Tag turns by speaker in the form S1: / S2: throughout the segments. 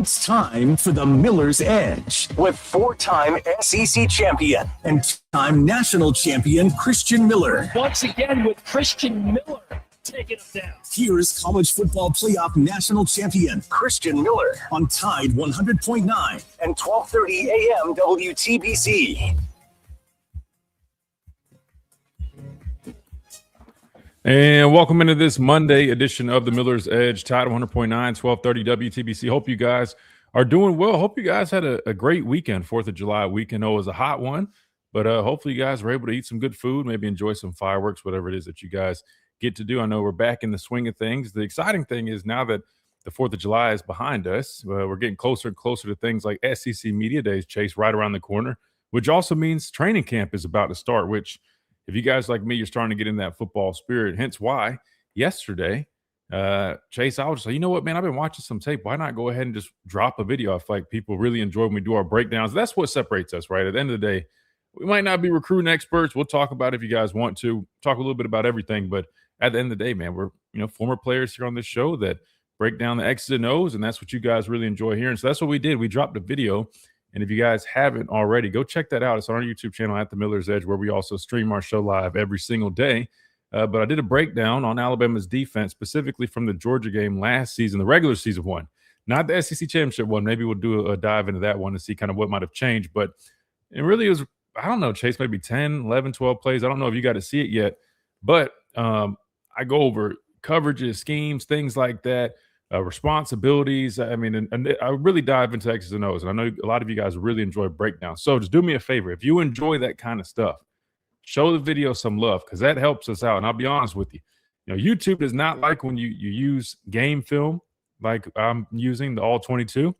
S1: It's time for the Miller's Edge with four-time SEC champion and two-time national champion Christian Miller.
S2: Once again with Christian Miller taking him down.
S1: Here's college football playoff national champion Christian Miller on Tide 100.9 and 12:30 a.m. WTBC.
S3: And welcome into this Monday edition of the Miller's Edge, Tide 100.9, 1230 WTBC. Hope you guys are doing well. Hope you guys had a great weekend, 4th of July weekend. I know it was a hot one, but hopefully you guys were able to eat some good food, maybe enjoy some fireworks, whatever it is that you guys get to do. I know we're back in the swing of things. The exciting thing is now that the 4th of July is behind us, we're getting closer and closer to things like SEC Media Days, Chase, right around the corner, which also means training camp is about to start, which – if you guys like me, you're starting to get in that football spirit, hence why yesterday, Chase, I was just like, you know what, man, I've been watching some tape. Why not go ahead and just drop a video? I feel like people really enjoy when we do our breakdowns. That's what separates us, right? At the end of the day, we might not be recruiting experts. We'll talk about it if you guys want to. Talk a little bit about everything. But at the end of the day, man, we're former players here on this show that break down the X's and O's, and that's what you guys really enjoy hearing. So that's what we did. We dropped a video. And if you guys haven't already, go check that out. It's on our YouTube channel at The Miller's Edge, where we also stream our show live every single day. But I did a breakdown on Alabama's defense, specifically from the Georgia game last season, the regular season one, not the SEC championship one. Maybe we'll do a dive into that one to see kind of what might have changed. But it really was, I don't know, Chase, maybe 10, 11, 12 plays. I don't know if you got to see it yet. But I go over coverages, schemes, things like that. Responsibilities. I mean, and I really dive into X's and O's, and I know a lot of you guys really enjoy breakdowns. So just do me a favor. If you enjoy that kind of stuff, show the video some love because that helps us out. And I'll be honest with you, YouTube does not like when you use game film like I'm using the all 22.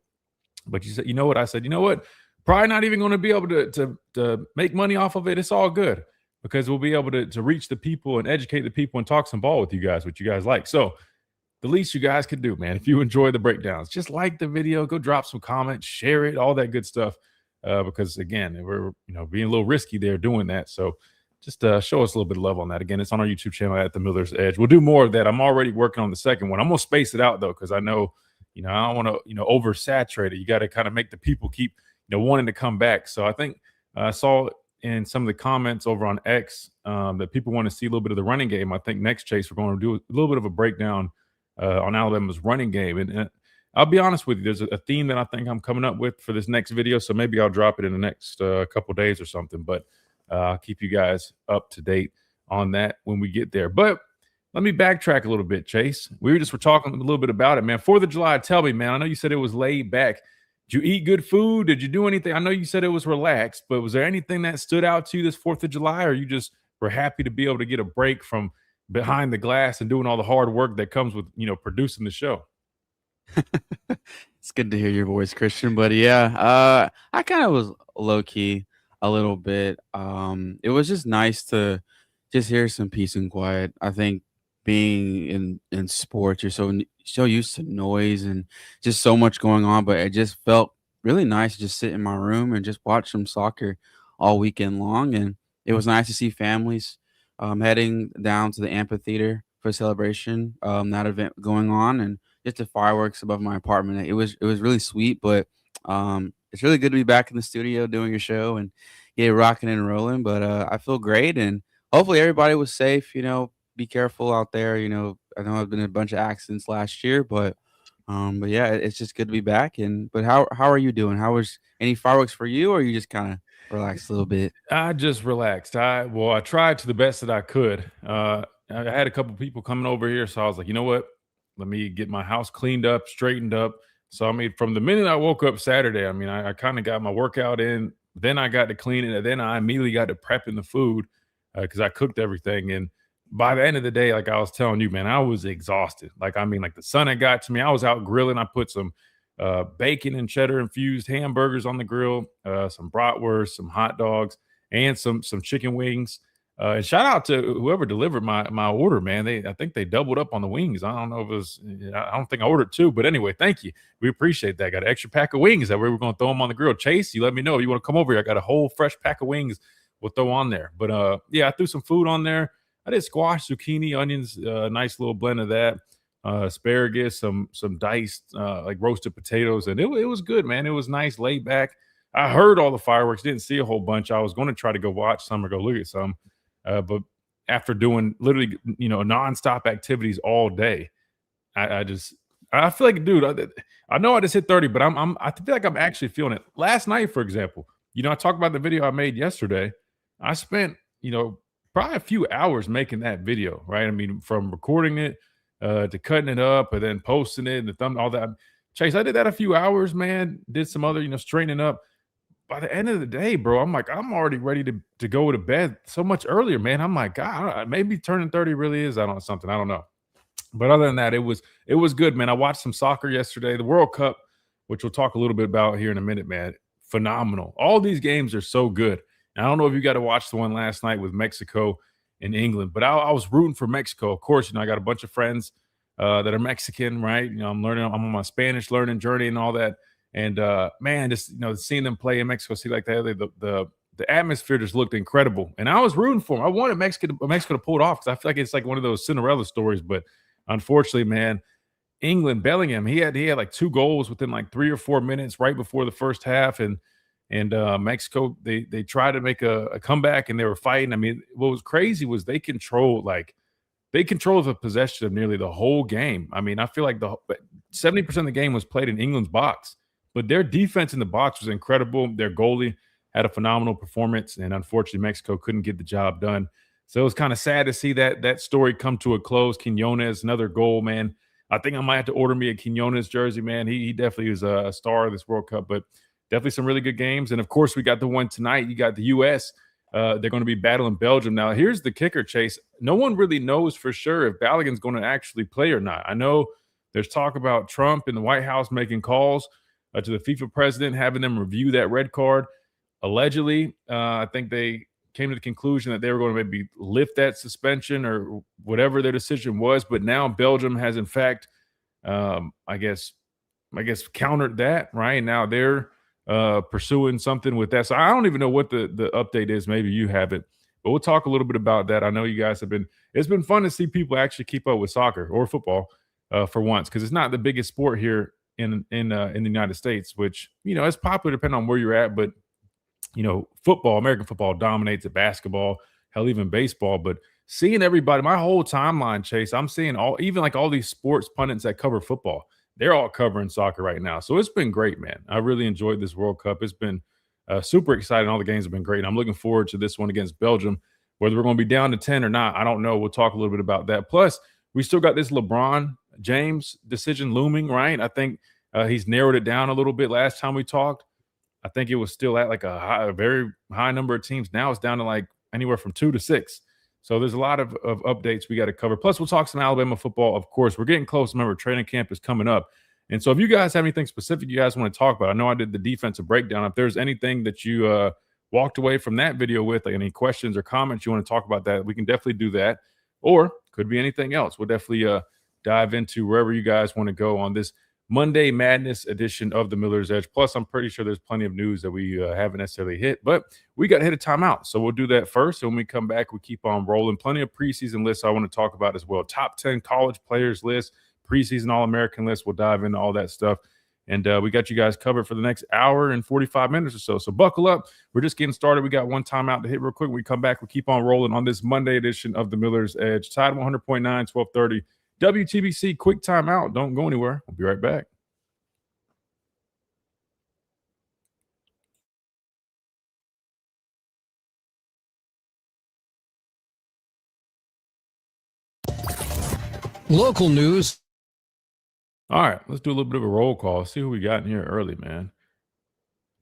S3: But you said, you know what? I said, you know what? Probably not even going to be able to make money off of it. It's all good because we'll be able to reach the people and educate the people and talk some ball with you guys, what you guys like. So the least you guys can do, man, if you enjoy the breakdowns, just like the video, go drop some comments, share it, all that good stuff. Because again, we're being a little risky there doing that. So just show us a little bit of love on that. Again, it's on our YouTube channel at The Miller's Edge. We'll do more of that. I'm already working on the second one. I'm gonna space it out though, because I know, I don't want to oversaturate it. You got to kind of make the people keep wanting to come back. So I think I saw in some of the comments over on X that people want to see a little bit of the running game. I think next, Chase, we're going to do a little bit of a breakdown on Alabama's running game. And I'll be honest with you, there's a theme that I think I'm coming up with for this next video, so maybe I'll drop it in the next couple days or something, but I'll keep you guys up to date on that when we get there. But let me backtrack a little bit, Chase. We were talking a little bit about it, man. 4th of July, tell me, man, I know you said it was laid back. Did you eat good food? Did you do anything? I know you said it was relaxed, but was there anything that stood out to you this 4th of July, or you just were happy to be able to get a break from behind the glass and doing all the hard work that comes with producing the show?
S4: It's good to hear your voice, Christian. But yeah, I kind of was low key a little bit. It was just nice to just hear some peace and quiet. I think being in sports, you're so used to noise and just so much going on, but it just felt really nice to just sit in my room and just watch some soccer all weekend long. And it was nice to see families heading down to the amphitheater for celebration, that event going on, and just the fireworks above my apartment. It was really sweet, but it's really good to be back in the studio doing a show and get rocking and rolling. But I feel great, and hopefully everybody was safe. Be careful out there. I know I've been in a bunch of accidents last year, but yeah, it's just good to be back. But how are you doing? How was any fireworks for you, or you just kind of relaxed a little bit?
S3: I just relaxed. I tried to the best that I could. I had a couple people coming over here, so I was like, you know what? Let me get my house cleaned up, straightened up. So, from the minute I woke up Saturday, I kind of got my workout in. Then I got to clean it, and then I immediately got to prepping the food because I cooked everything. And by the end of the day, like I was telling you, man, I was exhausted. Like the sun had got to me. I was out grilling. I put some bacon and cheddar infused hamburgers on the grill, some bratwurst, some hot dogs, and some chicken wings. And shout out to whoever delivered my order, man. I think they doubled up on the wings. I don't know if it was, I don't think I ordered two, but anyway, thank you. We appreciate that. Got an extra pack of wings that we were going to throw them on the grill. Chase, you let me know. You want to come over here? I got a whole fresh pack of wings we'll throw on there. But yeah, I threw some food on there. I did squash, zucchini, onions, nice little blend of that. asparagus, some diced like roasted potatoes, and it was good, man. It was nice, laid back. I heard all the fireworks, didn't see a whole bunch. I was going to try to go watch some or go look at some, but after doing literally nonstop activities all day, I feel like, dude, I know I just hit 30, but I feel like I'm actually feeling it. Last night, for example, I talked about the video I made yesterday. I spent probably a few hours making that video, right? I mean, from recording it to cutting it up and then posting it and the thumb, all that. Chase, I did that a few hours, man. Did some other, straightening up. By the end of the day, bro, I'm like, I'm already ready to go to bed so much earlier, man. I'm like, God, maybe turning 30 really is something. I don't know. But other than that, it was good, man. I watched some soccer yesterday, the World Cup, which we'll talk a little bit about here in a minute, man. Phenomenal. All these games are so good. And I don't know if you got to watch the one last night with Mexico and England, but I was rooting for Mexico. Of course, I got a bunch of friends that are Mexican, right? I'm on my Spanish learning journey and all that. And man, just seeing them play in Mexico City like that, the atmosphere just looked incredible. And I was rooting for them. I wanted Mexico to pull it off because I feel like it's like one of those Cinderella stories. But unfortunately, man, England, Bellingham, he had like 2 goals within like 3 or 4 minutes right before the first half, and Mexico they tried to make a comeback and they were fighting. I mean, what was crazy was they controlled the possession of nearly the whole game. I mean, I feel like 70% of the game was played in England's box. But their defense in the box was incredible. Their goalie had a phenomenal performance, and unfortunately, Mexico couldn't get the job done. So it was kind of sad to see that story come to a close. Quinones, another goal, man. I think I might have to order me a Quinones jersey, man. He definitely is a star of this World Cup, but definitely some really good games. And, of course, we got the one tonight. You got the U.S. They're going to be battling Belgium. Now, here's the kicker, Chase. No one really knows for sure if Balogun's going to actually play or not. I know there's talk about Trump in the White House making calls to the FIFA president, having them review that red card. Allegedly, I think they came to the conclusion that they were going to maybe lift that suspension or whatever their decision was. But now Belgium has, in fact, I guess countered that, right? Now they're pursuing something with that. So I don't even know what the update is. Maybe you have it, but we'll talk a little bit about that. I know you guys it's been fun to see people actually keep up with soccer or football for once, because it's not the biggest sport here in the United States, which it's popular depending on where you're at, but football, American football dominates it, basketball, hell, even baseball. But seeing everybody, my whole timeline, Chase, I'm seeing all these sports pundits that cover football, they're all covering soccer right now. So it's been great, man. I really enjoyed this World Cup. It's been super exciting. All the games have been great. I'm looking forward to this one against Belgium. Whether we're going to be down to 10 or not, I don't know. We'll talk a little bit about that. Plus, we still got this LeBron James decision looming, right? I think he's narrowed it down a little bit. Last time we talked, I think it was still at like a very high number of teams. Now it's down to like anywhere from 2 to 6. So there's a lot of updates we got to cover. Plus, we'll talk some Alabama football. Of course, we're getting close. Remember, training camp is coming up. And so if you guys have anything specific you guys want to talk about, I know I did the defensive breakdown. If there's anything that you walked away from that video with, like any questions or comments you want to talk about, that we can definitely do that. Or could be anything else. We'll definitely dive into wherever you guys want to go on this Monday Madness edition of the Miller's Edge. Plus, I'm pretty sure there's plenty of news that we haven't necessarily hit, but we got to hit a timeout. So we'll do that first. And when we come back, we keep on rolling. Plenty of preseason lists I want to talk about as well. Top 10 college players list, preseason All-American list. We'll dive into all that stuff. And we got you guys covered for the next hour and 45 minutes or so. So buckle up. We're just getting started. We got one timeout to hit real quick. When we come back, we keep on rolling on this Monday edition of the Miller's Edge. Tide 100.9, 1230. WTBC, quick timeout. Don't go anywhere. We'll be right back.
S5: Local news.
S3: All right, let's do a little bit of a roll call. See who we got in here early, man.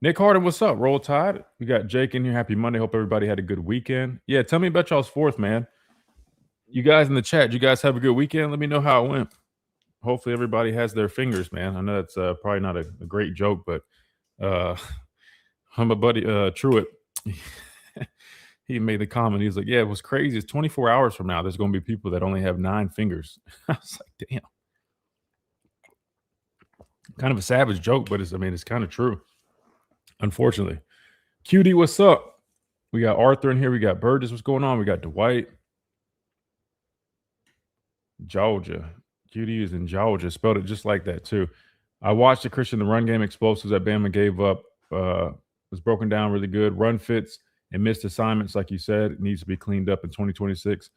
S3: Nick Harden, what's up? Roll Tide. We got Jake in here. Happy Monday. Hope everybody had a good weekend. Yeah, tell me about y'all's 4th, man. You guys in the chat, you guys have a good weekend? Let me know how it went. Hopefully everybody has their fingers, man. I know that's probably not a great joke, but my buddy Truitt, he made the comment. He was like, yeah, it was crazy. It's 24 hours from now. There's going to be people that only have 9 fingers. I was like, damn. Kind of a savage joke, but it's kind of true. Unfortunately. QD, what's up? We got Arthur in here. We got Burgess. What's going on? We got Dwight. Georgia. QD is in Georgia. Spelled it just like that, too. I watched the Christian, the run game explosives that Bama gave up. Was broken down really good. Run fits and missed assignments, like you said, it needs to be cleaned up in 2026.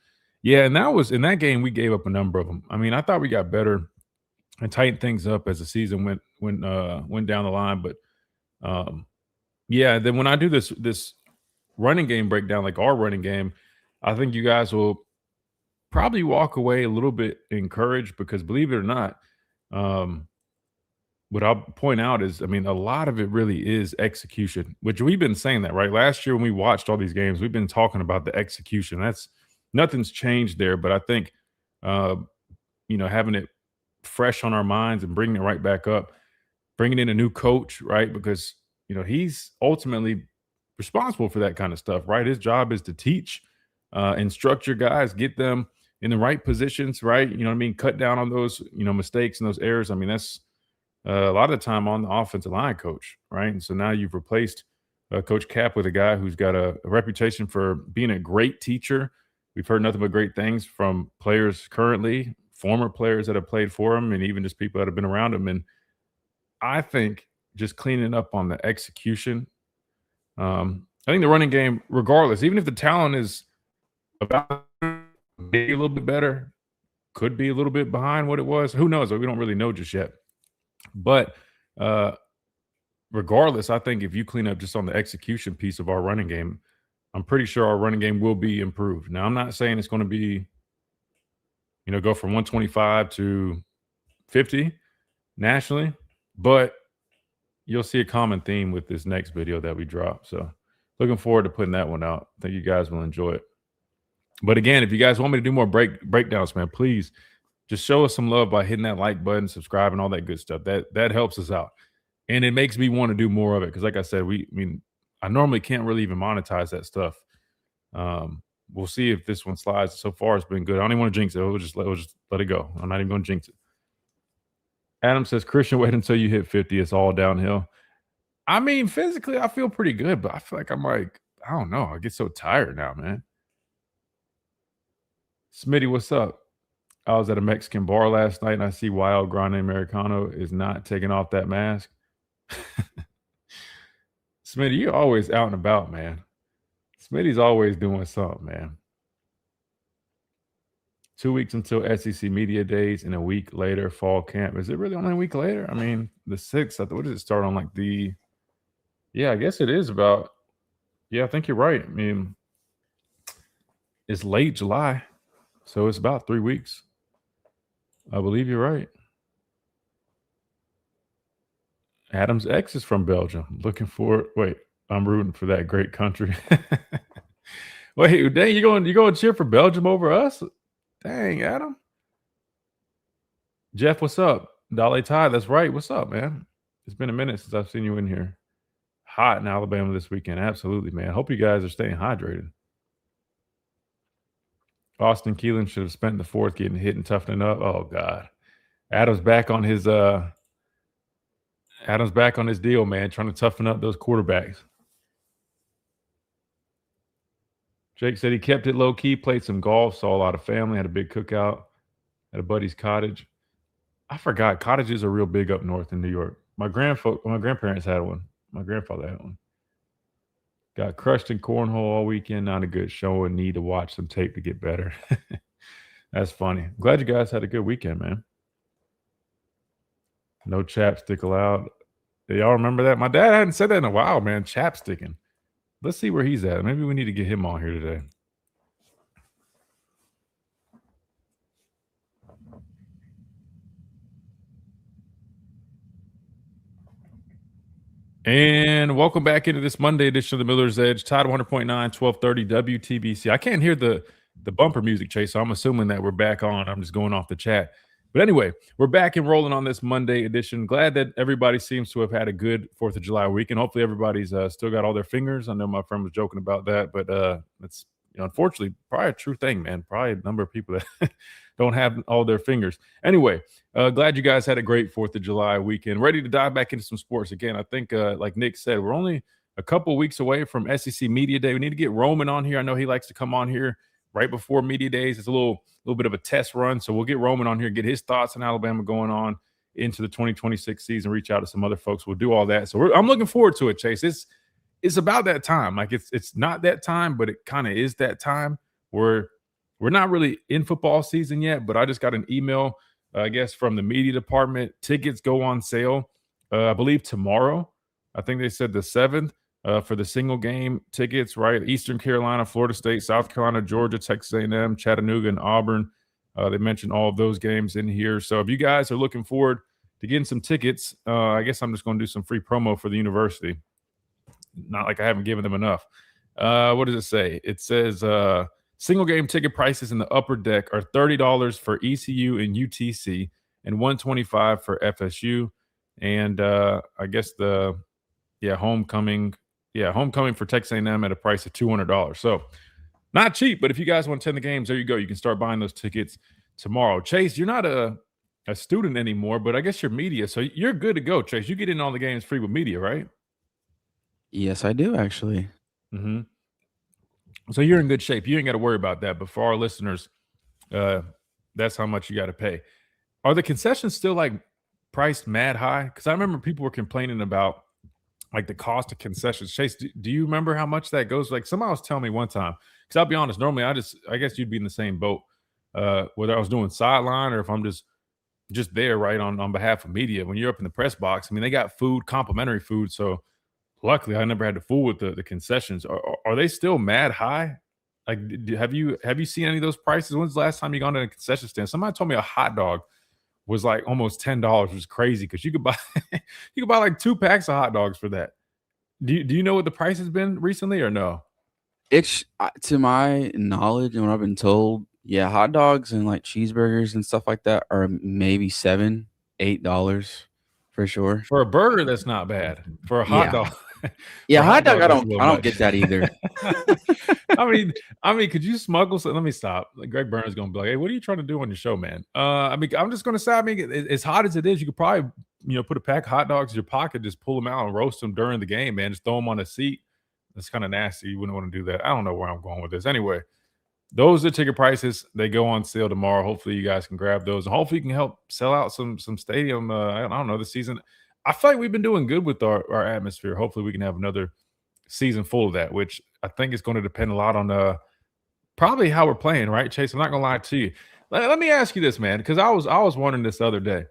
S3: Yeah, and that was in that game we gave up a number of them. I mean, I thought we got better and tightened things up as the season went down the line. But yeah, then when I do this running game breakdown, like our running game, I think you guys will probably walk away a little bit encouraged because believe it or not, what I'll point out is, I mean, a lot of it really is execution, which we've been saying that, right? Last year when we watched all these games, we've been talking about the execution. That's nothing's changed there, but I think, having it fresh on our minds and bringing it right back up, bringing in a new coach, right? Because, he's ultimately responsible for that kind of stuff, right? His job is to teach, instruct your guys, get them in the right positions, right? You know what I mean? Cut down on those, mistakes and those errors. I mean, that's a lot of the time on the offensive line coach, right? And so now you've replaced Coach Cap with a guy who's got a reputation for being a great teacher. We've heard nothing but great things from players currently, former players that have played for him, and even just people that have been around him. And I think just cleaning up on the execution. I think the running game, regardless, even if the talent is about maybe a little bit better, could be a little bit behind what it was. Who knows? We don't really know just yet. But regardless, I think if you clean up just on the execution piece of our running game, I'm pretty sure our running game will be improved. Now, I'm not saying it's going to be, go from 125 to 50 nationally, but you'll see a common theme with this next video that we drop. So looking forward to putting that one out. I think you guys will enjoy it. But again, if you guys want me to do more breakdowns, man, please just show us some love by hitting that like button, subscribing, all that good stuff. That helps us out. And it makes me want to do more of it. Because like I said, I normally can't really even monetize that stuff. We'll see if this one slides. So far, it's been good. I don't even want to jinx it. We'll just let it go. I'm not even going to jinx it. Adam says, Christian, wait until you hit 50. It's all downhill. I mean, physically, I feel pretty good. But I feel like I don't know. I get so tired now, man. Smitty, what's up? I was at a Mexican bar last night, and I see Wild Grande Americano is not taking off that mask. Smitty, you're always out and about, man. Smitty's always doing something, man. 2 weeks until SEC Media Days, and a week later, fall camp. Is it really only a week later? I mean, the 6th, what does it start on? I guess it is about, I think you're right. I mean, it's late July, so it's about 3 weeks. I believe you're right. Adam's ex is from Belgium. I'm rooting for that great country. Wait, dang, you going to cheer for Belgium over us? Dang, Adam. Jeff, what's up? Dolly Ty, that's right. What's up, man? It's been a minute since I've seen you in here. Hot in Alabama this weekend. Absolutely, man. Hope you guys are staying hydrated. Austin Keelan should have spent the 4th getting hit and toughening up. Oh, God. Adam's back on his deal, man, trying to toughen up those quarterbacks. Jake said he kept it low-key, played some golf, saw a lot of family, had a big cookout at a buddy's cottage. I forgot. Cottages are real big up north in New York. My grandparents had one. My grandfather had one. Got crushed in cornhole all weekend. Not a good show and need to watch some tape to get better. That's funny. Glad you guys had a good weekend, man. No chapstick allowed. Do y'all remember that? My dad hadn't said that in a while, man. Chapsticking. Let's see where he's at. Maybe we need to get him on here today. And welcome back into this Monday edition of the Miller's Edge. Tide 100.9, 1230 WTBC. I can't hear the bumper music, Chase, so I'm assuming that we're back on. I'm just going off the chat. But anyway, we're back and rolling on this Monday edition. Glad that everybody seems to have had a good 4th of July weekend. Hopefully everybody's still got all their fingers. I know my friend was joking about that, but it's unfortunately probably a true thing, man. Probably a number of people that don't have all their fingers. Anyway, glad you guys had a great 4th of July weekend. Ready to dive back into some sports. Again, I think like Nick said, we're only a couple weeks away from SEC Media Day. We need to get Roman on here. I know he likes to come on here right before media days. It's a little bit of a test run. So we'll get Roman on here, get his thoughts on Alabama going on into the 2026 season, reach out to some other folks. We'll do all that. So I'm looking forward to it, Chase. It's about that time. Like it's not that time, but it kind of is that time where we're not really in football season yet. But I just got an email, I guess, from the media department. Tickets go on sale, I believe tomorrow. I think they said the 7th. For the single game tickets, right? Eastern Carolina, Florida State, South Carolina, Georgia, Texas A&M, Chattanooga, and Auburn. They mentioned all of those games in here. So if you guys are looking forward to getting some tickets, I guess I'm just going to do some free promo for the university. Not like I haven't given them enough. What does it say? It says single game ticket prices in the upper deck are $30 for ECU and UTC and $125 for FSU. And I guess homecoming for Texas A&M at a price of $200. So not cheap, but if you guys want to attend the games, there you go. You can start buying those tickets tomorrow. Chase, you're not a student anymore, but I guess you're media. So you're good to go, Chase. You get in all the games free with media, right?
S4: Yes, I do actually.
S3: Mm-hmm. So you're in good shape. You ain't got to worry about that. But for our listeners, that's how much you got to pay. Are the concessions still like priced mad high? Because I remember people were complaining about like the cost of concessions. Chase, do you remember how much that goes? Like somebody was telling me one time, because I'll be honest, normally I guess you'd be in the same boat, whether I was doing sideline or if I'm just there, right, on behalf of media. When you're up in the press box, I mean, they got food, complimentary food. So luckily I never had to fool with the concessions. Are they still mad high? Like, have you seen any of those prices? When's the last time you gone to a concession stand? Somebody told me a hot dog was like almost $10, which was crazy because you could buy like 2 packs of hot dogs for that. Do you know what the price has been recently or no?
S4: It's to my knowledge and what I've been told, yeah, hot dogs and like cheeseburgers and stuff like that are maybe $7, $8 for sure.
S3: For a burger, that's not bad. For a hot dog.
S4: Yeah, hot dog, I don't get that either.
S3: I mean, could you smuggle some? Let me stop. Like Greg Burns is gonna be like, "Hey, what are you trying to do on your show, man?" I'm just gonna say, as hot as it is, you could probably, put a pack of hot dogs in your pocket, just pull them out and roast them during the game, man. Just throw them on a seat. That's kind of nasty. You wouldn't want to do that. I don't know where I'm going with this. Anyway, those are ticket prices. They go on sale tomorrow. Hopefully, you guys can grab those, and hopefully, you can help sell out some stadium. I don't know, this season. I feel like we've been doing good with our atmosphere. Hopefully, we can have another season full of that, which I think is going to depend a lot on probably how we're playing, right, Chase? I'm not going to lie to you. Let me ask you this, man, because I was wondering this the other day.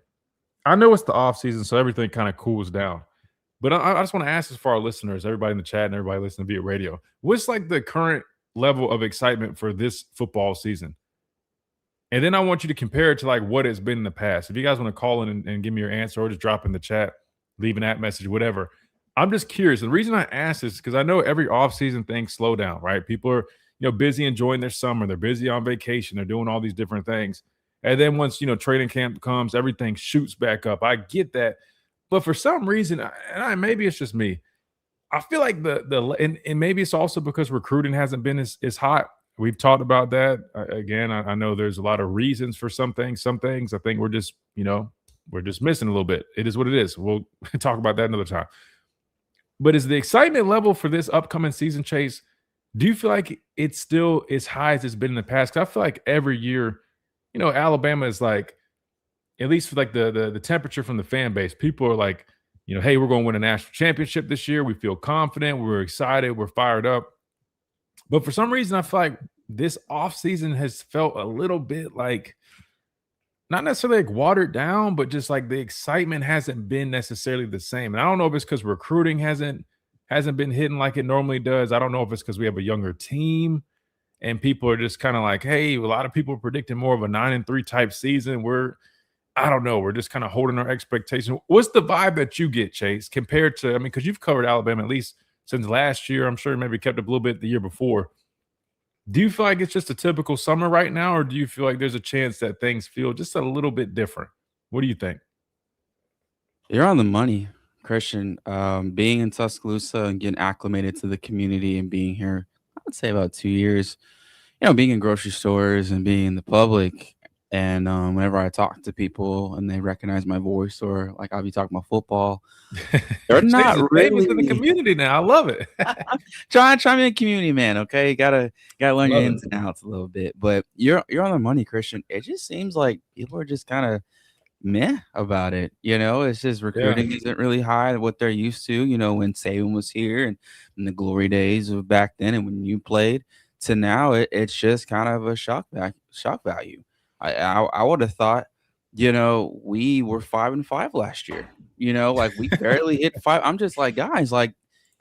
S3: I know it's the off season, so everything kind of cools down. But I just want to ask this for our listeners, everybody in the chat and everybody listening via radio. What's like the current level of excitement for this football season? And then I want you to compare it to like what it's been in the past. If you guys want to call in and give me your answer or just drop in the chat, leave an at message, whatever. I'm just curious. The reason I ask this is because I know every offseason thing slow down, right? People are, busy enjoying their summer. They're busy on vacation. They're doing all these different things. And then once, training camp comes, everything shoots back up. I get that. But for some reason, maybe it's just me, I feel like and maybe it's also because recruiting hasn't been as hot. We've talked about that. Again, I know there's a lot of reasons for some things. Some things I think we're just missing a little bit. It is what it is. We'll talk about that another time. But is the excitement level for this upcoming season, Chase, do you feel like it's still as high as it's been in the past? Because I feel like every year, Alabama is like, at least for like the temperature from the fan base, people are like, hey, we're going to win a national championship this year. We feel confident. We're excited. We're fired up. But for some reason, I feel like this offseason has felt a little bit like, not necessarily like watered down, but just like the excitement hasn't been necessarily the same. And I don't know if it's because recruiting hasn't been hitting like it normally does. I don't know if it's because we have a younger team and people are just kind of like, hey, a lot of people are predicting more of a 9-3 type season. I don't know. We're just kind of holding our expectations. What's the vibe that you get, Chase, compared to, because you've covered Alabama at least since last year. I'm sure maybe kept up a little bit the year before. Do you feel like it's just a typical summer right now, or do you feel like there's a chance that things feel just a little bit different? What do you think?
S4: You're on the money, Christian. Being in Tuscaloosa and getting acclimated to the community and being here, I would say about 2 years, being in grocery stores and being in the public, And whenever I talk to people and they recognize my voice, or like I'll be talking about football, they're
S3: Chase
S4: not
S3: is famous in the
S4: really
S3: community now. I love it.
S4: try to be a community man, okay? Gotta learn your
S3: Love it.
S4: ins and outs a little bit. But you're on the money, Christian. It just seems like people are just kind of meh about it. It's just
S3: Yeah.
S4: recruiting isn't really high what they're used to. When Saban was here and in the glory days of back then, and when you played to now, it's just kind of a shock value. I would have thought, we were 5-5 last year. Like we barely hit five. I'm just like, guys, like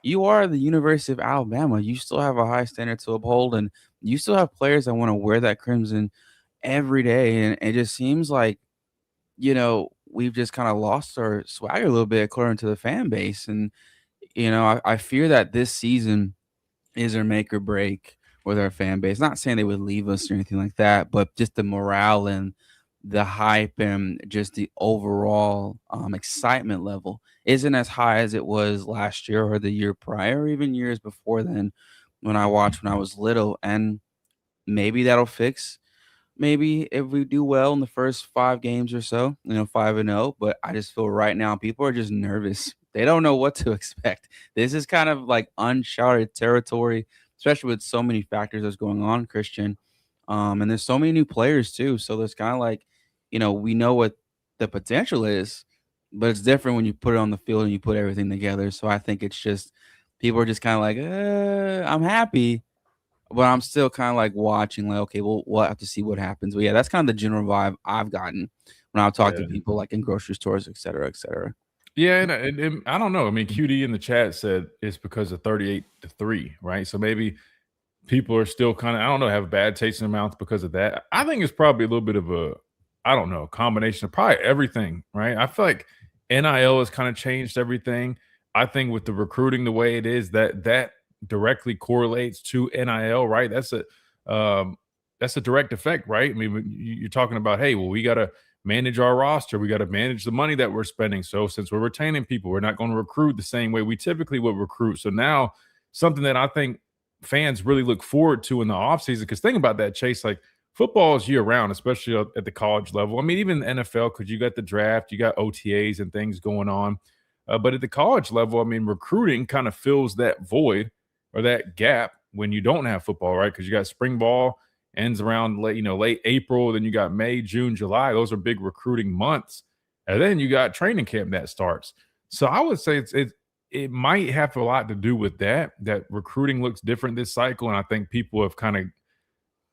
S4: you are the University of Alabama. You still have a high standard to uphold, and you still have players that want to wear that crimson every day. And it just seems like we've just kind of lost our swagger a little bit according to the fan base. And, I fear that this season is our make or break with our fan base. Not saying they would leave us or anything like that, but just the morale and the hype and just the overall excitement level isn't as high as it was last year or the year prior, or even years before then when I watched when I was little. And maybe that'll fix maybe if we do well in the first 5 games or so, 5-0. But I just feel right now people are just nervous. They don't know what to expect. This is kind of like uncharted territory, especially with so many factors that's going on, Christian. And there's so many new players too. So there's kind of like, we know what the potential is, but it's different when you put it on the field and you put everything together. So I think it's just people are just kind of like, I'm happy, but I'm still kind of like watching, like, okay, well, we'll have to see what happens. But yeah, that's kind of the general vibe I've gotten when I've talked to
S3: Yeah.
S4: people like in grocery stores, et cetera, et cetera.
S3: Yeah, and I don't know. I mean, QD in the chat said it's because of 38-3, right? So maybe people are still kind of, I don't know, have a bad taste in their mouth because of that. I think it's probably a little bit of a, I don't know, combination of probably everything, right? I feel like NIL has kind of changed everything. I think with the recruiting the way it is, that directly correlates to NIL, right? That's a direct effect, right? I mean, you're talking about, hey, well, we got to manage our roster, we got to manage the money that we're spending. So since we're retaining people, we're not going to recruit the same way we typically would recruit. So now something that I think fans really look forward to in the offseason, because think about that, Chase, like football is year round, especially at the college level. I mean, even the NFL, because you got the draft, you got OTAs and things going on. But at the college level, I mean, recruiting kind of fills that void or that gap when you don't have football, right? Because you got spring ball ends around late April, then you got May, June, July. Those are big recruiting months. And then you got training camp that starts. So I would say it might have a lot to do with that recruiting looks different this cycle. And I think people have kind of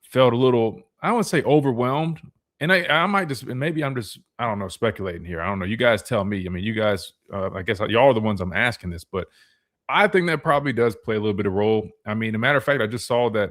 S3: felt a little, I don't want to say overwhelmed. And I might just, and maybe I'm just, I don't know, speculating here. I don't know. You guys tell me. I mean, you guys, I guess y'all are the ones I'm asking this, but I think that probably does play a little bit of role. I mean, a matter of fact, I just saw that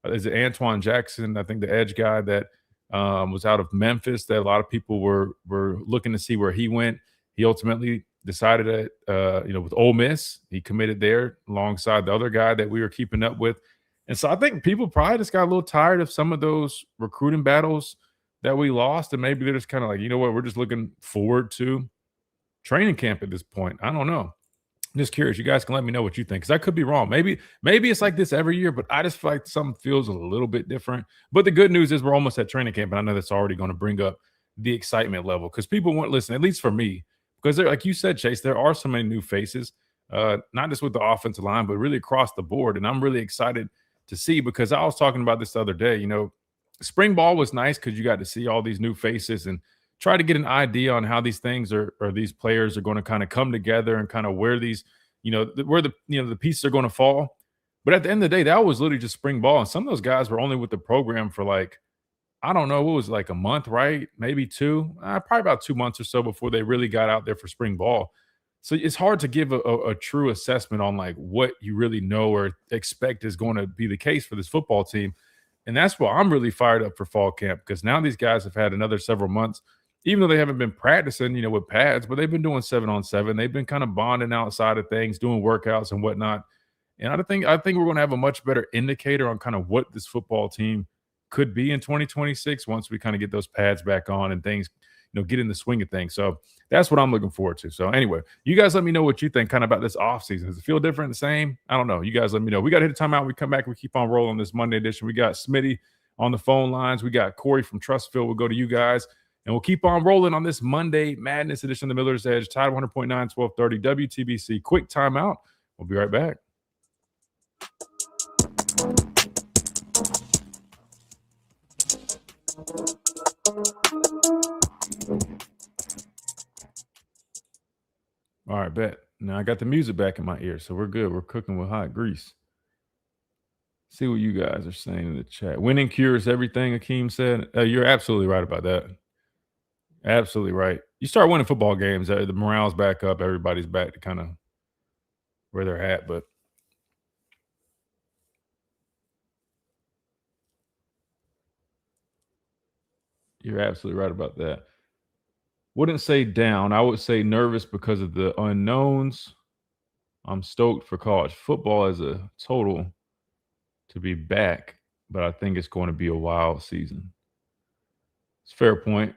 S3: is it Antoine Jackson, I think the edge guy that was out of Memphis, that a lot of people were looking to see where he went. He ultimately decided that with Ole Miss, he committed there alongside the other guy that we were keeping up with. And so I think people probably just got a little tired of some of those recruiting battles that we lost, and maybe they're just kind of like, you know what, we're just looking forward to training camp at this point. I don't know. I'm just curious. You guys can let me know what you think, because I could be wrong. Maybe it's like this every year, but I just feel like something feels a little bit different. But the good news is we're almost at training camp, and I know that's already going to bring up the excitement level, because people want to listen, at least for me, because like you said, Chase, there are so many new faces, not just with the offensive line, but really across the board. And I'm really excited to see, because I was talking about this the other day. Spring ball was nice because you got to see all these new faces and try to get an idea on how these things or these players are going to kind of come together and kind of where these, where the pieces are going to fall. But at the end of the day, that was literally just spring ball. And some of those guys were only with the program for like, I don't know, what was it, like a month, right? Maybe two, probably about 2 months or so before they really got out there for spring ball. So it's hard to give a true assessment on like what you really know or expect is going to be the case for this football team. And that's why I'm really fired up for fall camp, because now these guys have had another several months, even though they haven't been practicing, with pads, but they've been doing 7-on-7. They've been kind of bonding outside of things, doing workouts and whatnot. And I think we're going to have a much better indicator on kind of what this football team could be in 2026 once we kind of get those pads back on and things, get in the swing of things. So that's what I'm looking forward to. So anyway, you guys let me know what you think kind of about this offseason. Does it feel different, the same? I don't know. You guys let me know. We got to hit a timeout. We come back. We keep on rolling this Monday edition. We got Smitty on the phone lines. We got Corey from Trustville. We'll go to you guys, and we'll keep on rolling on this Monday Madness edition of the Miller's Edge. Tide 100.9, 1230 WTBC. Quick timeout. We'll be right back. All right, bet. Now I got the music back in my ear, so we're good. We're cooking with hot grease. See what you guys are saying in the chat. Winning cures everything, Akeem said. You're absolutely right about that. Absolutely right. You start winning football games, the morale's back up. Everybody's back to kind of where they're at, but you're absolutely right about that. Wouldn't say down. I would say nervous because of the unknowns. I'm stoked for college football as a total to be back, but I think it's going to be a wild season. It's a fair point.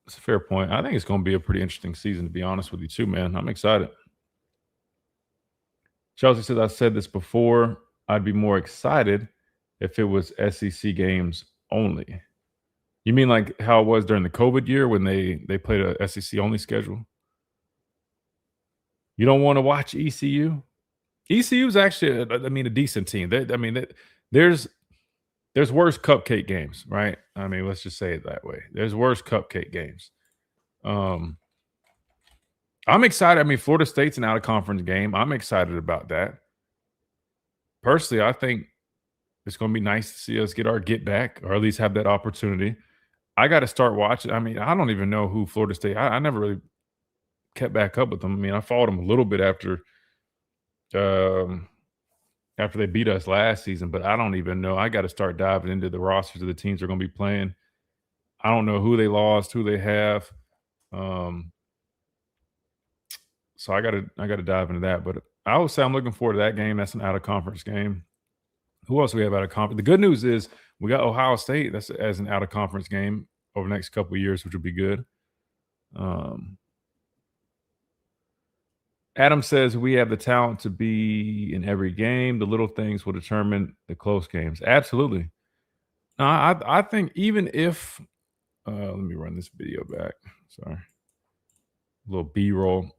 S3: It's a fair point. I think it's going to be a pretty interesting season, to be honest with you, too, man. I'm excited. Chelsea says, I said this before. I'd be more excited if it was SEC games only. You mean like how it was during the COVID year when they played a SEC only schedule? You don't want to watch ECU? ECU is actually, a decent team. There's worse cupcake games, right? I mean, let's just say it that way. There's worse cupcake games. I'm excited. I mean, Florida State's an out-of-conference game. I'm excited about that. Personally, I think it's going to be nice to see us get back, or at least have that opportunity. I got to start watching. I mean, I don't even know who Florida State. I never really kept back up with them. I mean, I followed them a little bit after they beat us last season, but I don't even know. I got to start diving into the rosters of the teams they're going to be playing. I don't know who they lost, who they have. So I got to dive into that. But I would say I'm looking forward to that game. That's an out-of-conference game. Who else do we have out of conference? The good news is we got Ohio State that's as an out-of-conference game over the next couple of years, which will be good. Adam says we have the talent to be in every game. The little things will determine the close games. Absolutely. No, I think even if let me run this video back. Sorry. A little B-roll.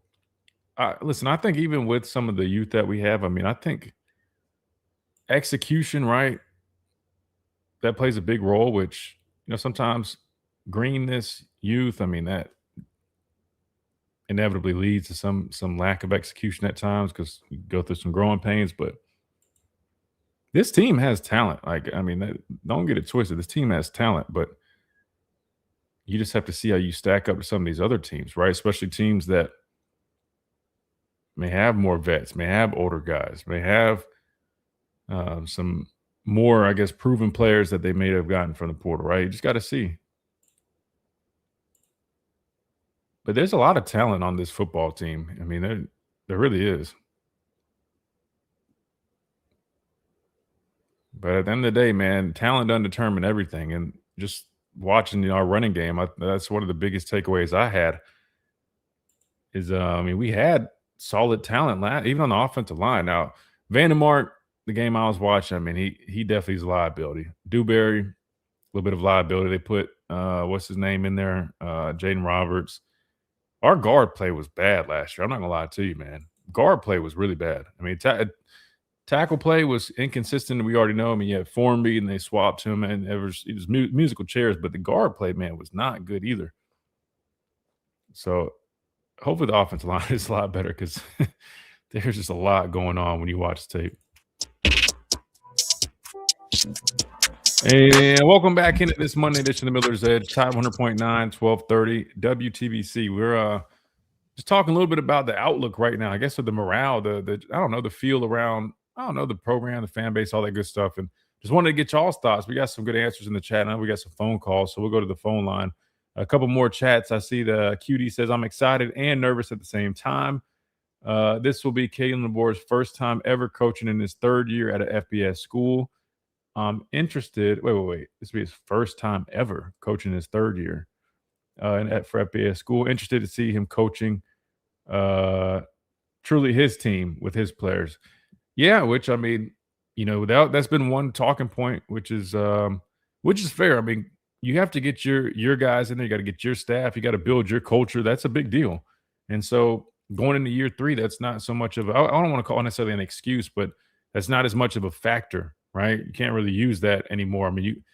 S3: Listen, I think even with some of the youth that we have, I mean, I think execution, right, that plays a big role, which, sometimes greenness, youth, I mean, that inevitably leads to some lack of execution at times because we go through some growing pains. But this team has talent. Don't get it twisted. This team has talent, but you just have to see how you stack up to some of these other teams, right? Especially teams that may have more vets, may have older guys, may have some more, I guess, proven players that they may have gotten from the portal, right? You just got to see. But there's a lot of talent on this football team. I mean, there really is. But at the end of the day, man, talent doesn't determine everything. And just watching our running game, that's one of the biggest takeaways I had is, we had solid talent, even on the offensive line. Now, Vandermark, the game I was watching, I mean, he definitely is a liability. Dewberry, a little bit of liability. They put, what's his name in there? Jaden Roberts. Our guard play was bad last year. I'm not going to lie to you, man. Guard play was really bad. I mean, tackle play was inconsistent. We already know. I mean, you had Formby, and they swapped him, and it was musical chairs. But the guard play, man, was not good either. So hopefully the offensive line is a lot better because there's just a lot going on when you watch the tape. And welcome back into this Monday edition of the Miller's Edge, Tide 100.9, 1230 WTBC. We're just talking a little bit about the outlook right now. I guess with the morale, the I don't know, the feel around, I don't know, the program, the fan base, all that good stuff. And just wanted to get y'all's thoughts. We got some good answers in the chat. Now we got some phone calls, so we'll go to the phone line. A couple more chats. I see the QD says, I'm excited and nervous at the same time. This will be Kalen DeBoer's first time ever coaching in his third year at an FBS school. I'm interested. Wait. This will be his first time ever coaching his third year for FBS school. Interested to see him coaching truly his team with his players. Yeah, which, I mean, that's been one talking point, which is fair. I mean, you have to get your guys in there. You got to get your staff. You got to build your culture. That's a big deal. And so going into year 3, that's not so much of I don't want to call it necessarily an excuse, but that's not as much of a factor, right? You can't really use that anymore. I mean,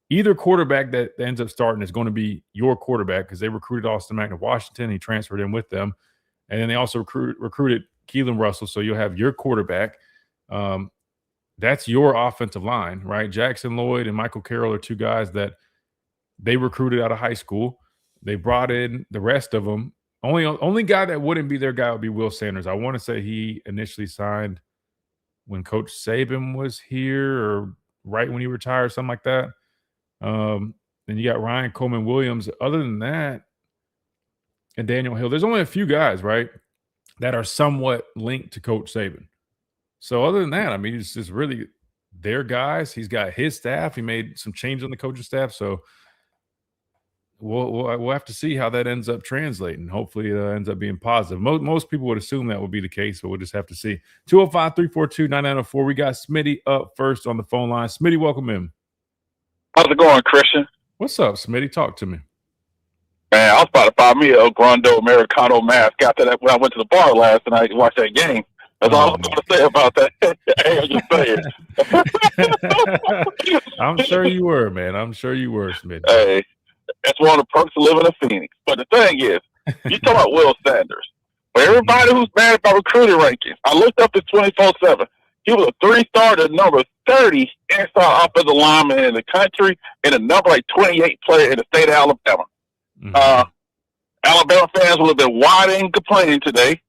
S3: either quarterback that ends up starting is going to be your quarterback because they recruited Austin Mack of Washington. He transferred in with them. And then they also recruited Keelan Russell. So you'll have your quarterback. That's your offensive line, right? Jackson Lloyd and Michael Carroll are 2 guys that they recruited out of high school. They brought in the rest of them. Only guy that wouldn't be their guy would be Will Sanders. I want to say he initially signed when Coach Saban was here or right when he retired, something like that. Then you got Ryan Coleman Williams. Other than that, and Daniel Hill, there's only a few guys, right, that are somewhat linked to Coach Saban. So other than that, I mean, it's just really their guys. He's got his staff. He made some changes on the coaching staff. So we'll have to see how that ends up translating. Hopefully it ends up being positive. Most people would assume that would be the case, but we'll just have to see. 205-342-9904. We got Smitty up first on the phone line. Smitty, welcome in.
S5: How's it going, Christian?
S3: What's up, Smitty? Talk to me.
S5: Man, I was about to buy me a Grundo Americano mask after that when I went to the bar last night to watch that game. That's all I'm going to say about that. Hey, I'm just saying.
S3: I'm sure you were, man. I'm sure you were, Smitty.
S5: Hey, that's one of the perks of living in Phoenix. But the thing is, you talk about Will Sanders. For everybody who's mad about recruiting rankings, I looked up his 24/7. He was a 3-star to number 30 inside offensive lineman in the country and a number 28 player in the state of Alabama. Mm-hmm. Alabama fans will have been whining, complaining today.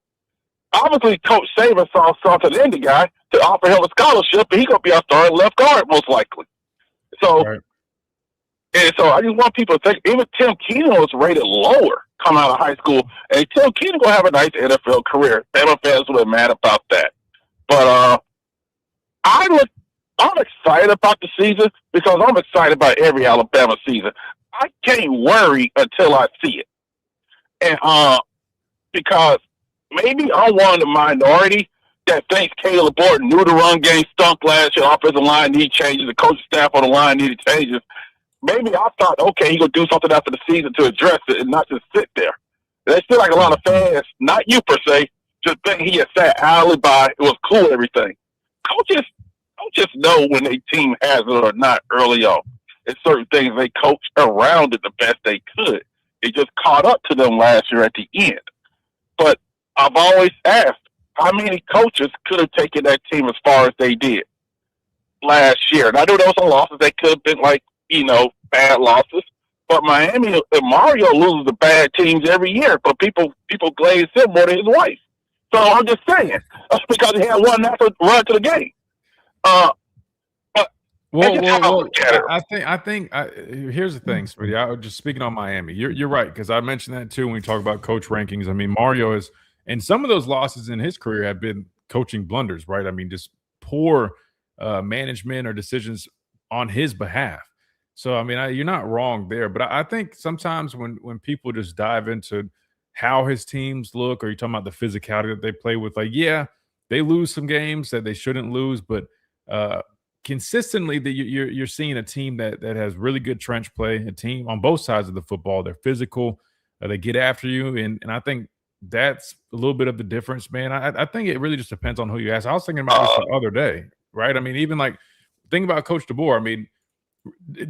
S5: Obviously, Coach Saban saw something in the guy to offer him a scholarship, and he's going to be our starting left guard most likely. So,
S3: right.
S5: And so I just want people to think, even Tim Keenan was rated lower coming out of high school, and Tim Keenan going to have a nice NFL career. Alabama fans will be mad about that. But I'm excited about the season because I'm excited about every Alabama season. I can't worry until I see it. And because maybe I'm one of the minority that thinks Caleb Borton knew the run game stunk last year, offensive line need changes, the coaching staff on the line needed changes. Maybe I thought, okay, he's going to do something after the season to address it and not just sit there. And I feel like a lot of fans, not you per se, just think he had sat idly by, it was cool, everything. Coaches know when their team has it or not early on. And certain things they coached around it the best they could. It just caught up to them last year at the end. But I've always asked, how many coaches could have taken that team as far as they did last year? And I know there was some losses that could have been bad losses. But Miami and Mario loses the bad teams every year, but people glaze him more than his wife. So I'm just saying, that's because he had one natural run to the game.
S3: I think here's the thing, Smitty. I was just speaking on Miami. You're right, because I mentioned that too when we talk about coach rankings. I mean, Mario is, and some of those losses in his career have been coaching blunders, right? I mean, just poor management or decisions on his behalf. So, I mean, you're not wrong there. But I think sometimes when people just dive into how his teams look, or you're talking about the physicality that they play with, like, yeah, they lose some games that they shouldn't lose, but consistently that you're seeing a team that has really good trench play, a team on both sides of the football. They're physical, they get after you, and I think that's a little bit of the difference, man. I think it really just depends on who you ask. I was thinking about this the other day, right? I mean, even like think about Coach DeBoer. I mean,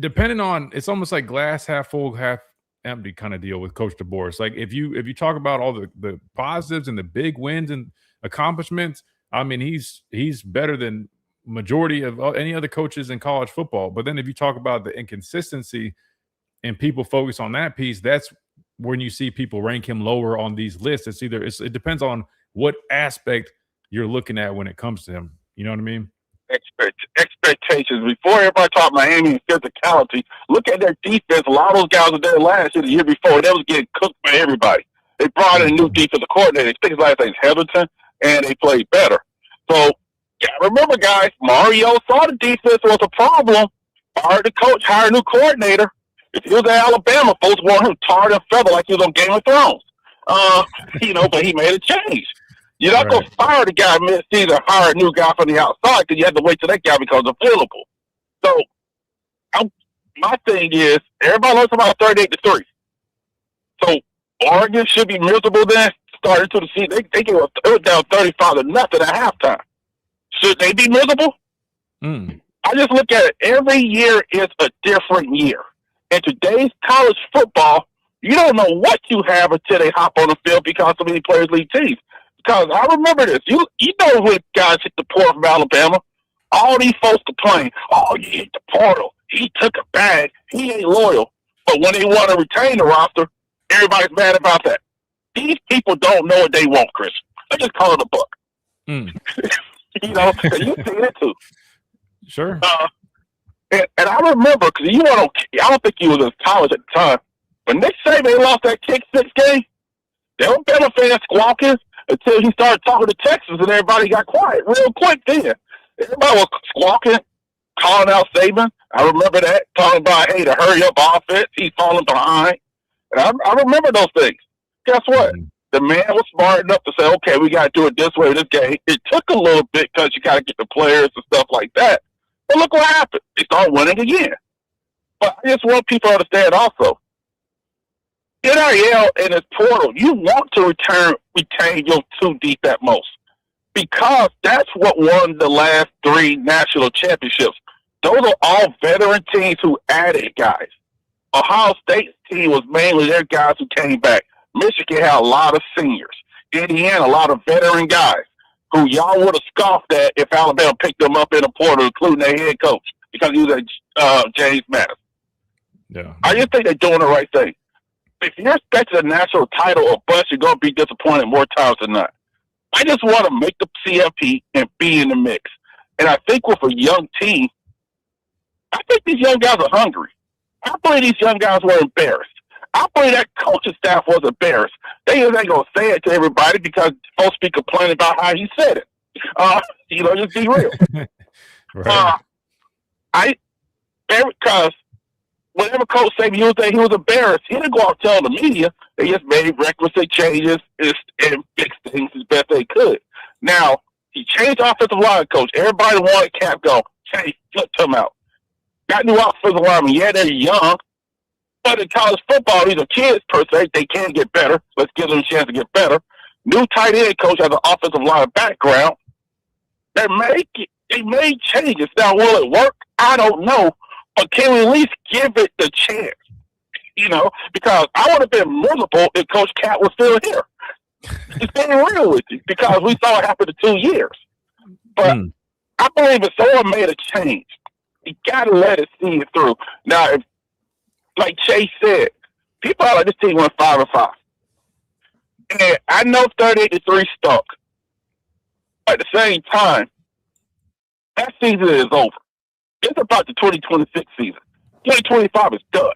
S3: depending on, it's almost like glass half full, half empty kind of deal with Coach DeBoer. It's like if you talk about all the positives and the big wins and accomplishments, I mean, he's better than majority of any other coaches in college football. But then if you talk about the inconsistency and people focus on that piece, that's when you see people rank him lower on these lists. It depends on what aspect you're looking at when it comes to him. You know what I mean?
S5: Expectations. Before everybody talked Miami and physicality, look at their defense. A lot of those guys were there last year, the year before. They was getting cooked by everybody. They brought in a new defensive coordinator. His last name's Heatherton, and they played better. So, yeah, remember, guys, Mario saw the defense was a problem. Fired the coach, hired a new coordinator. If he was at Alabama, folks want him tarred and feathered like he was on Game of Thrones. But he made a change. You're not going to fire the guy mid-season and hire a new guy from the outside because you have to wait till that guy becomes available. So my thing is, everybody knows about 38-3. So Oregon should be miserable then, starting to the season. They gave us down 35-0 at halftime. Should they be miserable? I just look at it. Every year is a different year. In today's college football, you don't know what you have until they hop on the field because so many players leave teams. Because I remember this. You know when guys hit the portal from Alabama, all these folks complain, oh, you hit the portal. He took a bag. He ain't loyal. But when they want to retain the roster, everybody's mad about that. These people don't know what they want, Chris. They just call it a book. You know, you seen it too.
S3: Sure.
S5: And I remember, because I don't think you was in college at the time, when Nick Saban lost that kick six game, there were Bama fans squawking until he started talking to Texas and everybody got quiet real quick then. Everybody was squawking, calling out Saban. I remember that, talking about, hey, the hurry up offense, he's falling behind. And I remember those things. Guess what? The man was smart enough to say, okay, we got to do it this way this game. It took a little bit because you got to get the players and stuff like that. But look what happened. They started winning again. But I just want people to understand also, NIL and its portal, you want to retain your two deep at most because that's what won the last 3 national championships. Those are all veteran teams who added guys. Ohio State's team was mainly their guys who came back. Michigan had a lot of seniors. Indiana, a lot of veteran guys who y'all would have scoffed at if Alabama picked them up in the portal, including their head coach, because he was James Madison.
S3: Yeah.
S5: I just think they're doing the right thing. If you're expecting a national title or bust, you're going to be disappointed more times than not. I just want to make the CFP and be in the mix. And I think with a young team, I think these young guys are hungry. I believe these young guys were embarrassed. I believe that coaching staff was embarrassed. They ain't going to say it to everybody because folks be complaining about how he said it. Just be real.
S3: Right.
S5: Because whenever Coach Saban he was embarrassed, he didn't go out telling the media. They just made requisite changes and fixed things as best they could. Now, he changed offensive line coach. Everybody wanted Cap go, hey, flip him out. Got new offensive linemen. Yeah, they're young. But in college football, these are kids per se. They can get better. Let's give them a chance to get better. New tight end coach has an offensive line background. They made changes. Now, will it work? I don't know. But can we at least give it the chance? Because I would have been miserable if Coach Cat was still here. Just being real with you, because we saw it happen in 2 years. But I believe if someone made a change, you got to let it see it through. Now, if, like Chase said, people are like, this team went 5-5. And I know 38-3 stuck. At the same time, that season is over. It's about the 2026 season. 2025 is done.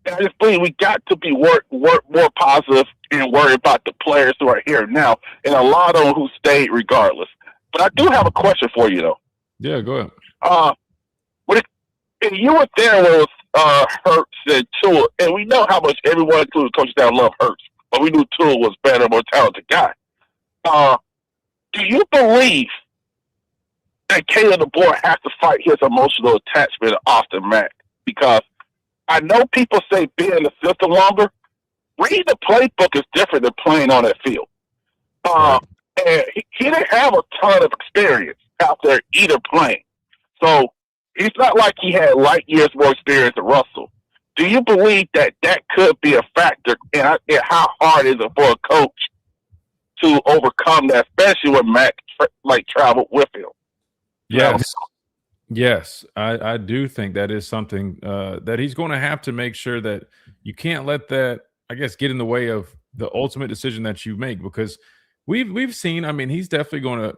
S5: And I just believe we got to be work more positive and worry about the players who are here now, and a lot of them who stayed regardless. But I do have a question for you, though.
S3: Yeah, go ahead.
S5: If you were there when it was Hurts and Tua, and we know how much everyone, including coaches down, love Hurts, but we knew Tua was a better, more talented guy. Do you believe that Caleb DeBoer has to fight his emotional attachment to Austin Mack? Because I know people say being in the system longer, reading the playbook is different than playing on that field. And he didn't have a ton of experience out there either playing. So it's not like he had light years more experience than Russell. Do you believe that could be a factor in how hard is it for a coach to overcome that, especially when Mac traveled with him?
S3: Yes, I do think that is something that he's going to have to make sure that you can't let that, I guess, get in the way of the ultimate decision that you make, because we've seen, I mean, he's definitely going to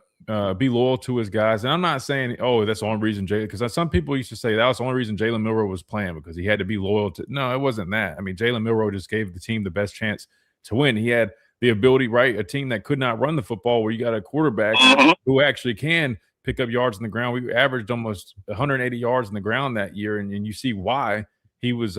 S3: be loyal to his guys. And I'm not saying, oh, that's the only reason because some people used to say that was the only reason Jalen Milroe was playing, because he had to be loyal to. No, it wasn't that. I mean, Jalen Milroe just gave the team the best chance to win. He had the ability, right? A team that could not run the football, where you got a quarterback who actually can pick up yards in the ground. We averaged almost 180 yards in the ground that year, and you see why he was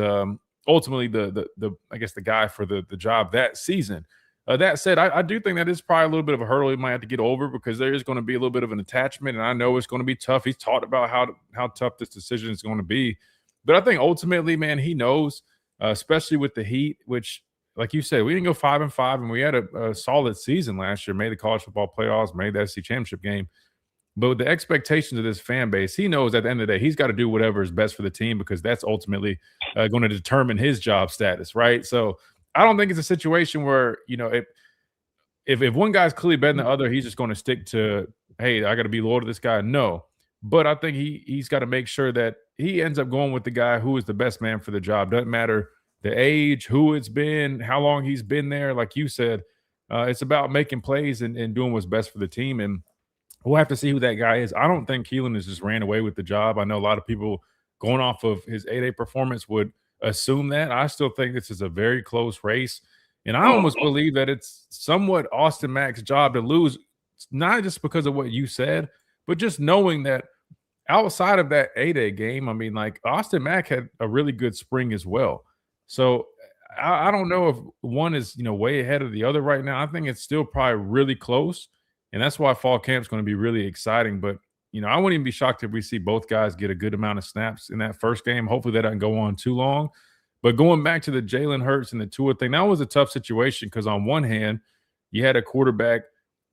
S3: ultimately the I guess the guy for the job that season. That said, I do think that is probably a little bit of a hurdle he might have to get over because there is going to be a little bit of an attachment, and I know it's going to be tough. He's talked about how tough this decision is going to be, but I think ultimately, man, he knows, especially with the Heat, which, like you said, we didn't go 5-5, and we had a solid season last year. Made the college football playoffs, made the SEC championship game. But with the expectations of this fan base, he knows at the end of the day, he's got to do whatever is best for the team because that's ultimately going to determine his job status, right? So I don't think it's a situation where, if one guy's clearly better than the other, he's just going to stick to, hey, I got to be loyal to this guy. No. But I think he's got to make sure that he ends up going with the guy who is the best man for the job. Doesn't matter the age, who it's been, how long he's been there. Like you said, it's about making plays and doing what's best for the team. And we'll have to see who that guy is. I don't think Keelan has just ran away with the job. I know a lot of people going off of his 8A performance would assume that. I still think this is a very close race. And I almost believe that it's somewhat Austin Mack's job to lose, not just because of what you said, but just knowing that outside of that 8A game, I mean, like Austin Mack had a really good spring as well. So I don't know if one is, way ahead of the other right now. I think it's still probably really close. And that's why fall camp is going to be really exciting. But, I wouldn't even be shocked if we see both guys get a good amount of snaps in that first game. Hopefully that doesn't go on too long. But going back to the Jalen Hurts and the Tua thing, that was a tough situation because on one hand, you had a quarterback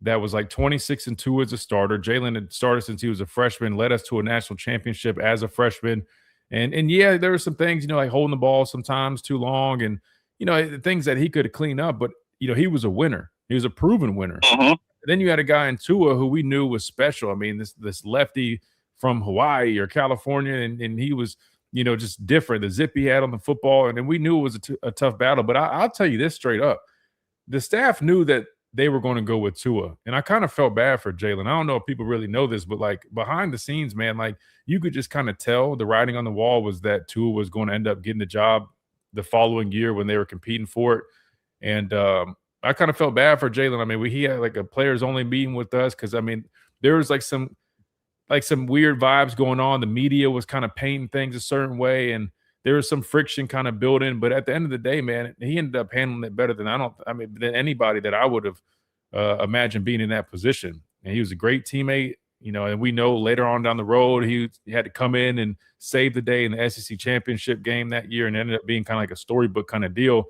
S3: that was like 26-2 as a starter. Jalen had started since he was a freshman, led us to a national championship as a freshman. And yeah, there were some things, like holding the ball sometimes too long and, things that he could have cleaned up. But, he was a winner. He was a proven winner.
S5: Mm-hmm.
S3: Then you had a guy in Tua who we knew was special. I mean, this lefty from Hawaii or California, and he was, just different. The zip he had on the football, and then we knew it was a tough battle. But I'll tell you this straight up. The staff knew that they were going to go with Tua, and I kind of felt bad for Jalen. I don't know if people really know this, but, like, behind the scenes, man, like, you could just kind of tell the writing on the wall was that Tua was going to end up getting the job the following year when they were competing for it. And I kind of felt bad for Jalen. I mean, he had like a players only meeting with us because, I mean, there was like some weird vibes going on. The media was kind of painting things a certain way, and there was some friction kind of built in. But at the end of the day, man, he ended up handling it better than than anybody that I would have imagined being in that position. And he was a great teammate, and we know later on down the road he had to come in and save the day in the SEC championship game that year, and ended up being kind of like a storybook kind of deal.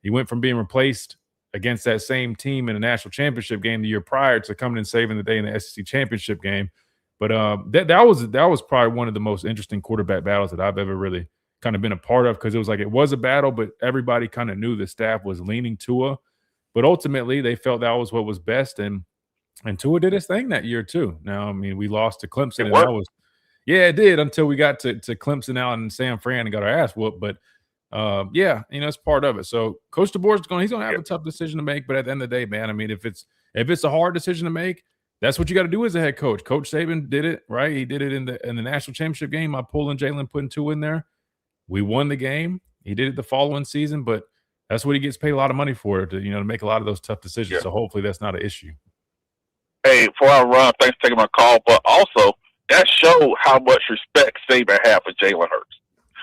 S3: He went from being replaced against that same team in a national championship game the year prior to coming and saving the day in the SEC championship game. But that was probably one of the most interesting quarterback battles that I've ever really kind of been a part of, because it was a battle, but everybody kind of knew the staff was leaning Tua. But ultimately, they felt that was what was best, and Tua did his thing that year too. Now, I mean, we lost to Clemson, and that was it did until we got to Clemson out in San Fran and got our ass whooped. But it's part of it. So Coach DeBoer's he's going to have a tough decision to make, but at the end of the day, man, I mean, if it's a hard decision to make, that's what you got to do as a head coach. Coach Saban did it, right? He did it in the national championship game by pulling Jalen, putting Tua in there. We won the game. He did it the following season, but that's what he gets paid a lot of money for, to make a lot of those tough decisions. Yeah. So hopefully that's not an issue.
S5: Hey, before I run, thanks for taking my call, but also that showed how much respect Saban had for Jalen Hurts.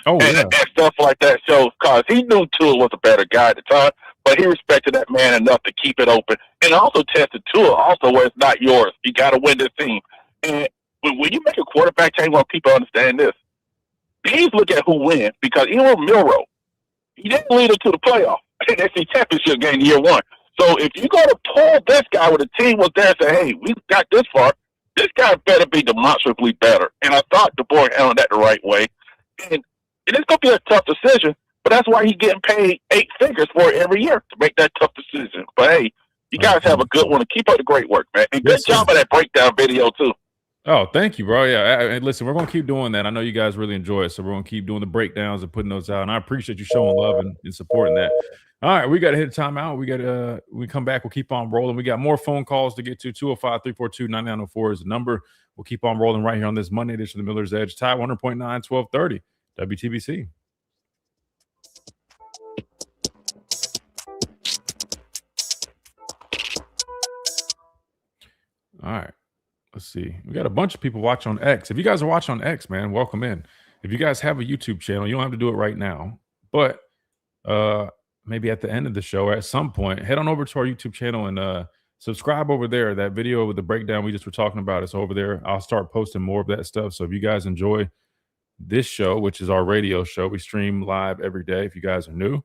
S3: Oh,
S5: and stuff like that shows, because he knew Tua was a better guy at the time, but he respected that man enough to keep it open, and also tested Tua also where it's not yours. You got to win this team. And when you make a quarterback change, I want people to understand this. Please look at who wins, because even with Milroe, he didn't lead them to the playoff. That's the championship game year one. So if you're going to pull this guy with a team was there and say, hey, we got this far, this guy better be demonstrably better. And I thought DeBoer handled that the right way. And it's going to be a tough decision, but that's why he's getting paid 8 figures for it every year to make that tough decision. But, hey, you guys have a good one. Keep up the great work, man. And good job of that breakdown video, too.
S3: Oh, thank you, bro. Yeah, listen, we're going to keep doing that. I know you guys really enjoy it, so we're going to keep doing the breakdowns and putting those out, and I appreciate you showing love and supporting that. All right, we got to hit a timeout. We come back. We'll keep on rolling. We got more phone calls to get to. 205-342-9904 is the number. We'll keep on rolling right here on this Monday edition of the Miller's Edge. Tide 100.9, 1230, WTBC. All right. Let's see. We got a bunch of people watching on X. If you guys are watching on X, man, welcome in. If you guys have a YouTube channel, you don't have to do it right now. But maybe at the end of the show or at some point, head on over to our YouTube channel and subscribe over there. That video with the breakdown we just were talking about is over there. I'll start posting more of that stuff. So if you guys enjoy this show, which is our radio show, we stream live every day. If you guys are new,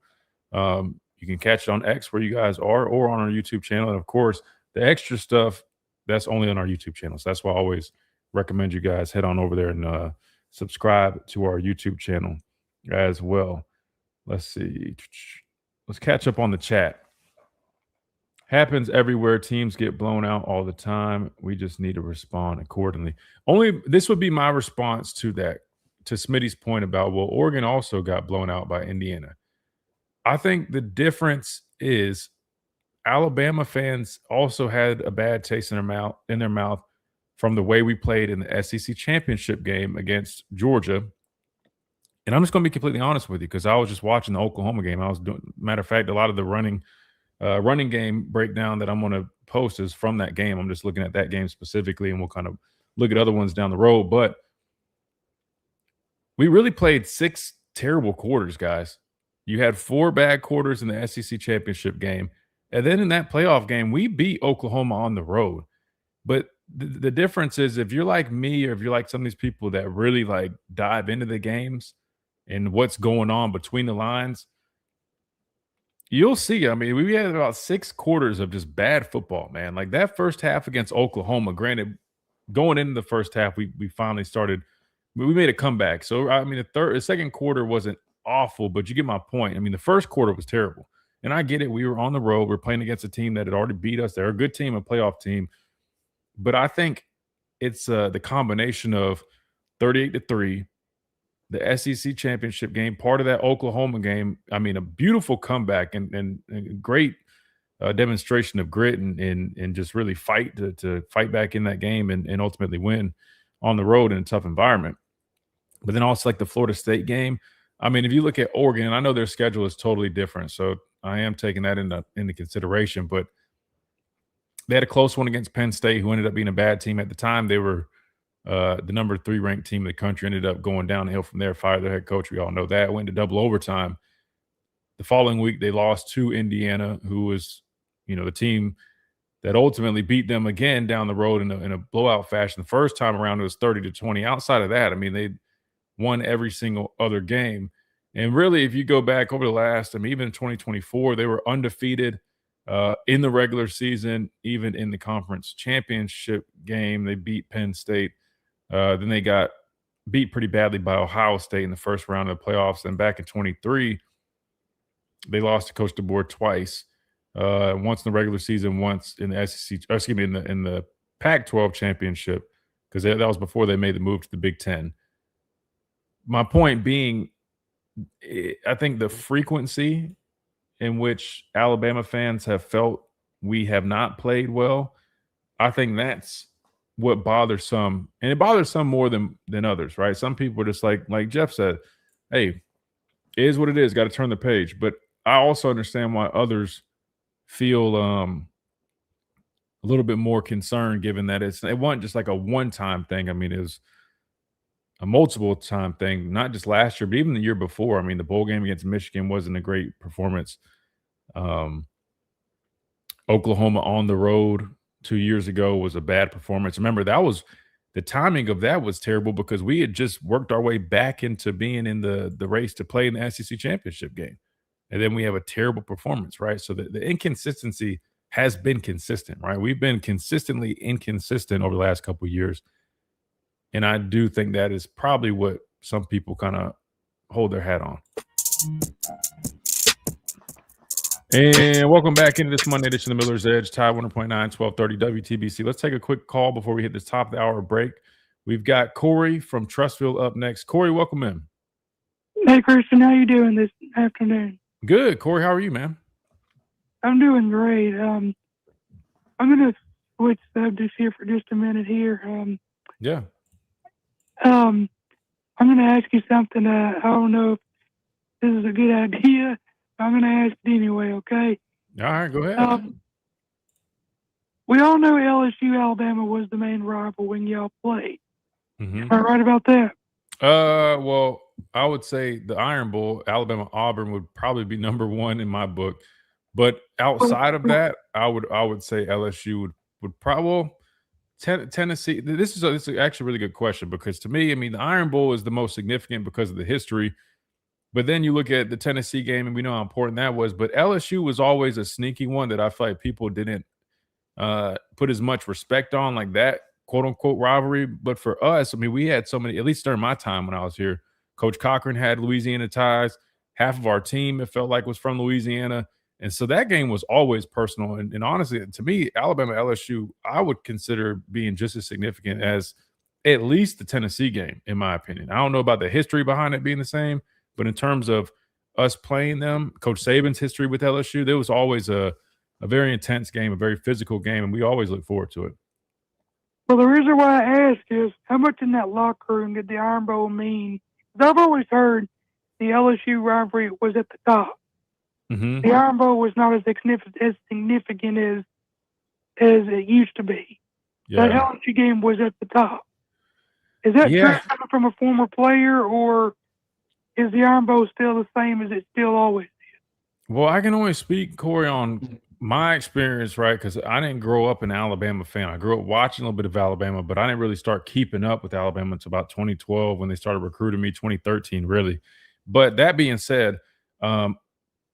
S3: you can catch it on X where you guys are or on our YouTube channel. And of course, the extra stuff that's only on our YouTube channel. So that's why I always recommend you guys head on over there and subscribe to our YouTube channel as well. Let's see. Let's catch up on the chat. Happens everywhere. Teams get blown out all the time. We just need to respond accordingly. This would be my response to that, to Smitty's point about, well, Oregon also got blown out by Indiana. I think the difference is Alabama fans also had a bad taste in their mouth from the way we played in the SEC championship game against Georgia. And I'm just going to be completely honest with you because I was just watching the Oklahoma game. Matter of fact, a lot of the running game breakdown that I'm going to post is from that game. I'm just looking at that game specifically, and we'll kind of look at other ones down the road. But we really played 6 terrible quarters, guys. You had 4 bad quarters in the SEC championship game. And then in that playoff game, we beat Oklahoma on the road. But the difference is if you're like me or if you're like some of these people that really like dive into the games and what's going on between the lines, you'll see. I mean, we had about 6 quarters of just bad football, man. Like that first half against Oklahoma, granted, going into the first half, we finally started. We made a comeback. So, I mean, the second quarter wasn't awful, but you get my point. I mean, the first quarter was terrible. And I get it. We were on the road. We're playing against a team that had already beat us. They're a good team, a playoff team. But I think it's the combination of 38-3, the SEC championship game, part of that Oklahoma game. I mean, a beautiful comeback and great demonstration of grit and just really fight to fight back in that game and ultimately win on the road in a tough environment. But then also like the Florida State game. I mean, if you look at Oregon, and I know their schedule is totally different, so I am taking that into consideration. But they had a close one against Penn State, who ended up being a bad team at the time. They were the number 3 ranked team in the country, ended up going downhill from there, fired their head coach. We all know that. Went to double overtime. The following week, they lost to Indiana, who was, the team that ultimately beat them again down the road in a blowout fashion. The first time around, it was 30-20. Outside of that, I mean, they won every single other game. And really, if you go back over the last, even in 2024, they were undefeated in the regular season, even in the conference championship game. They beat Penn State. Then they got beat pretty badly by Ohio State in the first round of the playoffs. And back in 23, they lost to Coach DeBoer twice, once in the regular season, once in the SEC, in the Pac-12 championship, because that was before they made the move to the Big Ten. My point being, I think the frequency in which Alabama fans have felt we have not played well, I think that's what bothers some, and it bothers some more than others, right? Some people are just like Jeff said, hey, it is what it is, got to turn the page. But I also understand why others feel a little bit more concerned, given that it wasn't just like a one-time thing. I mean, it was a multiple-time thing, not just last year, but even the year before. I mean, the bowl game against Michigan wasn't a great performance. Oklahoma on the road 2 years ago was a bad performance. Remember, the timing of that was terrible because we had just worked our way back into being in the race to play in the SEC championship game. And then we have a terrible performance, right? So the inconsistency has been consistent, right? We've been consistently inconsistent over the last couple of years. And I do think that is probably what some people kind of hold their hat on. And welcome back into this Monday edition of Miller's Edge, Tide 100.9, 1230 WTBC. Let's take a quick call before we hit this top of the hour break. We've got Corey from Trustville up next. Corey, welcome in.
S6: Hey, Christian, how you doing this afternoon?
S3: Good. Corey, how are you, man?
S6: I'm doing great. I'm going to switch subjects here for just a minute here.
S3: Yeah.
S6: I'm going to ask you something. I don't know if this is a good idea. I'm going to ask it anyway, okay?
S3: All right, go ahead.
S6: We all know LSU Alabama was the main rival when y'all played.
S3: Mm-hmm.
S6: Am I right about that?
S3: Well, I would say the Iron Bowl, Alabama Auburn would probably be number one in my book. But outside of that, I would say LSU would probably Tennessee. This is actually a really good question because to me, I mean, the Iron Bowl is the most significant because of the history. But then you look at the Tennessee game, and we know how important that was. But LSU was always a sneaky one that I feel like people didn't put as much respect on, like that quote unquote rivalry. But for us, I mean, we had so many, at least during my time when I was here, Coach Cochran had Louisiana ties. Half of our team, it felt like, was from Louisiana. And so that game was always personal. And honestly, to me, Alabama LSU, I would consider being just as significant as at least the Tennessee game, in my opinion. I don't know about the history behind it being the same, but in terms of us playing them, Coach Saban's history with LSU, there was always a very intense game, a very physical game, and we always look forward to it.
S6: Well, the reason why I ask is how much in that locker room did the Iron Bowl mean? 'Cause I've always heard the LSU rivalry was at the top.
S3: Mm-hmm.
S6: The Iron Bowl was not as significant as it used to be.
S3: Yeah.
S6: That LSU game was at the top. Is that true coming from a former player, or is the Iron Bowl still the same as it still always is?
S3: Well, I can only speak, Corey, on my experience, right? Because I didn't grow up an Alabama fan. I grew up watching a little bit of Alabama, but I didn't really start keeping up with Alabama until about 2012 when they started recruiting me, 2013, really. But that being said,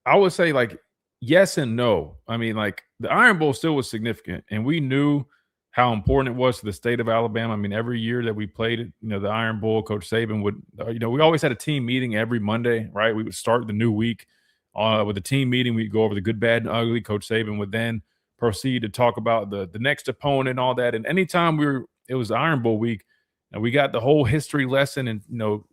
S3: I would say, like, yes and no. I mean, like, the Iron Bowl still was significant, and we knew how important it was to the state of Alabama. I mean, every year that we played it, the Iron Bowl, Coach Saban would, we always had a team meeting every Monday, right? We would start the new week with a team meeting. We'd go over the good, bad, and ugly. Coach Saban would then proceed to talk about the next opponent and all that. And anytime it was Iron Bowl week, and we got the whole history lesson, and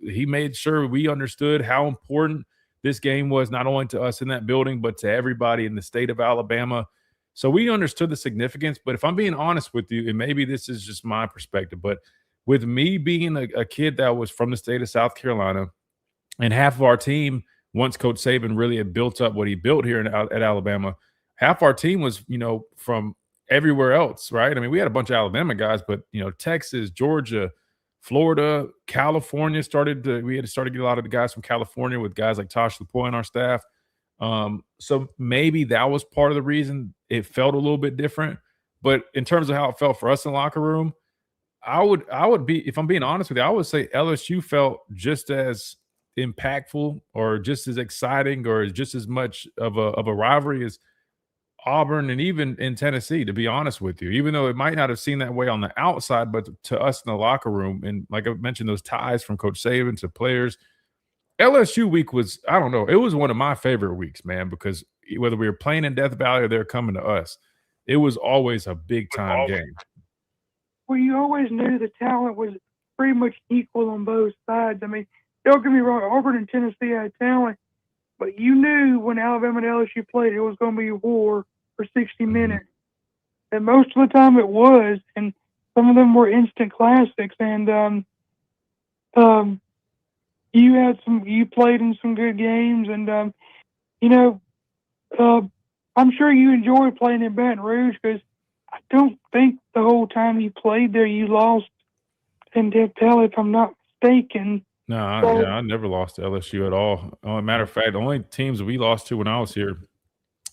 S3: he made sure we understood how important this game was, not only to us in that building, but to everybody in the state of Alabama. So we understood the significance. But if I'm being honest with you, and maybe this is just my perspective, but with me being a kid that was from the state of South Carolina, and half of our team, once Coach Saban really had built up what he built here at Alabama, half our team was, from everywhere else, right? I mean, we had a bunch of Alabama guys, but, Texas, Georgia, Florida, California we had to start to get a lot of the guys from California with guys like Tosh Lapoy on our staff. So maybe that was part of the reason it felt a little bit different. But in terms of how it felt for us in the locker room, I would be, if I'm being honest with you, I would say LSU felt just as impactful or just as exciting or just as much of a rivalry as Auburn and even in Tennessee, to be honest with you, even though it might not have seemed that way on the outside, but to us in the locker room. And like I mentioned, those ties from Coach Saban to players, LSU week was, I don't know, it was one of my favorite weeks, man, because whether we were playing in Death Valley or they're coming to us, it was always a big time game.
S6: Well, you always knew the talent was pretty much equal on both sides. I mean, don't get me wrong, Auburn and Tennessee had talent, but you knew when Alabama and LSU played, it was going to be a war for 60 minutes. And most of the time it was, and some of them were instant classics. And you played in some good games, and I'm sure you enjoyed playing in Baton Rouge, because I don't think the whole time you played there you lost in Death Valley, if I'm not mistaken.
S3: No, I never lost to LSU at all. Matter of fact, the only teams we lost to when I was here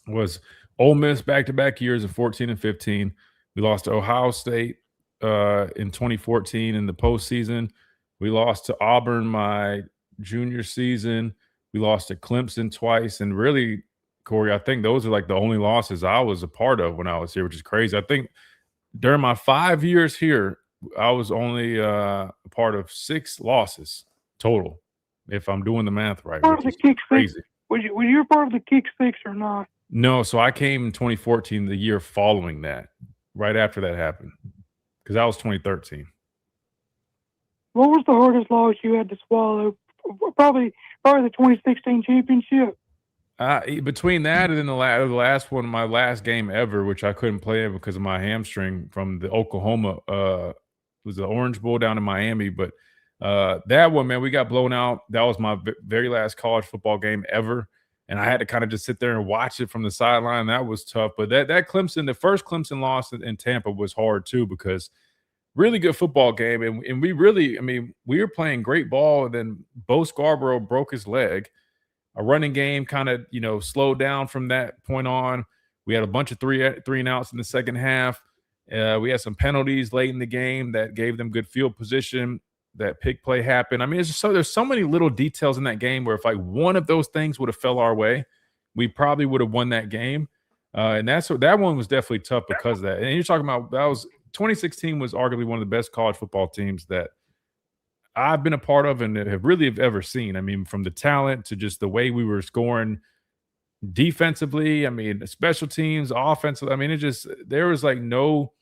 S3: was Ole Miss back-to-back years of 14 and 15. We lost to Ohio State in 2014 in the postseason. We lost to Auburn my junior season. We lost to Clemson twice. And really, Corey, I think those are like the only losses I was a part of when I was here, which is crazy. I think during my 5 years here, I was only a part of 6 losses total, if I'm doing the math right.
S6: Part of the kick
S3: crazy.
S6: Six. Was you a part of the kick six or not?
S3: No, so I came in 2014, the year following that, right after that happened, because that was 2013.
S6: What was the hardest loss you had to swallow? Probably the 2016 championship.
S3: Between that and then the last one, my last game ever, which I couldn't play in because of my hamstring from the Oklahoma, it was the Orange Bowl down in Miami. But that one, man, we got blown out. That was my very last college football game ever. And I had to kind of just sit there and watch it from the sideline. That was tough. But that Clemson, the first Clemson loss in Tampa was hard too, because really good football game. And we really, I mean, we were playing great ball. And then Bo Scarborough broke his leg. A running game kind of, slowed down from that point on. We had a bunch of three and outs in the second half. We had some penalties late in the game that gave them good field position. That pick play happened. I mean, there's so many little details in that game where if like one of those things would have fell our way, we probably would have won that game. And that one was definitely tough because of that. And you're talking about 2016 was arguably one of the best college football teams that I've been a part of and have ever seen. I mean, from the talent to just the way we were scoring defensively. I mean, special teams, offensively. I mean, there was like no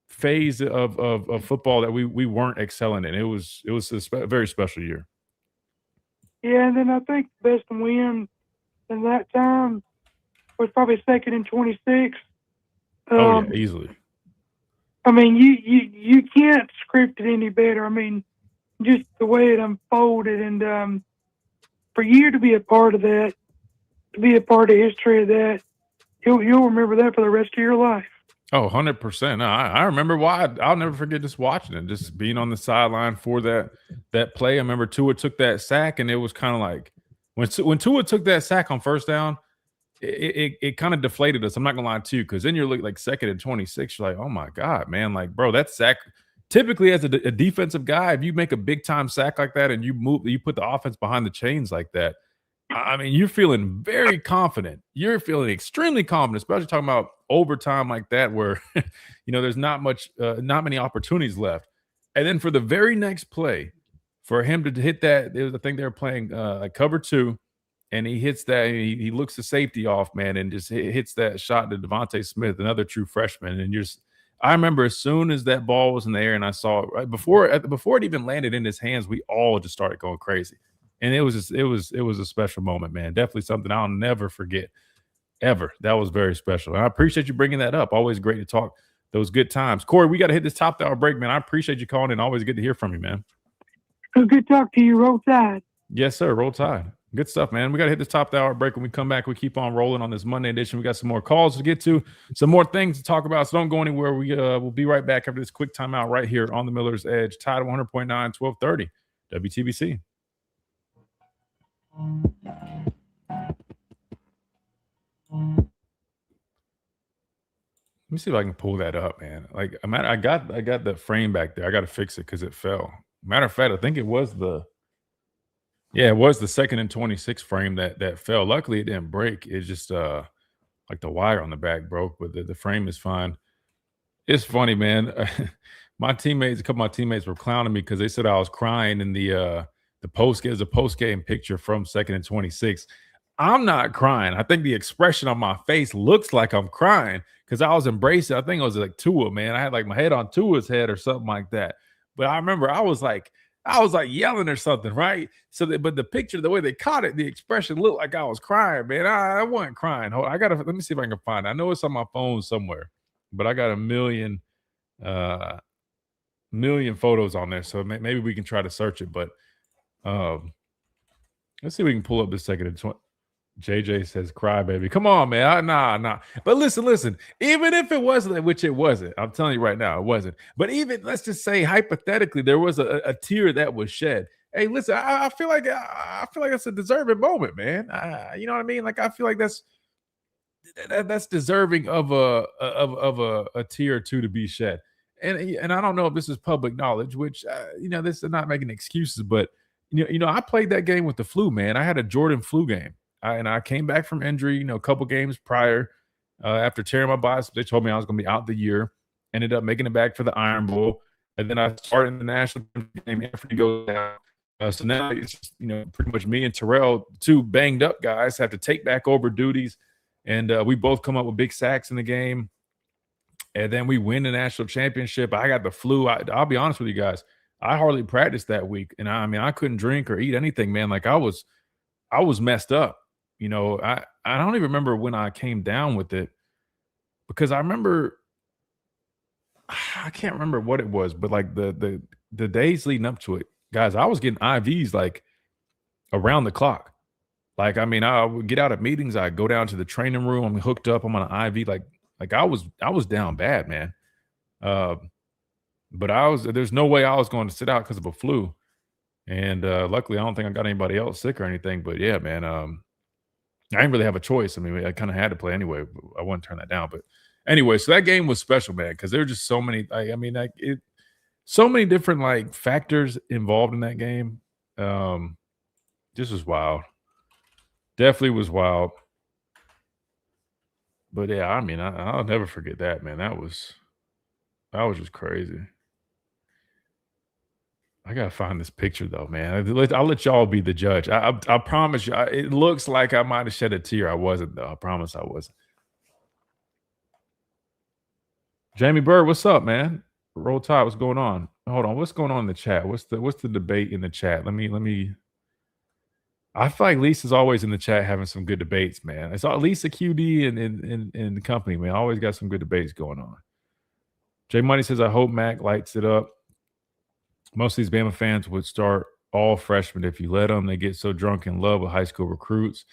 S3: phase of football that we weren't excelling in. It was a very special year.
S6: Yeah, and then I think the best win in that time was probably 2nd and 26.
S3: Yeah, easily.
S6: I mean, you can't script it any better. I mean, just the way it unfolded, and for you to be a part of that, to be a part of history of that, you'll remember that for the rest of your life.
S3: Oh, 100%. No, I remember why. I'll never forget just watching it, just being on the sideline for that play. I remember Tua took that sack, and it was kind of like when Tua took that sack on first down, it kind of deflated us. I'm not gonna lie to you, because then you're looking like 2nd and 26. You're like, oh my God, man, like, bro, that sack. Typically, as a defensive guy, if you make a big time sack like that and you put the offense behind the chains like that, I mean, you're feeling very confident. You're feeling extremely confident, especially talking about overtime like that, where there's not many opportunities left. And then for the very next play, for him to hit that, I think they were playing cover 2, and he hits that. He looks the safety off, man, and just hits that shot to Devontae Smith, another true freshman. And I remember as soon as that ball was in the air and I saw it right before it even landed in his hands, we all just started going crazy. And it was a special moment, man. Definitely something I'll never forget, ever. That was very special. And I appreciate you bringing that up. Always great to talk those good times. Corey, we got to hit this top of the hour break, man. I appreciate you calling in. Always good to hear from you, man.
S6: Good talk to you. Roll Tide.
S3: Yes, sir. Roll Tide. Good stuff, man. We got to hit this top of the hour break. When we come back, we keep on rolling on this Monday edition. We got some more calls to get to, some more things to talk about. So don't go anywhere. We'll be right back after this quick timeout right here on the Miller's Edge. Tide 100.9, 1230, WTBC. Let me see if I can pull that up, man. Like, I got the frame back there. I got to fix it because it fell. Matter of fact, I think it was the 2nd and 26 frame that fell. Luckily, it didn't break. It's just like the wire on the back broke, but the frame is fine. It's funny, man. A couple of my teammates were clowning me because they said I was crying in the post-game picture from 2nd and 26. I'm not crying. I think the expression on my face looks like I'm crying because I was embracing. I think it was like Tua, man. I had like my head on Tua's head or something like that. But I remember I was like yelling or something, right? But the picture, the way they caught it, the expression looked like I was crying, man. I wasn't crying. Let me see if I can find it. I know it's on my phone somewhere, but I got a million photos on there, so maybe we can try to search it. But let's see if we can pull up this 2nd and 20. JJ says, "Cry, baby." Come on, man. Nah. But listen. Even if it wasn't, which it wasn't, I'm telling you right now, it wasn't. But even let's just say hypothetically, there was a tear that was shed. Hey, listen, I feel like it's a deserving moment, man. You know what I mean? Like, I feel like that's deserving of a tear or two to be shed. And I don't know if this is public knowledge, which this is not making excuses, but I played that game with the flu, man. I had a Jordan flu game. And I came back from injury, a couple games prior after tearing my bicep. They told me I was going to be out the year. Ended up making it back for the Iron Bowl. And then I started in the national game after he goes down. So now it's just, pretty much me and Terrell, two banged up guys, have to take back over duties. And we both come up with big sacks in the game. And then we win the national championship. I got the flu. I'll be honest with you guys. I hardly practiced that week. And I couldn't drink or eat anything, man. Like I was messed up. I don't even remember when I came down with it because I can't remember what it was, but like the days leading up to it, guys, I was getting IVs like around the clock. Like, I would get out of meetings. I'd go down to the training room. I'm hooked up. I'm on an IV. Like I was down bad, man. But there's no way I was going to sit out because of a flu. And luckily, I don't think I got anybody else sick or anything. But yeah, man, I didn't really have a choice. I mean, I kind of had to play anyway. I wouldn't turn that down. But anyway, so that game was special, man, because there were just so many. So many different like factors involved in that game. This was wild. Definitely was wild. But yeah, I mean, I'll never forget that, man. That was just crazy. I gotta find this picture though, man. I'll let y'all be the judge. I promise you. It looks like I might have shed a tear. I wasn't though. I promise I wasn't. Jamie Bird, what's up, man? Roll Tide, what's going on? Hold on, what's going on in the chat? What's the debate in the chat? Let me. I feel like Lisa's always in the chat having some good debates, man. It's all Lisa QD and the company, man. Always got some good debates going on. Jay Money says, I hope Mac lights it up. Most of these Bama fans would start all freshmen if you let them. They get so drunk in love with high school recruits.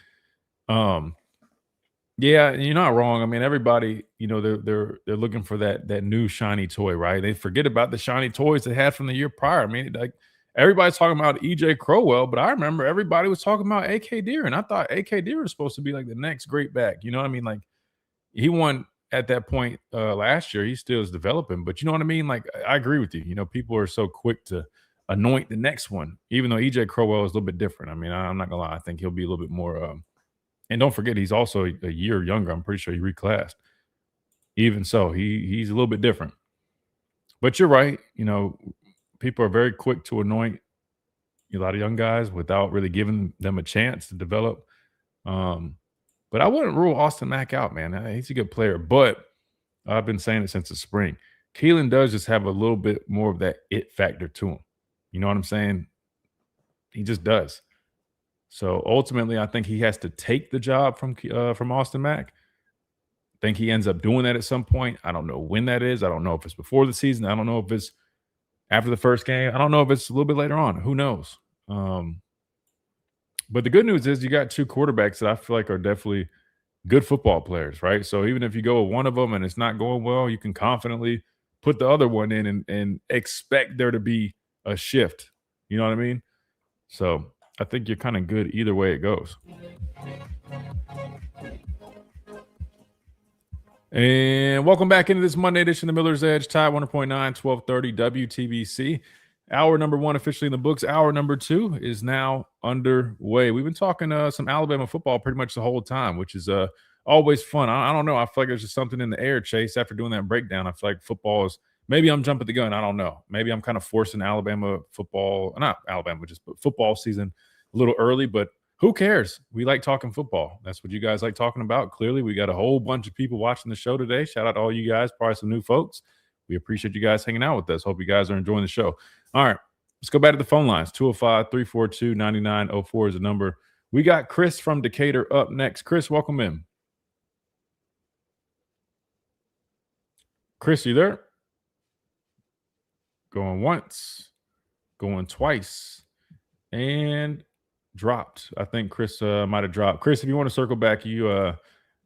S3: Yeah, you're not wrong. I mean, everybody, they're looking for that new shiny toy, right? They forget about the shiny toys they had from the year prior. I mean, like everybody's talking about EJ Crowell, but I remember everybody was talking about AK Deer, and I thought AK Deer was supposed to be like the next great back. You know what I mean? Like he won at that point last year. He still is developing, but you know what I mean? Like I agree with you. People are so quick to anoint the next one, even though EJ Crowell is a little bit different. I mean, I'm not gonna lie. I think he'll be a little bit more. And don't forget, he's also a year younger. I'm pretty sure he reclassed. Even so, he's a little bit different. But you're right. People are very quick to anoint a lot of young guys without really giving them a chance to develop. But I wouldn't rule Austin Mack out, man. He's a good player. But I've been saying it since the spring. Keelan does just have a little bit more of that it factor to him. You know what I'm saying? He just does. So ultimately, I think he has to take the job from Austin Mack. I think he ends up doing that at some point. I don't know when that is. I don't know if it's before the season. I don't know if it's after the first game. I don't know if it's a little bit later on. Who knows? But the good news is you got two quarterbacks that I feel like are definitely good football players, right? So even if you go with one of them and it's not going well, you can confidently put the other one in and expect there to be a shift. You know what I mean? So I think you're kind of good either way it goes. And welcome back into this Monday edition of Miller's Edge, Tide 100.9, 1230 WTBC. Hour number one officially in the books. Hour number two is now underway. We've been talking some Alabama football pretty much the whole time, which is always fun. I don't know. I feel like there's just something in the air, Chase. After doing that breakdown, I feel like football is – maybe I'm jumping the gun. I don't know. Maybe I'm kind of forcing Alabama football – not Alabama, just football season a little early, but who cares? We like talking football. That's what you guys like talking about. Clearly, we got a whole bunch of people watching the show today. Shout out to all you guys, probably some new folks. We appreciate you guys hanging out with us. Hope you guys are enjoying the show. All right, let's go back to the phone lines. 205-342-9904 is the number. We got Chris from Decatur up next. Chris, welcome in. Chris, you there? Going once, going twice, and dropped. I think Chris might have dropped. Chris, if you want to circle back, you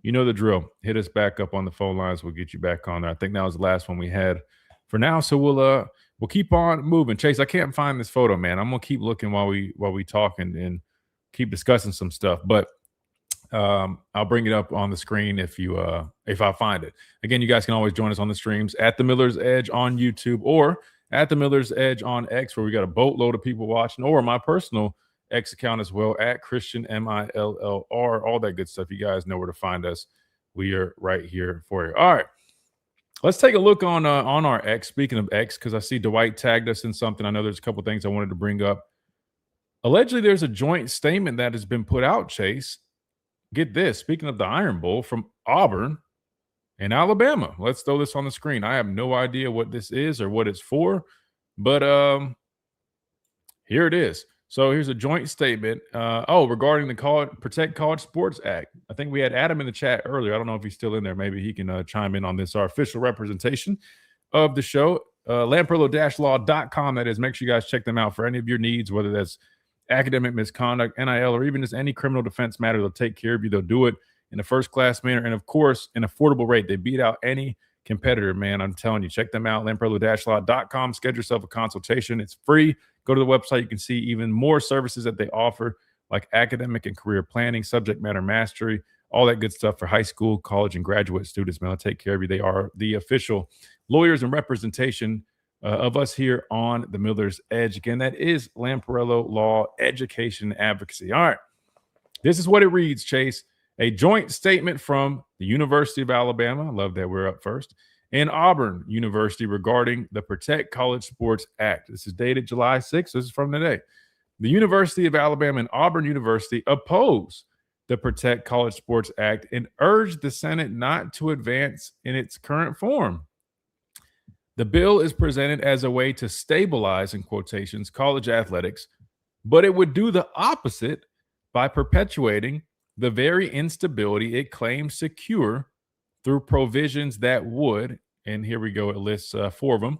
S3: know the drill. Hit us back up on the phone lines. We'll get you back on there. I think that was the last one we had for now. So we'll keep on moving. Chase, I can't find this photo, man. I'm gonna keep looking while we talk and keep discussing some stuff. But I'll bring it up on the screen if I find it. Again, you guys can always join us on the streams at the Miller's Edge on YouTube or at the Miller's Edge on X, where we got a boatload of people watching, or my personal X account as well at Christian MILLR, all that good stuff. You guys know where to find us. We are right here for you. All right, let's take a look on our X. Speaking of X, because I see Dwight tagged us in something. I know there's a couple things I wanted to bring up. Allegedly, there's a joint statement that has been put out, Chase. Get this. Speaking of the Iron Bowl from Auburn and Alabama. Let's throw this on the screen. I have no idea what this is or what it's for, but here it is. So here's a joint statement. Regarding the Protect College Sports Act. I think we had Adam in the chat earlier. I don't know if he's still in there. Maybe he can chime in on this. Our official representation of the show, lamparello-law.com. That is. Make sure you guys check them out for any of your needs, whether that's academic misconduct, NIL, or even just any criminal defense matter. They'll take care of you. They'll do it in a first-class manner and, of course, an affordable rate. They beat out any competitor, man. I'm telling you, check them out, lamparello-law.com. Schedule yourself a consultation. It's free. Go to the website. You can see even more services that they offer, like academic and career planning, subject matter mastery, all that good stuff for high school, college, and graduate students, man. I'll take care of you. They are the official lawyers and representation of us here on the Miller's Edge. Again, that is Lamparello Law Education Advocacy. All right. This is what it reads, Chase. A joint statement from the University of Alabama, I love that we're up first, and Auburn University regarding the Protect College Sports Act. This is dated July 6th. This is from today. The University of Alabama and Auburn University oppose the Protect College Sports Act and urge the Senate not to advance in its current form. The bill is presented as a way to stabilize, in quotations, college athletics, but it would do the opposite by perpetuating the very instability it claims to cure through provisions that would, and here we go, it lists 4 of them,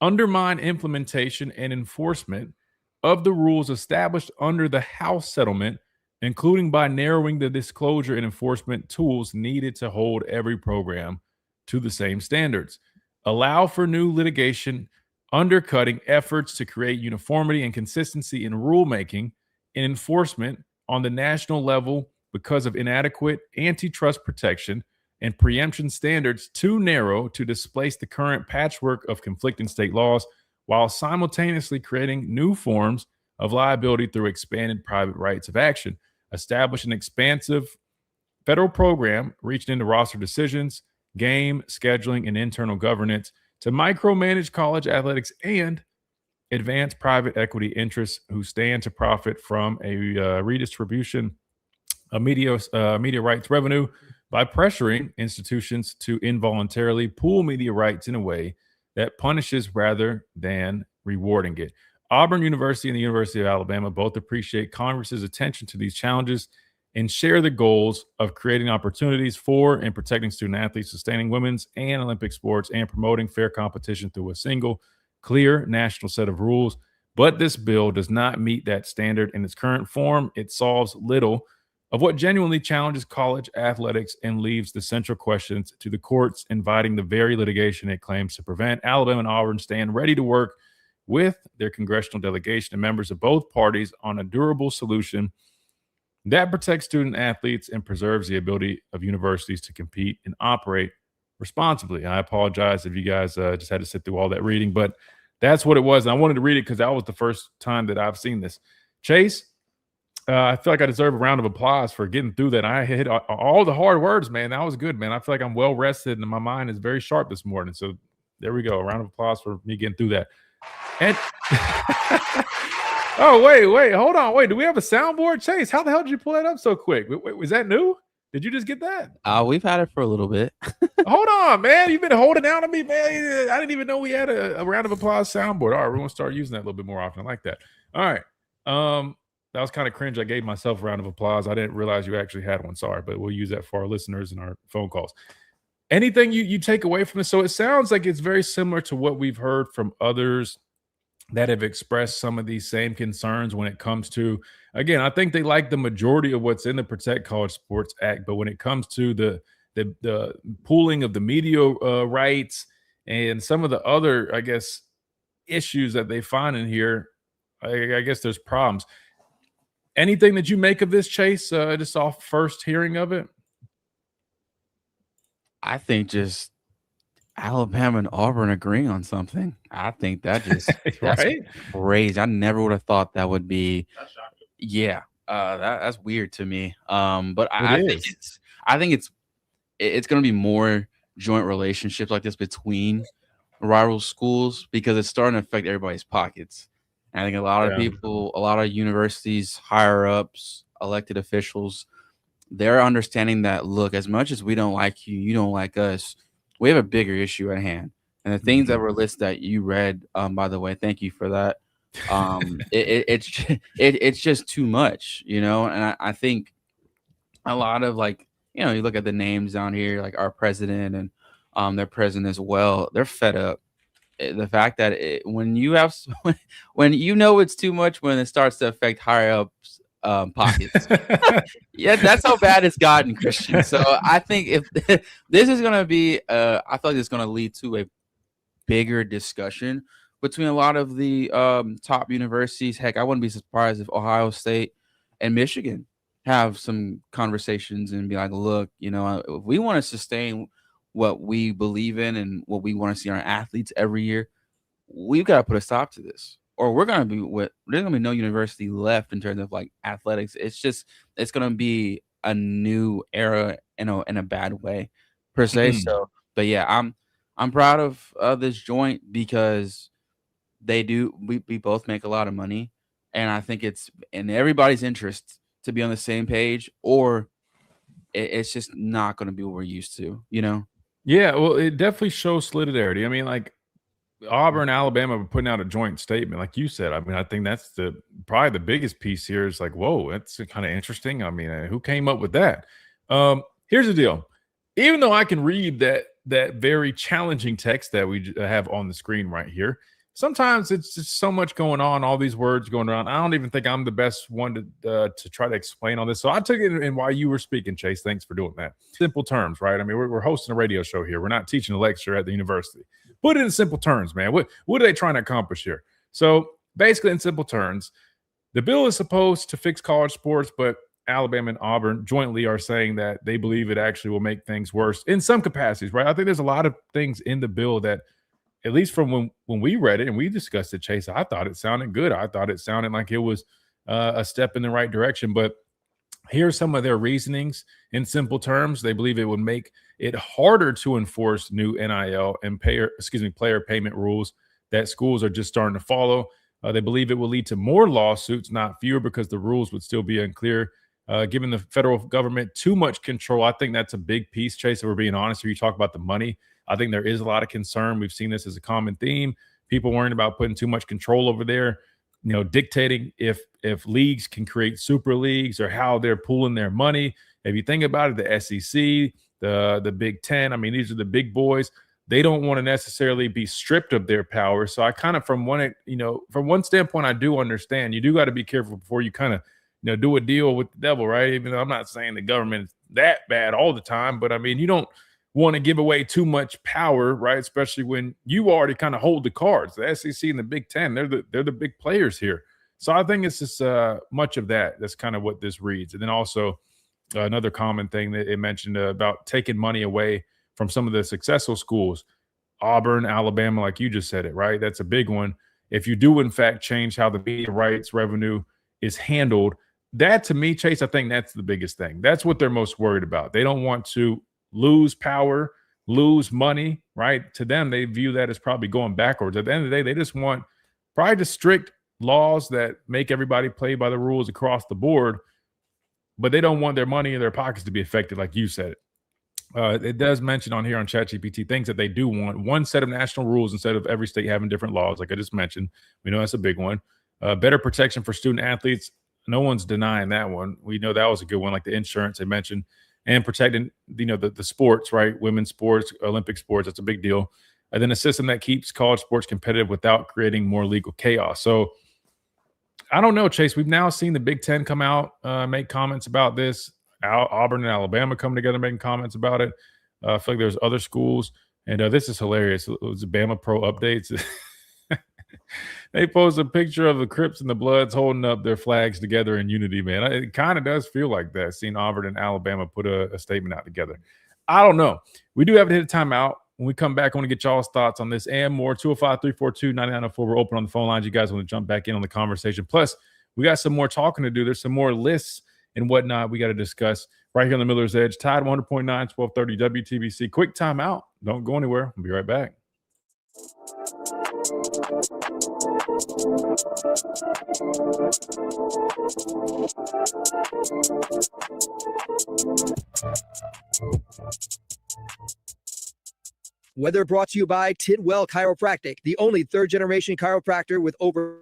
S3: undermine implementation and enforcement of the rules established under the House settlement, including by narrowing the disclosure and enforcement tools needed to hold every program to the same standards, allow for new litigation, undercutting efforts to create uniformity and consistency in rulemaking and enforcement on the national level because of inadequate antitrust protection and preemption standards too narrow to displace the current patchwork of conflicting state laws, while simultaneously creating new forms of liability through expanded private rights of action, establish an expansive federal program reaching into roster decisions, game, scheduling, and internal governance to micromanage college athletics and advance private equity interests who stand to profit from a redistribution of media rights revenue by pressuring institutions to involuntarily pool media rights in a way that punishes rather than rewarding it. Auburn University and the University of Alabama both appreciate Congress's attention to these challenges and share the goals of creating opportunities for and protecting student athletes, sustaining women's and Olympic sports, and promoting fair competition through a single, clear national set of rules. But this bill does not meet that standard in its current form. It solves little of what genuinely challenges college athletics and leaves the central questions to the courts, inviting the very litigation it claims to prevent. Alabama and Auburn stand ready to work with their congressional delegation and members of both parties on a durable solution that protects student athletes and preserves the ability of universities to compete and operate responsibly. I apologize if you guys just had to sit through all that reading, but that's what it was. And I wanted to read it because that was the first time that I've seen this. Chase, I feel like I deserve a round of applause for getting through that. I hit all the hard words, man. That was good, man. I feel like I'm well rested and my mind is very sharp this morning. So there we go. A round of applause for me getting through that. And oh, wait, hold on. Wait, do we have a soundboard? Chase, how the hell did you pull that up so quick? Wait, was that new? Did you just get that?
S4: We've had it for a little bit.
S3: Hold on, man. You've been holding out on me, man. I didn't even know we had a round of applause soundboard. All right, we're going to start using that a little bit more often. I like that. All right. That was kind of cringe. I gave myself a round of applause. I didn't realize you actually had one. Sorry, but we'll use that for our listeners and our phone calls. Anything you take away from this? So it sounds like it's very similar to what we've heard from others that have expressed some of these same concerns when it comes to, again, I think they like the majority of what's in the Protect College Sports Act, but when it comes to the pooling of the media rights and some of the other, I guess, issues that they find in here, I guess there's problems. Anything that you make of this, Chase, just off first hearing of it?
S4: I think just Alabama and Auburn agreeing on something. I think that just that's
S3: right?
S4: crazy. I never would have thought that would be. Yeah, that's weird to me. But I think it's going to be more joint relationships like this between rival schools because it's starting to affect everybody's pockets. And I think a lot of people, a lot of universities, higher ups, elected officials, they're understanding that, look, as much as we don't like you, you don't like us, we have a bigger issue at hand. And the things that were listed that you read, by the way, thank you for that. It's just too much, you know? And I think a lot of you look at the names down here, like our president and their president as well, they're fed up. The fact that when you know it's too much, when it starts to affect higher ups pockets. Yeah, that's how bad it's gotten, Christian. So I think if this is gonna be, I feel like it's gonna lead to a bigger discussion between a lot of the top universities. Heck, I wouldn't be surprised if Ohio State and Michigan have some conversations and be like, look, if we want to sustain what we believe in and what we want to see our athletes every year, we've got to put a stop to this. Or there's gonna be no university left in terms of like athletics. It's gonna be a new era in a bad way per se. So, but yeah, I'm proud of this joint because we both make a lot of money, and I think it's in everybody's interest to be on the same page, or it's just not going to be what we're used to,
S3: Yeah, well, it definitely shows solidarity. I mean, like Auburn, Alabama were putting out a joint statement, like you said. I mean, I think that's probably the biggest piece here. Is like, whoa, that's kind of interesting. I mean, who came up with that? Here's the deal. Even though I can read that very challenging text that we have on the screen right here, sometimes it's just so much going on, all these words going around. I don't even think I'm the best one to try to explain all this. So I took it in while you were speaking, Chase. Thanks for doing that. Simple terms, right? I mean, we're hosting a radio show here. We're not teaching a lecture at the university. Put it in simple terms, man. What are they trying to accomplish here? So basically, in simple terms, the bill is supposed to fix college sports, but Alabama and Auburn jointly are saying that they believe it actually will make things worse in some capacities, right? I think there's a lot of things in the bill that, at least from when we read it and we discussed it, Chase, I thought it sounded good. I thought it sounded like it was a step in the right direction. But here's some of their reasonings in simple terms. They believe it would make it harder to enforce new NIL and player payment rules that schools are just starting to follow. They believe it will lead to more lawsuits, not fewer, because the rules would still be unclear. Giving the federal government too much control, I think that's a big piece, Chase, if we're being honest. If you talk about the money, I think there is a lot of concern. We've seen this as a common theme. People worrying about putting too much control over there, dictating if leagues can create super leagues or how they're pooling their money. If you think about it, the SEC, the Big Ten, I mean, these are the big boys. They don't want to necessarily be stripped of their power. So I kind of, from one standpoint, I do understand. You do got to be careful before you kind of, do a deal with the devil, right? Even though I'm not saying the government is that bad all the time, but I mean, you don't want to give away too much power, right? Especially when you already kind of hold the cards. The SEC and the Big Ten, they're the big players here. So I think it's just much of that. That's kind of what this reads. And then also another common thing that it mentioned about taking money away from some of the successful schools, Auburn, Alabama, like you just said it, right? That's a big one. If you do, in fact, change how the media rights revenue is handled, that to me, Chase, I think that's the biggest thing. That's what they're most worried about. They don't want to lose power, lose money, right? To them, they view that as probably going backwards. At the end of the day, they just want probably just strict laws that make everybody play by the rules across the board, but they don't want their money in their pockets to be affected, like you said. It does mention on here on ChatGPT things that they do want. One set of national rules instead of every state having different laws, like I just mentioned. We know that's a big one. Better protection for student athletes. No one's denying that one. We know that was a good one, like the insurance they mentioned, and protecting, the sports, right? Women's sports, Olympic sports. That's a big deal. And then a system that keeps college sports competitive without creating more legal chaos. So I don't know, Chase. We've now seen the Big Ten come out, make comments about this. Auburn and Alabama come together making comments about it. I feel like there's other schools. And this is hilarious. It was Bama Pro updates. They post a picture of the Crips and the Bloods holding up their flags together in unity, man. It kind of does feel like that, seeing Auburn and Alabama put a statement out together. I don't know. We do have to hit a timeout. When we come back, I want to get y'all's thoughts on this and more. 205-342-9904. We're open on the phone lines. You guys want to jump back in on the conversation. Plus, we got some more talking to do. There's some more lists and whatnot we got to discuss right here on the Miller's Edge. Tide 100.9, 1230 WTBC. Quick timeout. Don't go anywhere. We'll be right back.
S7: Weather brought to you by Tidwell Chiropractic, the only third-generation chiropractor with over.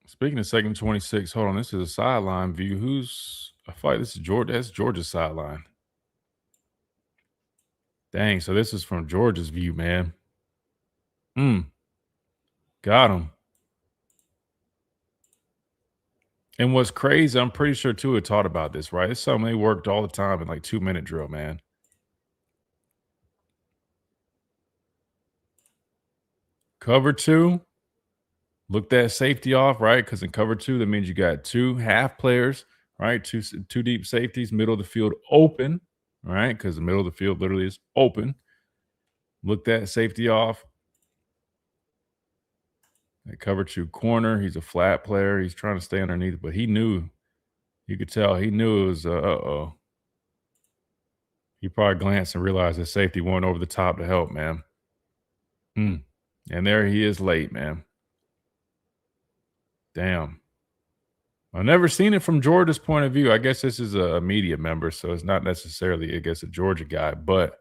S3: Speaking of segment 26, hold on. This is a sideline view. I feel like this is Georgia. That's Georgia's sideline. Dang, so this is from Georgia's view, man. Got him. And what's crazy, I'm pretty sure Tua taught about this, right? It's something they worked all the time in like 2-minute drill, man. Cover 2. Look that safety off, right? Because in cover 2, that means you got 2 half players, right? Two deep safeties, middle of the field open, right? Because the middle of the field literally is open. Look that safety off. That cover 2 corner, he's a flat player. He's trying to stay underneath, but he knew. You could tell he knew it was uh-oh. He probably glanced and realized that safety went over the top to help, man. And there he is late, man. Damn. I've never seen it from Georgia's point of view. I guess this is a media member, so it's not necessarily, I guess, a Georgia guy, but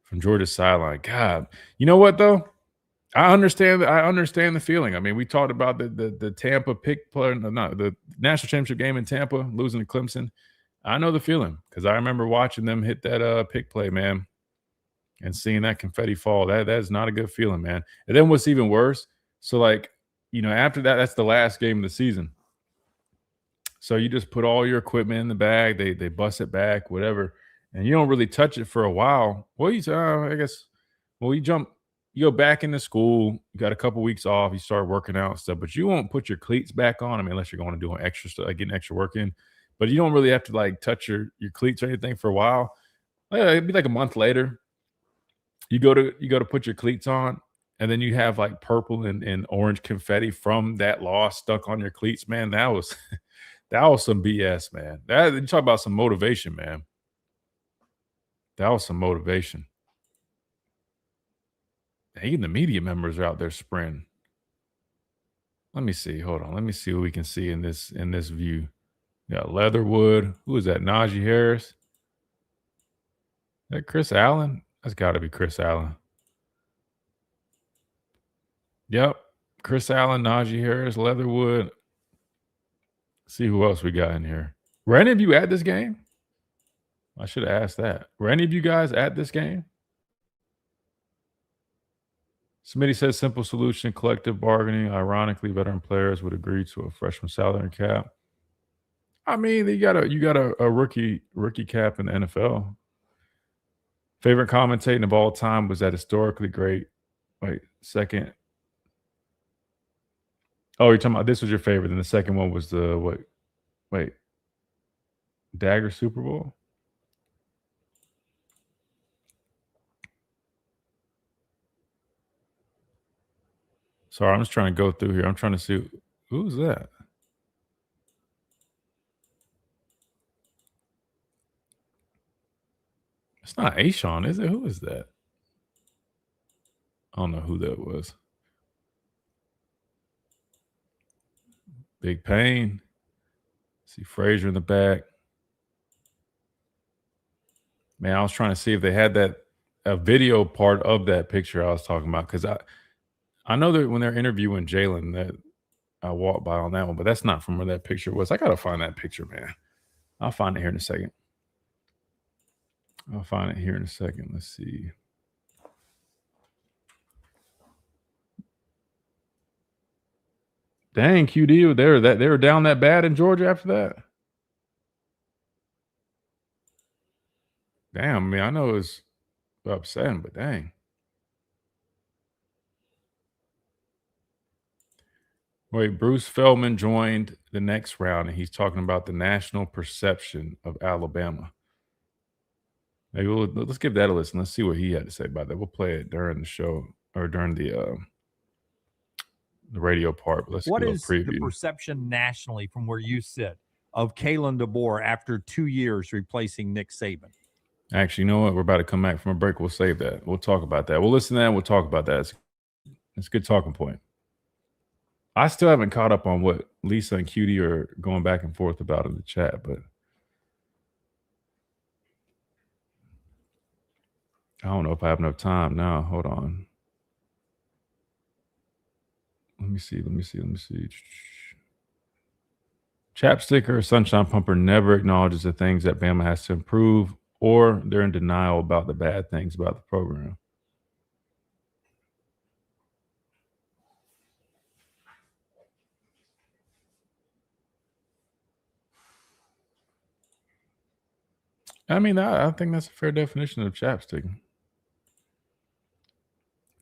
S3: from Georgia's sideline, God, you know what though? I understand the feeling. I mean, we talked about the Tampa pick player, not the national championship game in Tampa, losing to Clemson. I know the feeling because I remember watching them hit that pick play, man, and seeing that confetti fall. That is not a good feeling, man. And then what's even worse? So, like, after that, that's the last game of the season. So you just put all your equipment in the bag. They bust it back, whatever, and you don't really touch it for a while. Well, you go back into school. You got a couple weeks off. You start working out and stuff, but you won't put your cleats back on. I mean, unless you're going to do an extra stuff, like getting extra work in. But you don't really have to like touch your cleats or anything for a while. It'd be like a month later. You go to put your cleats on, and then you have like purple and orange confetti from that loss stuck on your cleats. Man, that was some BS, man. You talk about some motivation, man. That was some motivation. Even the media members are out there sprinting. Let me see. Hold on. Let me see what we can see in this view. You got Leatherwood. Who is that? Najee Harris. Is that Chris Allen? That's got to be Chris Allen. Yep. Chris Allen, Najee Harris, Leatherwood. Let's see who else we got in here. Were any of you at this game? I should have asked that. Were any of you guys at this game? Smitty says simple solution, collective bargaining. Ironically, veteran players would agree to a freshman salary cap. I mean, you got a rookie cap in the NFL. Favorite commentating of all time was that historically great. Wait, second. Oh, you're talking about this was your favorite, and the second one was the what? Wait, Dagger Super Bowl. Sorry, I'm just trying to go through here. I'm trying to see who's that. It's not Ashawn, is it? Who is that? I don't know who that was. Big Pain. See Frazier in the back. Man, I was trying to see if they had a video part of that picture I was talking about because I know that when they're interviewing Jalen that I walked by on that one, but that's not from where that picture was. I gotta find that picture, man. I'll find it here in a second. Let's see. Dang, QD, they were down that bad in Georgia after that. Damn, I mean, I know it's upsetting, but dang. Wait, Bruce Feldman joined the next round, and he's talking about the national perception of Alabama. Maybe let's give that a listen. Let's see what he had to say about that. We'll play it during the show or during the radio part. But let's
S8: what
S3: give
S8: is
S3: a preview.
S8: The perception nationally from where you sit of Kalen DeBoer after 2 years replacing Nick Saban?
S3: Actually, you know what? We're about to come back from a break. We'll save that. We'll talk about that. We'll listen to that. We'll talk about that. It's a good talking point. I still haven't caught up on what Lisa and QD are going back and forth about in the chat, but I don't know if I have enough time now. Hold on. Let me see. Chapstick or Sunshine Pumper never acknowledges the things that Bama has to improve, or they're in denial about the bad things about the program. I mean, I think that's a fair definition of chapstick.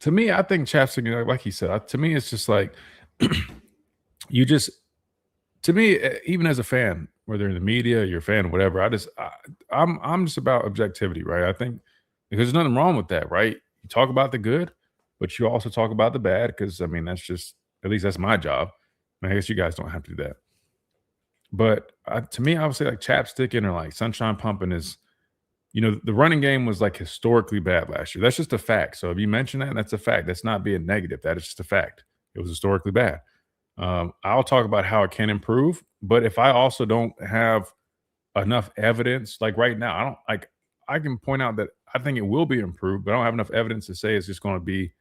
S3: To me, I think chapstick, like he said, to me, it's just like you just, to me, even as a fan, whether in the media, you're a fan, whatever, I'm just about objectivity, right? I think because there's nothing wrong with that, right? You talk about the good, but you also talk about the bad because I mean that's just at least that's my job. I guess you guys don't have to do that. But to me, I would say like chapsticking or like sunshine pumping is, the running game was like historically bad last year. That's just a fact. So if you mention that, that's a fact. That's not being negative. That is just a fact. It was historically bad. I'll talk about how it can improve, but if I also don't have enough evidence, like right now, I can point out that I think it will be improved, but I don't have enough evidence to say it's just going to be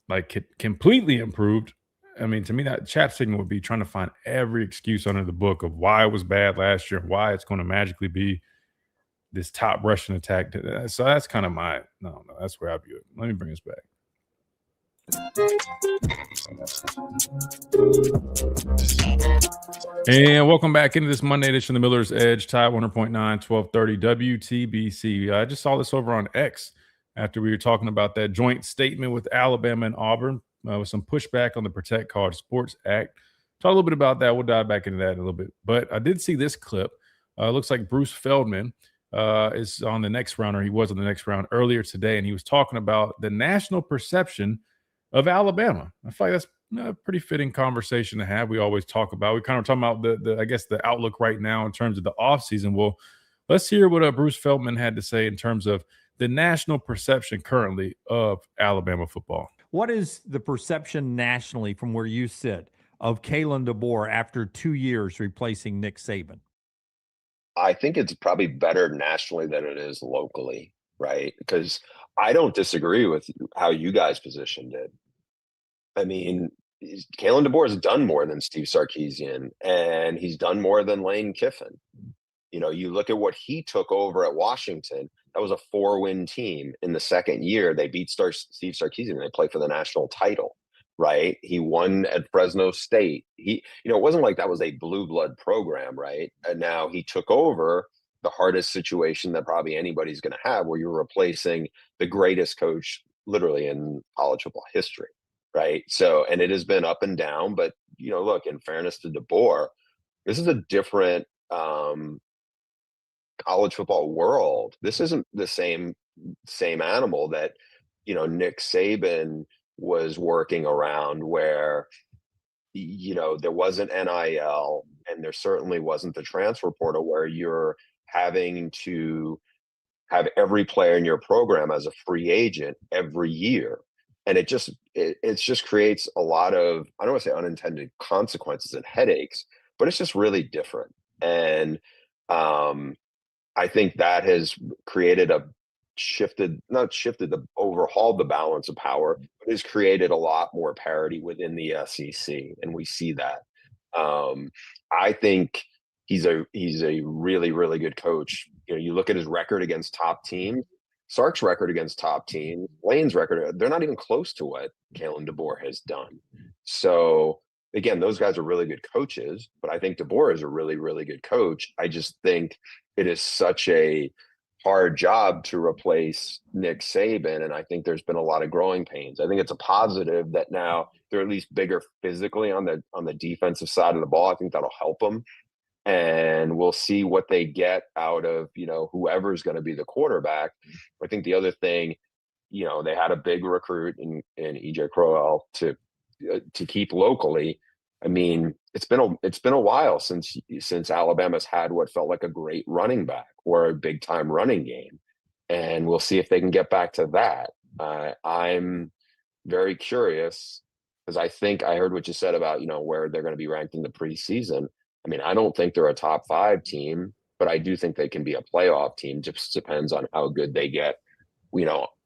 S3: like completely improved. I mean, to me, that chapsticking would be trying to find every excuse under the book of why it was bad last year, why it's going to magically be this top rushing attack. So that's kind of no, that's where I view it. Let me bring us back. And welcome back into this Monday edition of the Miller's Edge, Tide 100.9, 1230 WTBC. I just saw this over on X after we were talking about that joint statement with Alabama and Auburn with some pushback on the Protect College Sports Act. Talk a little bit about that. We'll dive back into that in a little bit. But I did see this clip. Looks like Bruce Feldman is on the next round, or he was on the next round earlier today, and he was talking about the national perception of Alabama. I feel like that's a pretty fitting conversation to have. We always talk about. We kind of talking about the I guess the outlook right now in terms of the offseason. Well, let's hear what Bruce Feldman had to say in terms of the national perception currently of Alabama football.
S8: What is the perception nationally from where you sit of Kalen DeBoer after 2 years replacing Nick Saban?
S9: I think it's probably better nationally than it is locally, right? Because I don't disagree with how you guys positioned it. I mean, Kalen DeBoer has done more than Steve Sarkisian, and he's done more than Lane Kiffin. You look at what he took over at Washington. That was a 4-win team. In the second year, they beat Steve Sarkisian, and they played for the national title, right? He won at Fresno State. It wasn't like that was a blue blood program, right? And now he took over the hardest situation that probably anybody's going to have, where you're replacing the greatest coach literally in college football history, right? So, and it has been up and down, but look, in fairness to DeBoer, this is a different college football world. This isn't the same animal that Nick Saban was working around, where there wasn't NIL, and there certainly wasn't the transfer portal, where you're having to have every player in your program as a free agent every year. And it just creates a lot of, I don't want to say unintended consequences and headaches, but it's just really different. And I think that has created overhauled the balance of power, but has created a lot more parity within the SEC. And we see that. I think he's a really, really good coach. You look at his record against top teams, Sark's record against top teams, Lane's record, they're not even close to what Kalen DeBoer has done. So again, those guys are really good coaches, but I think DeBoer is a really, really good coach. I just think it is such a hard job to replace Nick Saban, and I think there's been a lot of growing pains. I think it's a positive that now they're at least bigger physically on the defensive side of the ball. I think that'll help them, and we'll see what they get out of whoever's going to be the quarterback. I think the other thing, they had a big recruit in EJ Crowell to keep locally. I mean, it's been a while since Alabama's had what felt like a great running back or a big time running game, and we'll see if they can get back to that. I'm very curious, because I think I heard what you said about where they're going to be ranked in the preseason. I mean, I don't think they're a top 5 team, but I do think they can be a playoff team. Just depends on how good they get,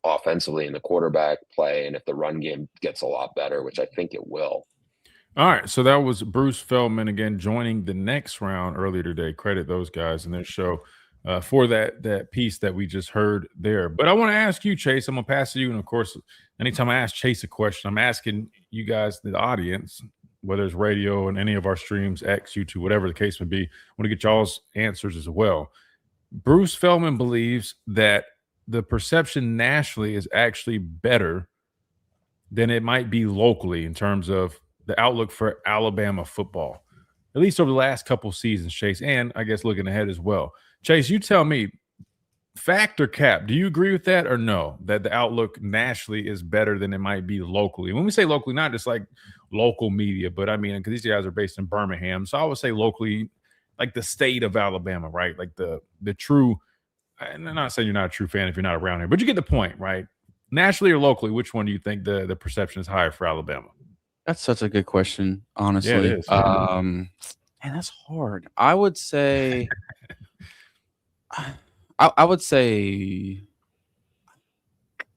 S9: offensively in the quarterback play, and if the run game gets a lot better, which I think it will.
S3: All right, so that was Bruce Feldman again joining the next round earlier today. Credit those guys in their show for that piece that we just heard there. But I want to ask you, Chase. I'm gonna pass to you, and of course, anytime I ask Chase a question, I'm asking you guys, the audience, whether it's radio and any of our streams, X, YouTube, whatever the case may be. I want to get y'all's answers as well. Bruce Feldman believes that the perception nationally is actually better than it might be locally in terms of the outlook for Alabama football, at least over the last couple seasons, Chase, and I guess looking ahead as well. Chase, you tell me, fact or cap, do you agree with that or no, that the outlook nationally is better than it might be locally? When we say locally, not just like local media, but I mean, because these guys are based in Birmingham. So I would say locally, like the state of Alabama, right? Like the true, and I'm not saying you're not a true fan if you're not around here, but you get the point, right? Nationally or locally, which one do you think the perception is higher for Alabama?
S4: That's such a good question, honestly.
S3: Yeah, it is.
S4: Man, that's hard. I would say I would say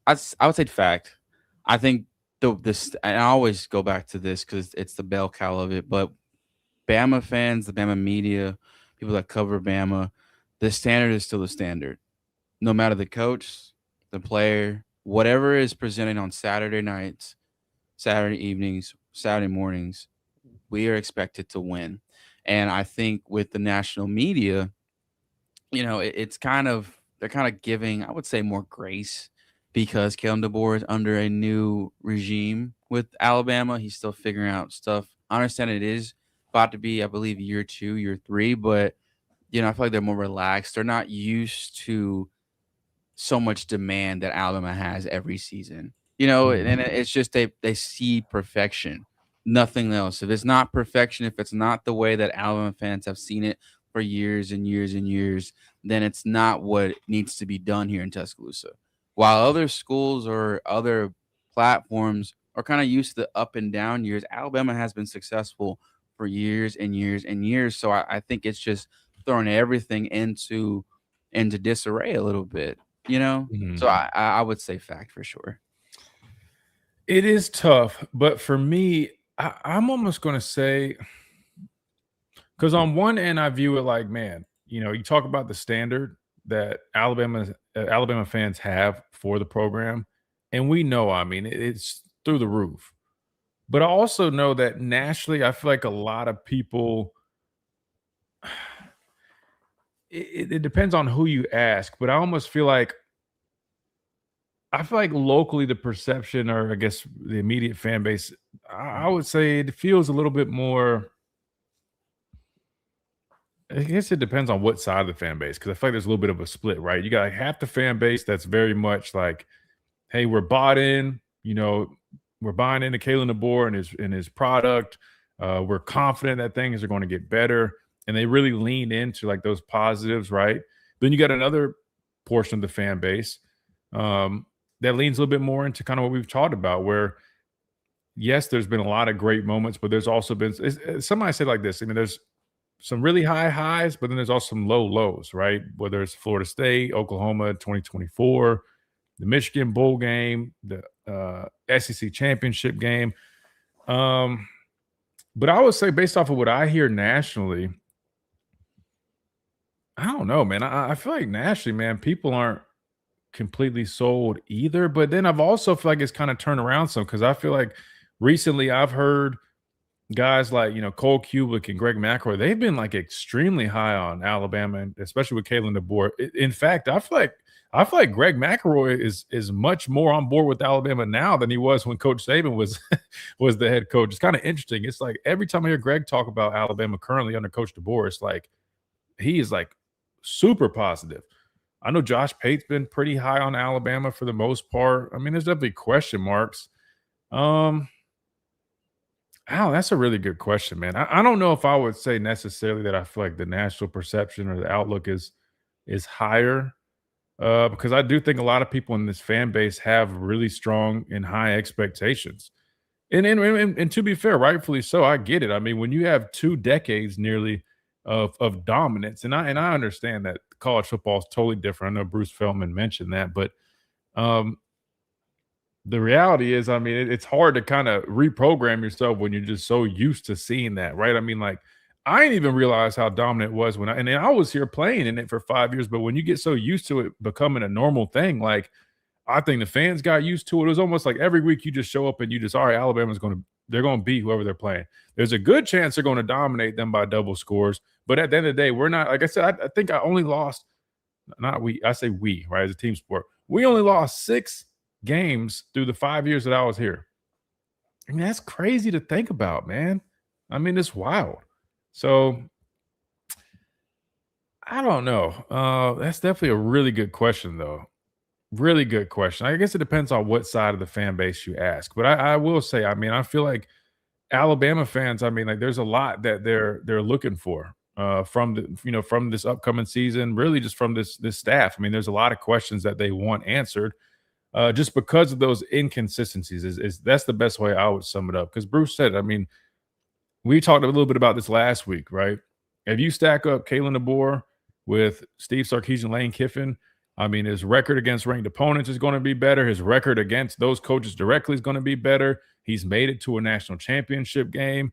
S4: I would say fact. I think this, and I always go back to this because it's the bell cow of it, but Bama fans, the Bama media, people that cover Bama, the standard is still the standard. No matter the coach, the player, whatever is presented on Saturday nights, Saturday evenings, Saturday mornings, we are expected to win. And I think with the national media, it's kind of, they're kind of giving, I would say, more grace because Kalen DeBoer is under a new regime with Alabama. He's still figuring out stuff. I understand it is about to be, I believe, year 2, year 3, but I feel like they're more relaxed. They're not used to so much demand that Alabama has every season. And it's just they see perfection, nothing else. If it's not perfection, if it's not the way that Alabama fans have seen it for years and years and years, then it's not what needs to be done here in Tuscaloosa. While other schools or other platforms are kind of used to the up and down years, Alabama has been successful for years and years and years. So I think it's just throwing everything into disarray a little bit, So I would say fact for sure.
S3: It is tough, but for me, I'm almost going to say, because on one end, I view it like, man, you talk about the standard that Alabama fans have for the program, and we know, I mean, it's through the roof. But I also know that nationally, I feel like a lot of people, it depends on who you ask, but I almost feel like locally the perception, or I guess the immediate fan base, I would say it feels a little bit more. I guess it depends on what side of the fan base, because I feel like there's a little bit of a split, right? You got like half the fan base that's very much like, hey, we're bought in, we're buying into Kalen DeBoer and his product. We're confident that things are going to get better. And they really lean into like those positives, right? Then you got another portion of the fan base that leans a little bit more into kind of what we've talked about, where yes, there's been a lot of great moments, but there's also been, somebody said like this, I mean, there's some really high highs, but then there's also some low lows, right? Whether it's Florida State, Oklahoma 2024, the Michigan Bowl game, the SEC championship game. But I would say, based off of what I hear nationally, I don't know, man. I feel like nationally, man, people aren't completely sold either. But then I've also feel like it's kind of turned around some, because I feel like recently I've heard guys like, Cole Kubick and Greg McElroy, they've been like extremely high on Alabama, and especially with Kalen DeBoer. In fact, I feel like Greg McElroy is much more on board with Alabama now than he was when Coach Saban was the head coach. It's kind of interesting. It's like every time I hear Greg talk about Alabama currently under Coach DeBoer, it's like he is like super positive. I know Josh Pate's been pretty high on Alabama for the most part. I mean, there's definitely question marks. That's a really good question, man. I don't know if I would say necessarily that I feel like the national perception or the outlook is higher, because I do think a lot of people in this fan base have really strong and high expectations. And to be fair, rightfully so. I get it. I mean, when you have 2 decades nearly of dominance, and I understand that college football is totally different. I know Bruce Feldman mentioned that, but the reality is, I mean, it's hard to kind of reprogram yourself when you're just so used to seeing that, right? I mean, like, I didn't even realize how dominant it was when I was here playing in it for 5 years, but when you get so used to it becoming a normal thing, like, I think the fans got used to it. It was almost like every week you just show up and you just, all right, they're going to beat whoever they're playing. There's a good chance they're going to dominate them by double scores. But at the end of the day, we're not, like I said, I think I only lost not we, I say we, right, as a team sport. We only lost 6 games through the 5 years that I was here. I mean, that's crazy to think about, man. I mean, it's wild. So I don't know. That's definitely a really good question, though. Really good question. I guess it depends on what side of the fan base you ask. But I will say, I mean, I feel like Alabama fans, I mean, like there's a lot that they're looking for from from this upcoming season, really just from this staff. I mean, there's a lot of questions that they want answered just because of those inconsistencies. Is that's the best way I would sum it up? Because Bruce said, I mean, we talked a little bit about this last week, right? If you stack up Kalen DeBoer with Steve Sarkisian, Lane Kiffin, I mean, his record against ranked opponents is going to be better. His record against those coaches directly is going to be better. He's made it to a national championship game.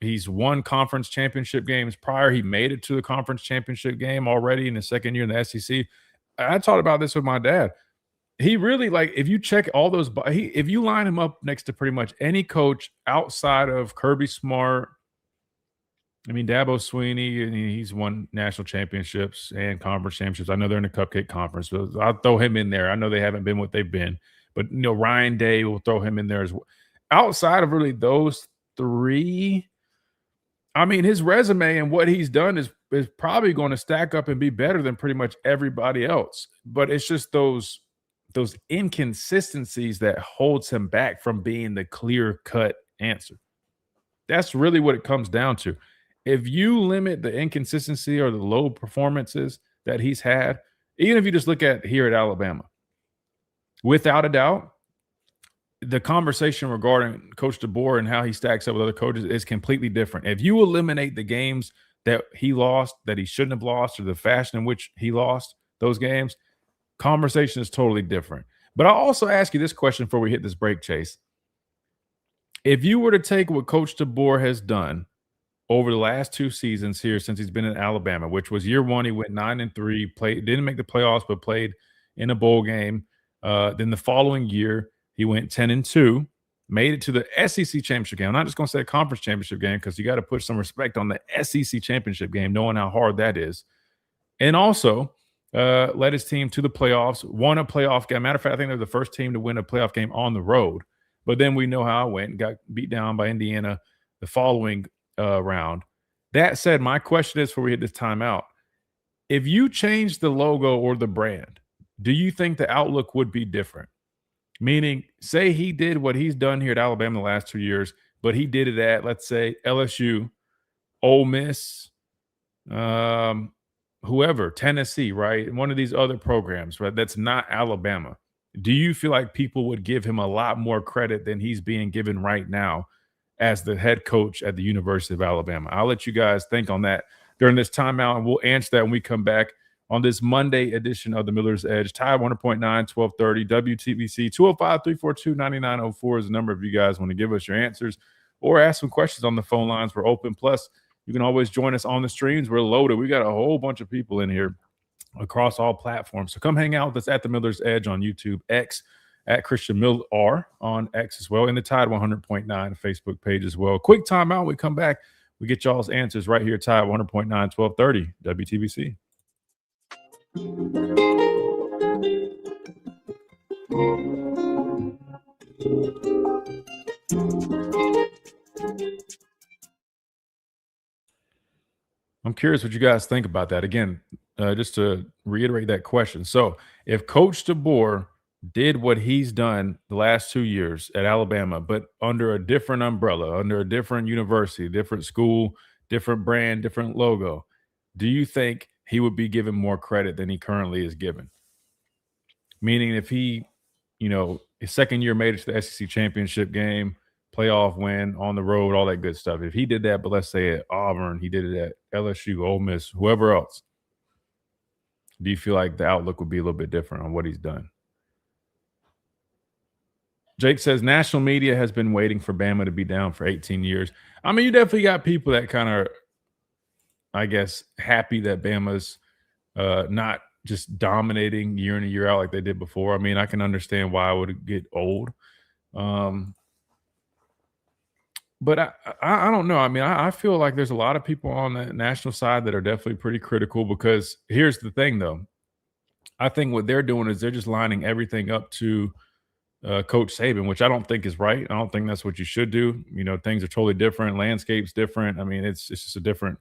S3: He's won conference championship games prior. He made it to the conference championship game already in his second year in the SEC. I talked about this with my dad. He really, like, if you check all those, if you line him up next to pretty much any coach outside of Kirby Smart, I mean, Dabo Swinney, and he's won national championships and conference championships. I know they're in the Cupcake Conference, so I'll throw him in there. I know they haven't been what they've been, but Ryan Day will throw him in there as well. Outside of really those 3, I mean, his resume and what he's done is probably going to stack up and be better than pretty much everybody else. But it's just those inconsistencies that holds him back from being the clear-cut answer. That's really what it comes down to. If you limit the inconsistency or the low performances that he's had, even if you just look at here at Alabama, without a doubt, the conversation regarding Coach DeBoer and how he stacks up with other coaches is completely different. If you eliminate the games that he lost, that he shouldn't have lost, or the fashion in which he lost those games, conversation is totally different. But I'll also ask you this question before we hit this break, Chase. If you were to take what Coach DeBoer has done over the last 2 seasons here since he's been in Alabama, which was year 1, he went 9-3, didn't make the playoffs, but played in a bowl game. Then the following year, he went 10-2, made it to the SEC championship game. I'm not just going to say a conference championship game because you got to put some respect on the SEC championship game, knowing how hard that is. And also led his team to the playoffs, won a playoff game. Matter of fact, I think they're the first team to win a playoff game on the road. But then we know how it went, got beat down by Indiana the following round. That said, my question is, before we hit this timeout, if you change the logo or the brand, do you think the outlook would be different? Meaning, say he did what he's done here at Alabama the last 2 years, but he did it at, let's say, LSU, Ole Miss, whoever, Tennessee, right? One of these other programs, right? That's not Alabama. Do you feel like people would give him a lot more credit than he's being given right now as the head coach at the University of Alabama? I'll let you guys think on that during this timeout, and we'll answer that when we come back on this Monday edition of the Miller's Edge. Tide 100.9, 1230, WTBC. 205-342-9904 is the number if you guys want to give us your answers or ask some questions on the phone lines. We're open. Plus, you can always join us on the streams. We're loaded. We got a whole bunch of people in here across all platforms. So come hang out with us at the Miller's Edge on YouTube, X, at Christian Miller on X as well, and the Tide 100.9 Facebook page as well. Quick timeout. We come back. We get y'all's answers right here, Tide 100.9, 1230, WTBC. I'm curious what you guys think about that. Again, just to reiterate that question. So if Coach DeBoer did what he's done the last 2 years at Alabama, but under a different umbrella, under a different university, different school, different brand, different logo, do you think he would be given more credit than he currently is given? Meaning if he, his second year made it to the SEC championship game, playoff win on the road, all that good stuff. If he did that, but let's say at Auburn, he did it at LSU, Ole Miss, whoever else, do you feel like the outlook would be a little bit different on what he's done? Jake says national media has been waiting for Bama to be down for 18 years. I mean, you definitely got people that kind of, I guess, happy that Bama's not just dominating year in and year out like they did before. I mean, I can understand why it would get old. But I don't know. I mean, I feel like there's a lot of people on the national side that are definitely pretty critical because here's the thing, though. I think what they're doing is they're just lining everything up to Coach Saban, which I don't think is right. I don't think that's what you should do. You know, things are totally different. Landscape's different. I mean, it's just a different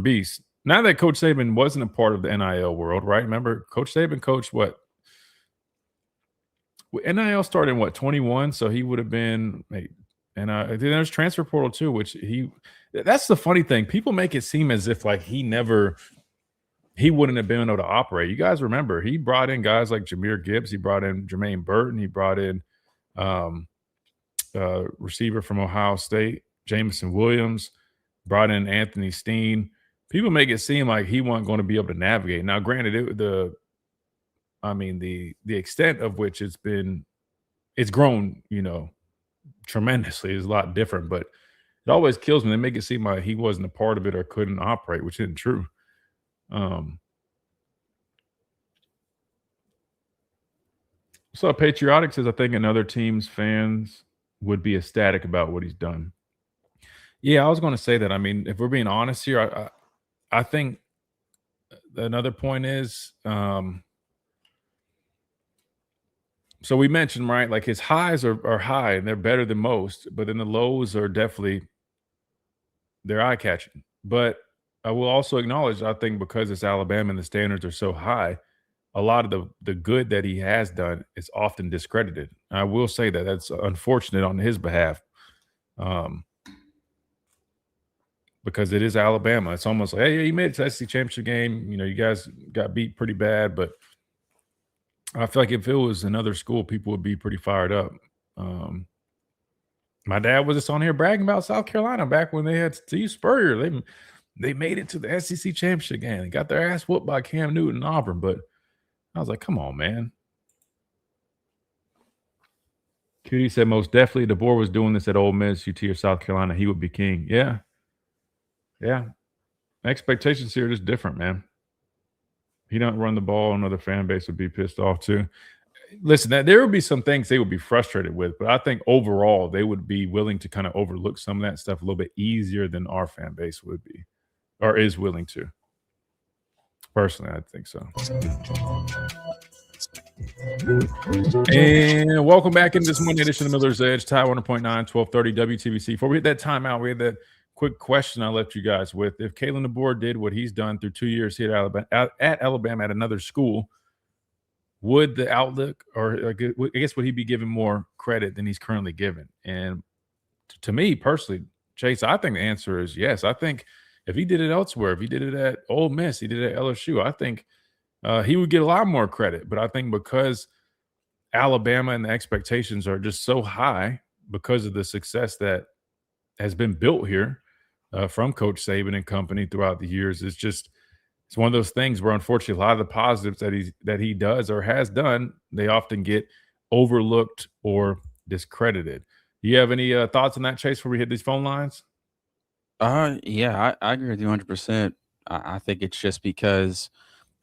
S3: beast. Now that Coach Saban wasn't a part of the NIL world, right? Remember, Coach Saban coached what? NIL started in what, 21? So he would have been, and then there's transfer portal too, which that's the funny thing. People make it seem as if like he wouldn't have been able to operate. You guys remember, he brought in guys like Jahmyr Gibbs. He brought in Jermaine Burton. He brought in receiver from Ohio State, Jamison Williams, brought in Anthony Steen. People make it seem like he wasn't going to be able to navigate. Now, granted, the extent of which it's grown, you know, tremendously is a lot different, but it always kills me. They make it seem like he wasn't a part of it or couldn't operate, which isn't true. So Patriotic says, I think another team's fans would be ecstatic about what he's done. Yeah, I was going to say that. I mean, if we're being honest here, I think another point is, so we mentioned, right, like his highs are high and they're better than most, but then the lows are definitely, they're eye-catching. But I will also acknowledge, I think because it's Alabama and the standards are so high, a lot of the good that he has done is often discredited. I will say that that's unfortunate on his behalf, because it is Alabama. It's almost like, hey, you made it to the SEC championship game. You know, you guys got beat pretty bad, but I feel like if it was another school, people would be pretty fired up. My dad was just on here bragging about South Carolina back when they had Steve Spurrier. They made it to the SEC championship game. They got their ass whooped by Cam Newton and Auburn, but I was like, come on, man. Cutie said, most definitely DeBoer was doing this at Ole Miss, UT, or South Carolina. He would be king. Yeah. Yeah. Expectations here are just different, man. He don't run the ball, another fan base would be pissed off too. Listen, there would be some things they would be frustrated with, but I think overall they would be willing to kind of overlook some of that stuff a little bit easier than our fan base would be or is willing to. Personally, I think so. And welcome back into this Monday edition of Miller's Edge, Tide 100.9, 1230 WTBC. Before we hit that timeout, we had that quick question I left you guys with. If Kalen DeBoer did what he's done through 2 years here at Alabama at another school, would the outlook, or I guess, would he be given more credit than he's currently given? And to me personally, Chase, I think the answer is yes. I think if he did it elsewhere, if he did it at Ole Miss, he did it at LSU, I think he would get a lot more credit. But I think because Alabama and the expectations are just so high because of the success that has been built here from Coach Saban and company throughout the years, it's one of those things where unfortunately a lot of the positives that he does or has done, they often get overlooked or discredited. Do you have any thoughts on that, Chase, before we hit these phone lines?
S4: Yeah, I agree with you 100%. I think it's just because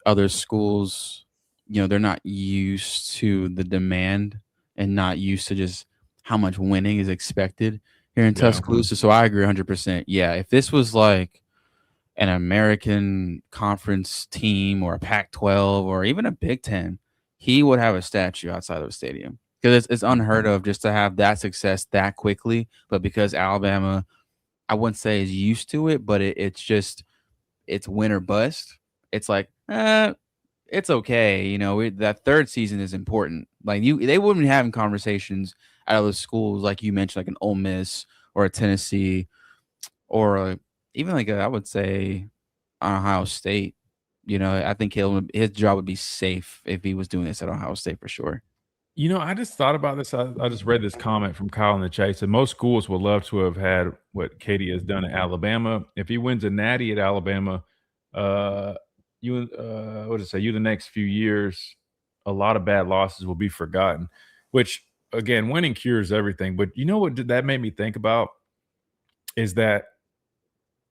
S4: other schools, you know, they're not used to the demand and not used to just how much winning is expected here in Tuscaloosa. So I agree 100%. Yeah, if this was like an American Conference team or a Pac-12 or even a Big Ten, he would have a statue outside of a stadium because it's unheard of just to have that success that quickly. But because Alabama, I wouldn't say is used to it, but it's win or bust. It's like, it's okay. You know, that third season is important. Like they wouldn't be having conversations out of the schools like you mentioned, like an Ole Miss or a Tennessee or even like I would say Ohio State. You know, I think his job would be safe if he was doing this at Ohio State for sure.
S3: You know, I just thought about this. I just read this comment from Kyle in the Chase, and most schools would love to have had what Katie has done at Alabama. If he wins a natty at Alabama, the next few years, a lot of bad losses will be forgotten, which again, winning cures everything. But you know what that made me think about is that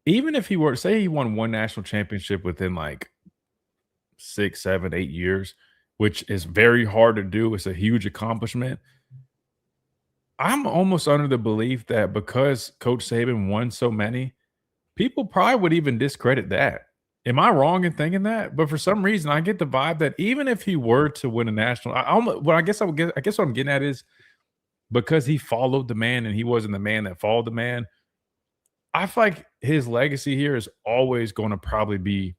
S3: even if he were to say he won one national championship within like 6, 7, 8 years, which is very hard to do, it's a huge accomplishment. I'm almost under the belief that because Coach Saban won so many, people probably would even discredit that. Am I wrong in thinking that? But for some reason, I get the vibe that even if he were to win a national, I guess I guess what I'm getting at is because he followed the man and he wasn't the man that followed the man. I feel like his legacy here is always going to probably be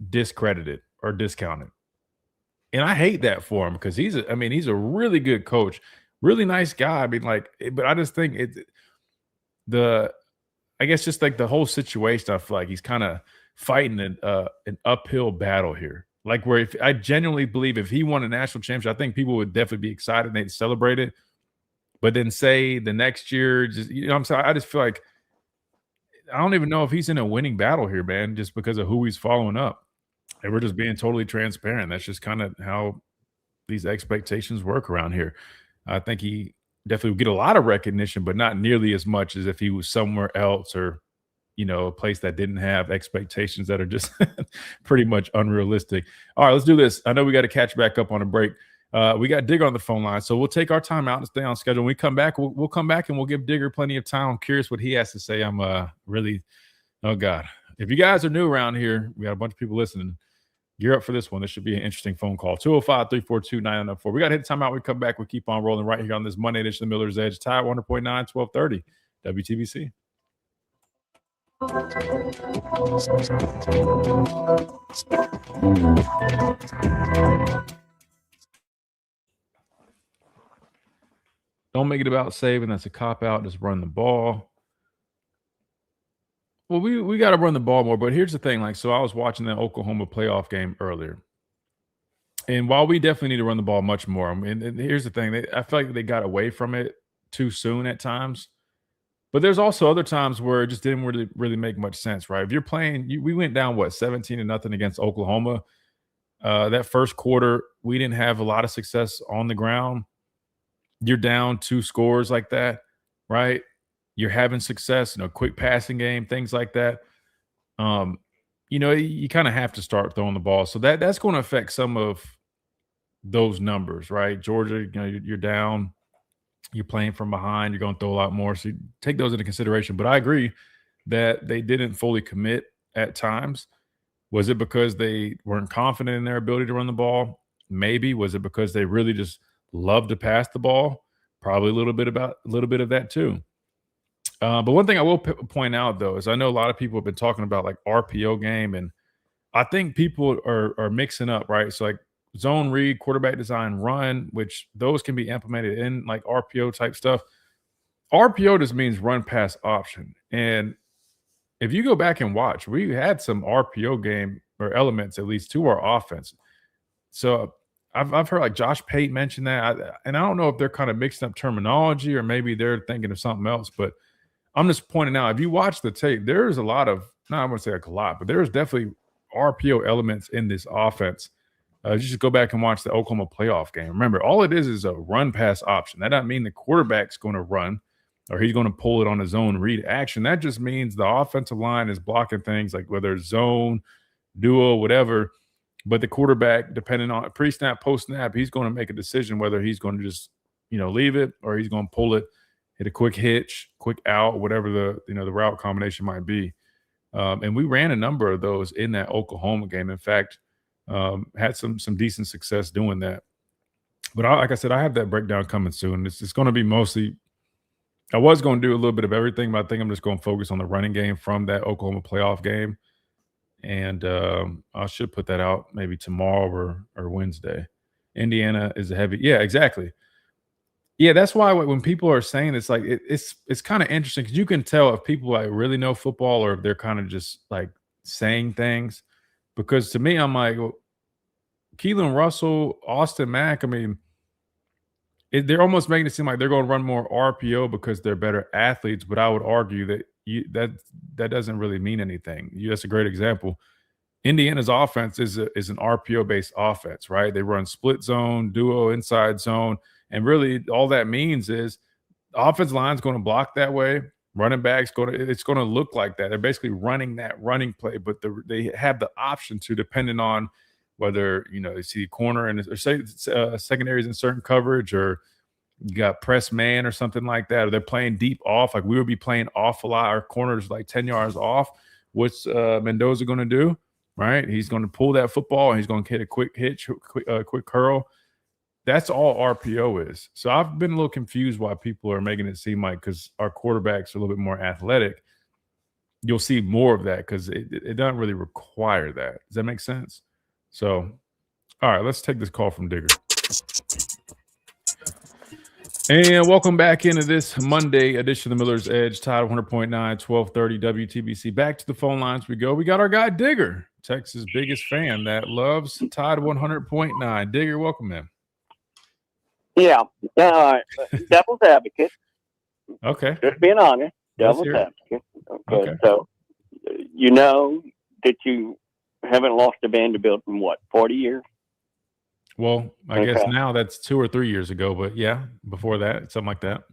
S3: discredited or discounted. And I hate that for him because he's a really good coach, really nice guy. I mean, like, but I just think I guess just like the whole situation, I feel like he's kind of fighting an uphill battle here. Like where if I genuinely believe if he won a national championship, I think people would definitely be excited and they'd celebrate it. But then say the next year, just what I'm saying, I just feel like I don't even know if he's in a winning battle here, man, just because of who he's following up. And we're just being totally transparent. That's just kind of how these expectations work around here. I think he definitely would get a lot of recognition, but not nearly as much as if he was somewhere else or, a place that didn't have expectations that are just pretty much unrealistic. All right, let's do this. I know we got to catch back up on a break. We got Digger on the phone line, so we'll take our time out and stay on schedule. When we come back, we'll come back and we'll give Digger plenty of time. I'm curious what he has to say. I'm really, oh God. If you guys are new around here, we got a bunch of people listening. Gear up for this one. This should be an interesting phone call. 205-342-9904. We got to hit time out. We come back. We keep on rolling right here on this Monday edition of Miller's Edge. Tide 100.9, 1230 WTBC. Don't make it about saving. That's a cop out. Just run the ball. Well, we got to run the ball more. But here's the thing. Like, so I was watching the Oklahoma playoff game earlier. And while we definitely need to run the ball much more, and here's the thing. I feel like they got away from it too soon at times. But there's also other times where it just didn't really make much sense, right? If you're playing, we went down, 17-0 against Oklahoma. That first quarter, we didn't have a lot of success on the ground. You're down 2 scores like that, right? You're having success, quick passing game, things like that. You kind of have to start throwing the ball. So that's going to affect some of those numbers, right? Georgia, you're down. You're playing from behind. You're going to throw a lot more. So you take those into consideration. But I agree that they didn't fully commit at times. Was it because they weren't confident in their ability to run the ball? Maybe. Was it because they really just love to pass the ball? Probably a little bit of that too. But one thing I will point out, though, is I know a lot of people have been talking about like RPO game. And I think people are mixing up, right? So like, zone read, quarterback design, run, which those can be implemented in like RPO type stuff. RPO just means run pass option. And if you go back and watch, we had some RPO game or elements at least to our offense. So I've heard like Josh Pate mention that. And I don't know if they're kind of mixing up terminology or maybe they're thinking of something else, but I'm just pointing out, if you watch the tape, there's a lot of, not I wouldn't say like a lot, but there's definitely RPO elements in this offense. You just go back and watch the Oklahoma playoff game. Remember, all it is a run pass option. That doesn't mean the quarterback's going to run or he's going to pull it on his own read action. That just means the offensive line is blocking things like whether it's zone, duo, whatever. But the quarterback, depending on pre-snap, post-snap, he's going to make a decision whether he's going to just, leave it or he's going to pull it, hit a quick hitch, quick out, whatever the route combination might be. And we ran a number of those in that Oklahoma game. In fact, had some decent success doing that. But like I said, I have that breakdown coming soon. It's going to be mostly – I was going to do a little bit of everything, but I think I'm just going to focus on the running game from that Oklahoma playoff game. And I should put that out maybe tomorrow or Wednesday. Indiana is a heavy – yeah, exactly. Yeah, that's why when people are saying this, like it's kind of interesting because you can tell if people like really know football or if they're kind of just like saying things. Because to me, I'm like, well, Keelan Russell, Austin Mack, I mean, they're almost making it seem like they're going to run more RPO because they're better athletes. But I would argue that that doesn't really mean anything. That's a great example. Indiana's offense is an RPO-based offense, right? They run split zone, duo, inside zone. And really all that means is the offensive line's going to block that way. Running back's it's going to look like that. They're basically running that running play, but they have the option to, depending on whether, they see corner and or say secondaries in certain coverage or, you got press man or something like that, or they're playing deep off, like we would be playing off a lot. Our corners like 10 yards off. What's Mendoza going to do? Right? He's going to pull that football and he's going to hit a quick hitch, quick curl. That's all RPO is. So I've been a little confused why people are making it seem like because our quarterbacks are a little bit more athletic, you'll see more of that because it doesn't really require that. Does that make sense? So, all right, let's take this call from Digger. And welcome back into this Monday edition of the Miller's Edge, Tide 100.9, 1230 WTBC. Back to the phone lines we go. We got our guy Digger, Texas' biggest fan that loves Tide 100.9. Digger, welcome in.
S10: Yeah, devil's advocate.
S3: Okay.
S10: Just being honest, devil's advocate. Okay. So, you know that you haven't lost a Vanderbilt in what, 40 years?
S3: Well, I guess now that's 2 or 3 years ago, but yeah, before that, something like that.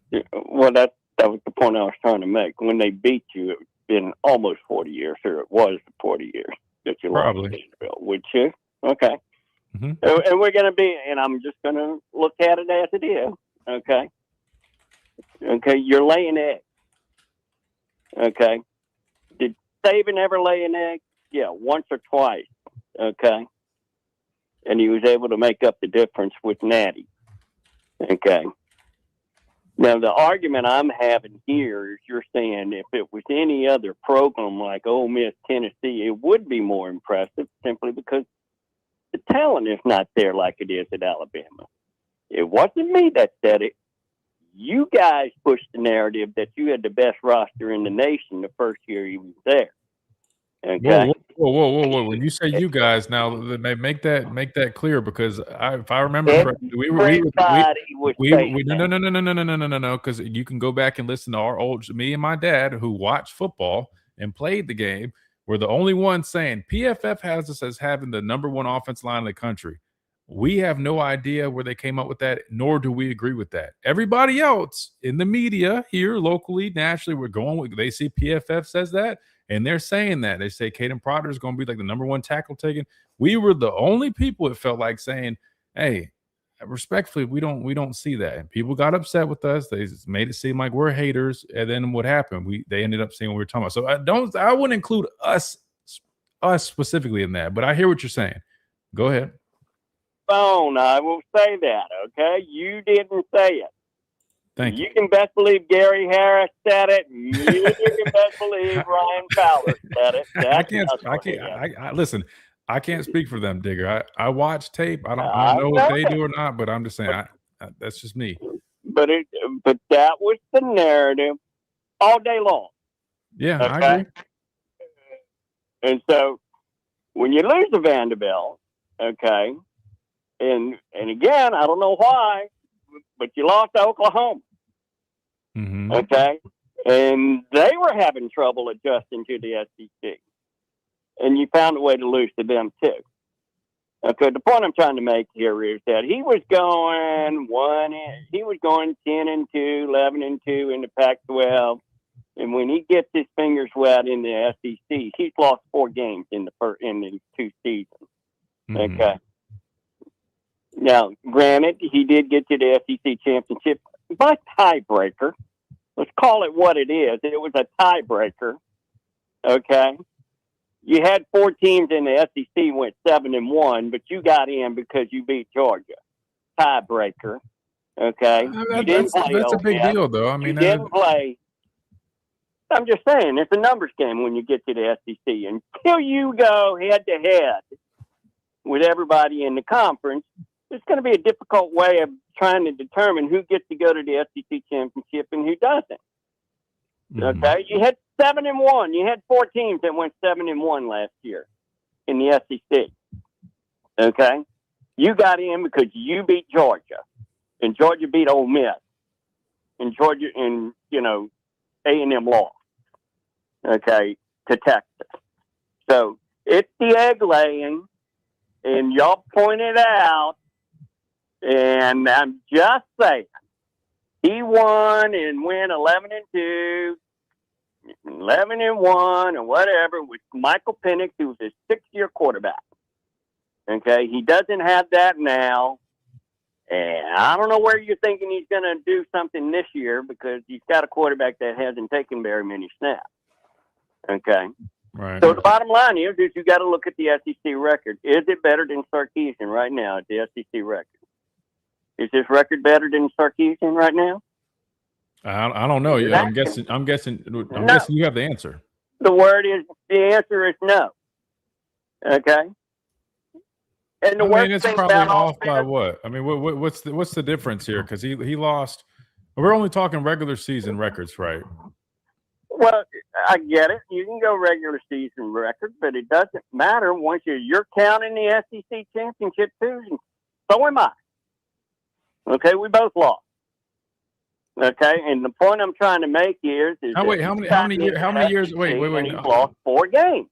S10: Well, that was the point I was trying to make. When they beat you, it's been almost 40 years, or it was 40 years that you lost Vanderbilt, which is okay. Mm-hmm. And we're going to be, and I'm just going to look at it as it is. Okay. Okay. You're laying eggs. Okay. Did Saban ever lay an egg? Yeah, once or twice. Okay. And he was able to make up the difference with Natty. Okay. Now, the argument I'm having here is you're saying if it was any other program like Ole Miss, Tennessee, it would be more impressive simply because the talent is not there like it is at Alabama. It wasn't me that said it. You guys pushed the narrative that you had the best roster in the nation the first year you was there. Okay.
S3: Whoa! When you say you guys, now make that clear because if I remember correctly, no, because you can go back and listen to our me and my dad who watched football and played the game. We're the only ones saying PFF has us as having the number one offensive line in the country. We have no idea where they came up with that, nor do we agree with that. Everybody else in the media here, locally, nationally, we're going with. They see PFF says that. And they're saying that. They say Caden Proctor is going to be like the number one tackle taken. We were the only people it felt like saying, hey, respectfully, we don't see that. And people got upset with us. They made it seem like we're haters. And then what happened? They ended up saying what we were talking about. So I wouldn't include us specifically in that. But I hear what you're saying. Go ahead.
S10: I will say that, okay? You didn't say it.
S3: Thank you.
S10: You can best believe Gary Harris said it. You can best believe Ryan Fowler said it.
S3: Listen, I can't speak for them, Digger. I watch tape. I don't know if they do or not, but I'm just saying that's just me.
S10: But that was the narrative all day long.
S3: Yeah, okay? I agree.
S10: And so when you lose to Vanderbilt, okay, and again, I don't know why, but you lost to Oklahoma.
S3: Mm-hmm.
S10: Okay. And they were having trouble adjusting to the SEC. And you found a way to lose to them too. Okay. The point I'm trying to make here is that he was going 10-2, 11-2 in the Pac-12. And when he gets his fingers wet in the SEC, he's lost 4 games in the 2 seasons.
S3: Mm-hmm.
S10: Okay. Now, granted, he did get to the SEC championship by tiebreaker. Let's call it what it is. It was a tiebreaker. Okay. You had 4 teams in the SEC went 7-1, but you got in because you beat Georgia. Tiebreaker. Okay.
S3: That's a big deal, though. I mean,
S10: you didn't play. I'm just saying, it's a numbers game when you get to the SEC. Until you go head to head with everybody in the conference, it's going to be a difficult way of trying to determine who gets to go to the SEC championship and who doesn't.
S3: Mm-hmm.
S10: Okay, you had 7-1. You had 4 teams that went 7-1 last year in the SEC. Okay, you got in because you beat Georgia, and Georgia beat Ole Miss, and Georgia and A&M lost. Okay, to Texas. So it's the egg laying, and y'all pointed out. And I'm just saying, he won and went 11-2, 11-1, or whatever with Michael Penix, who was a 6-year quarterback. Okay, he doesn't have that now, And I don't know where you're thinking he's going to do something this year because he's got a quarterback that hasn't taken very many snaps. Okay.
S3: Right.
S10: So the bottom line is you got to look at the SEC record. Is it better than Sarkisian right now at the SEC record? Is this record better than Sarkisian right now?
S3: I don't know. Yeah, I'm guessing you have the answer.
S10: The answer is no. Okay. And
S3: it's probably off by what? I mean, what's the difference here? Because he lost. We're only talking regular season records, right?
S10: Well, I get it. You can go regular season record, but it doesn't matter once you're counting the SEC championship too. And so am I. Okay, we both lost. Okay, and the point I'm trying to make is
S3: how many years? Wait.
S10: He lost 4 games.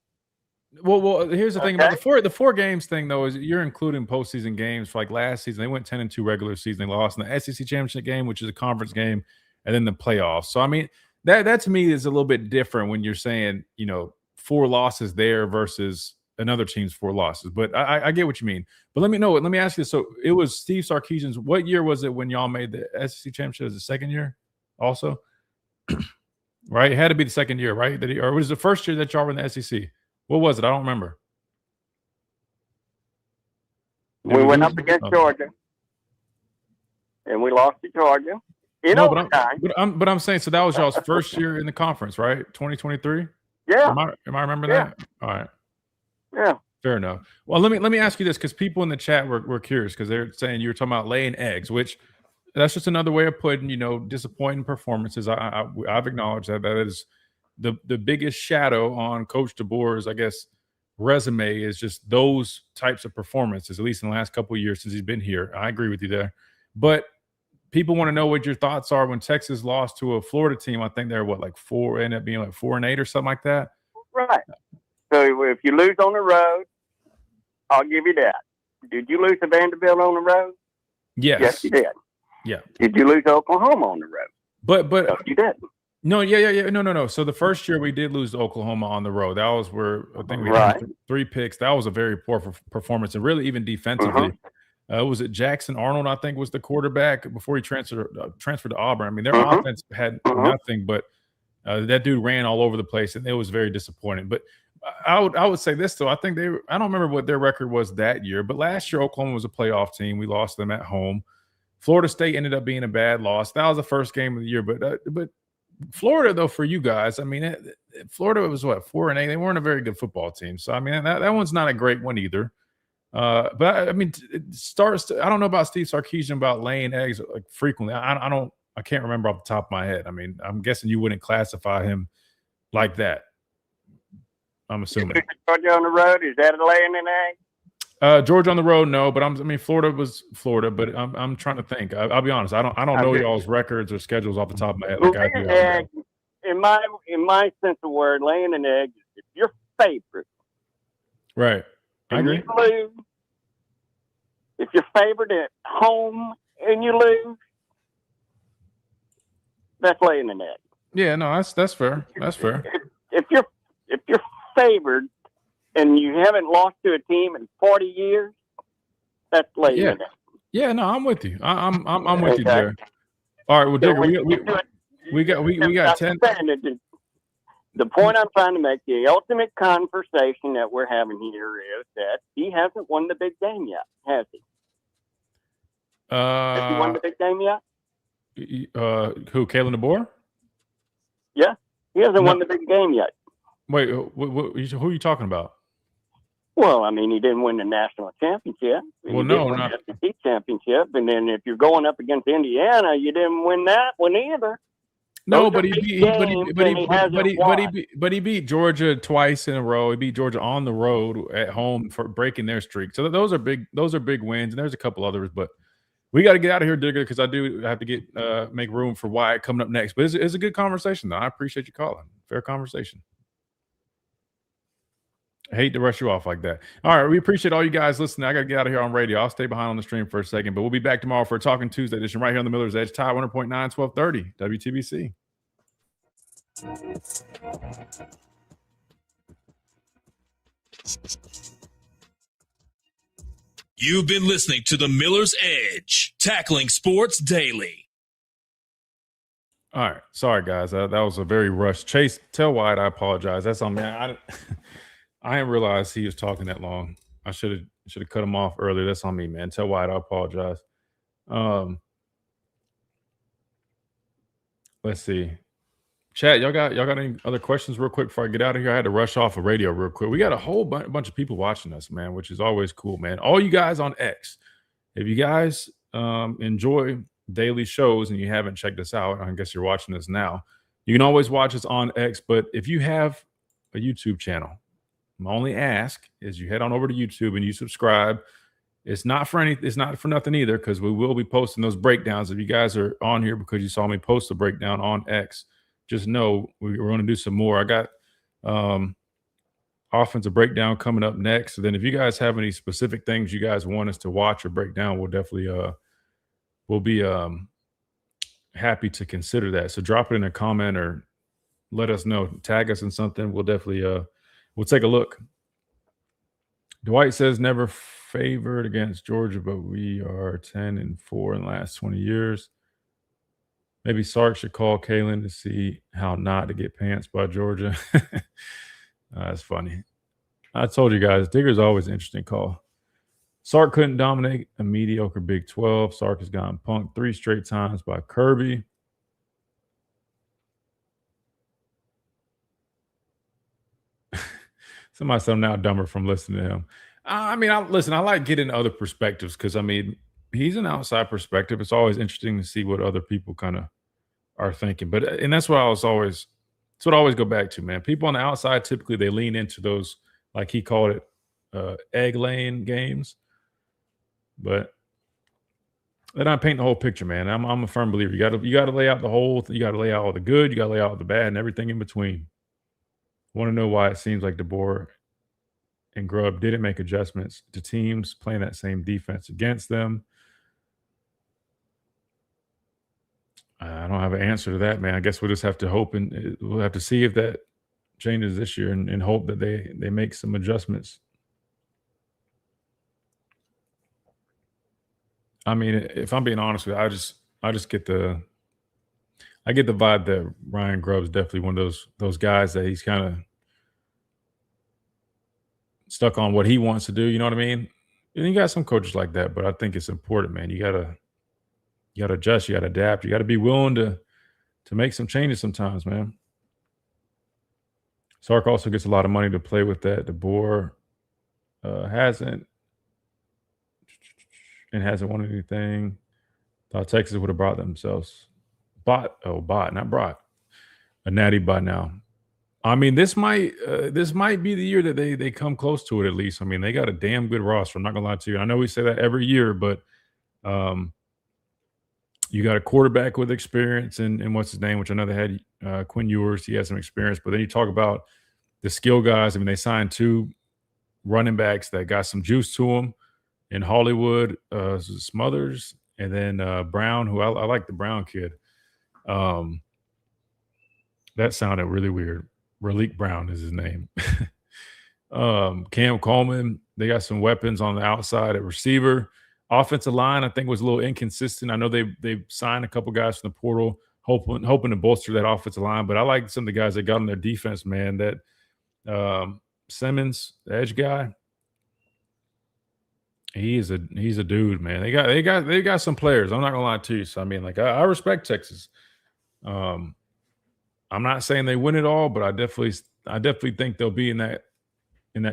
S3: Well, here's the thing about the four games thing though is you're including postseason games. For like last season, they went 10-2 regular season. They lost in the SEC championship game, which is a conference game, and then the playoffs. So I mean, that to me is a little bit different when you're saying 4 losses there versus another team's 4 losses. But I get what you mean. But let me ask you this. So it was Steve Sarkisian's. What year was it when y'all made the SEC championship? Was it the second year also? Right? It had to be the second year, right? Or was it the first year that y'all were in the SEC? What was it? I don't remember.
S10: We went up against Georgia, and we lost to Georgia.
S3: But I'm saying, so that was y'all's first year in the conference, right? 2023.
S10: Yeah.
S3: Am I remembering that? All right.
S10: Yeah.
S3: Fair enough. Well, let me ask you this, because people in the chat were curious because they're saying you were talking about laying eggs, which that's just another way of putting disappointing performances. I've acknowledged that is the biggest shadow on Coach DeBoer's, I guess, resume is just those types of performances, at least in the last couple of years since he's been here. I agree with you there. But people want to know what your thoughts are when Texas lost to a Florida team. I think they're ended up being 4-8 or something like that.
S10: Right. So if you lose on the road, I'll give you that. Did you lose to Vanderbilt on the road?
S3: Yes.
S10: Yes, you did.
S3: Yeah.
S10: Did you lose to Oklahoma on the road?
S3: But
S10: no, you didn't.
S3: No, yeah. No. So the first year we did lose to Oklahoma on the road. That was where I think we had 3 picks. That was a very poor performance, and really even defensively. Was it Jackson Arnold? I think was the quarterback before he transferred to Auburn. I mean, their offense had nothing, but that dude ran all over the place, and it was very disappointing. But I would say this though. I think I don't remember what their record was that year, but last year Oklahoma was a playoff team. We lost them at home. Florida State ended up being a bad loss. That was the first game of the year, but Florida, though, for you guys, I mean, Florida was 4-8. They weren't a very good football team. So, I mean, that one's not a great one either. But I mean, I don't know about Steve Sarkisian about laying eggs frequently. I can't remember off the top of my head. I mean, I'm guessing you wouldn't classify him like that. I'm assuming.
S10: Georgia on the road, is that a laying an egg?
S3: Georgia on the road, no. But Florida was Florida. But I'm trying to think. I'll be honest. I don't know y'all's records or schedules off the top of my head. Like I do.
S10: Egg, in my sense of word, laying an egg is your favorite.
S3: Right. I agree.
S10: If you're favored at home and you lose, that's laying an egg.
S3: Yeah, no, that's fair. That's fair.
S10: If you're favored and you haven't lost to a team in 40 years, that's laying an egg.
S3: Yeah, no, I'm with you. I'm with you there. All right, well, Digger, we got 10.
S10: The point I'm trying to make, the ultimate conversation that we're having here is that he hasn't won the big game yet, has he? Has he won the big game yet?
S3: Who, Kalen DeBoer?
S10: Yeah, he hasn't won the big game yet.
S3: Wait, who are you talking about?
S10: Well, I mean, he didn't win the national championship.
S3: Well, no,
S10: not the SEC championship. And then if you're going up against Indiana, you didn't win that one either.
S3: No, but he beat Georgia twice in a row. He beat Georgia on the road at home for breaking their streak. So those are big wins, and there's a couple others. But we got to get out of here, Digger, because I do have to make room for Wyatt coming up next. But it's a good conversation, though. I appreciate you calling. Fair conversation. I hate to rush you off like that. All right, we appreciate all you guys listening. I got to get out of here on radio. I'll stay behind on the stream for a second, but we'll be back tomorrow for a Talking Tuesday edition right here on the Miller's Edge, Tide 100.9, 1230, WTBC.
S11: You've been listening to the Miller's Edge, tackling sports daily.
S3: All right. Sorry, guys. That was a very rushed. Chase, tell Wyatt I apologize. That's on me. I didn't realize he was talking that long. I should have cut him off earlier. That's on me, man. Tell Wyatt I apologize. Let's see. Chat, y'all got any other questions real quick before I get out of here? I had to rush off a radio real quick. We got a whole bunch of people watching us, man, which is always cool, man. All you guys on X, if you guys enjoy daily shows and you haven't checked us out, I guess you're watching us now. You can always watch us on X, but if you have a YouTube channel, my only ask is you head on over to YouTube and you subscribe. It's not for nothing either, because we will be posting those breakdowns. If you guys are on here because you saw me post a breakdown on X, just know we're going to do some more. I got offensive breakdown coming up next. So then if you guys have any specific things you guys want us to watch or break down, we'll definitely we'll be happy to consider that. So drop it in a comment or let us know. Tag us in something. We'll definitely we'll take a look. Dwight says never favored against Georgia, but we are 10-4 in the last 20 years. Maybe Sark should call Kalen to see how not to get pants by Georgia. That's funny. I told you guys, Digger's always an interesting call. Sark couldn't dominate a mediocre Big 12. Sark has gotten punked 3 straight times by Kirby. Somebody said I'm now dumber from listening to him. I like getting other perspectives because, he's an outside perspective. It's always interesting to see what other people kind of are thinking. And that's what I always go back to, man. People on the outside, typically they lean into those, like he called it, egg laying games. But they're not painting the whole picture, man. I'm a firm believer. You gotta lay out you gotta lay out all the good, you gotta lay out all the bad and everything in between. Want to know why it seems like DeBoer and Grubb didn't make adjustments to teams playing that same defense against them. I don't have an answer to that, man. I guess we'll just have to hope and we'll have to see if that changes this year and hope that they make some adjustments. If I'm being honest with you, I just get the vibe that Ryan Grubb's definitely one of those guys that he's kind of stuck on what he wants to do. You know what I mean? And you got some coaches like that, but I think it's important, man. You gotta adjust, you gotta adapt, you gotta be willing to make some changes sometimes, man. Sark also gets a lot of money to play with that. DeBoer hasn't won anything. Thought Texas would have brought themselves not brought a natty by now. This might be the year that they come close to it at least. They got a damn good roster. I'm not gonna lie to you. I know we say that every year, but you got a quarterback with experience and what's his name, which I know they had Quinn Ewers. He has some experience, but then you talk about the skill guys. They signed 2 running backs that got some juice to them in Hollywood, Smothers, and then Brown, who I like the Brown kid. That sounded really weird. Raleek Brown is his name. Cam Coleman, they got some weapons on the outside at receiver. Offensive line, I think, was a little inconsistent. I know they signed a couple guys from the portal, hoping to bolster that offensive line. But I like some of the guys that got on their defense, man. That Simmons, the edge guy, he's a dude, man. They got some players. I'm not gonna lie to you. So I respect Texas. I'm not saying they win it all, but I definitely think they'll be in that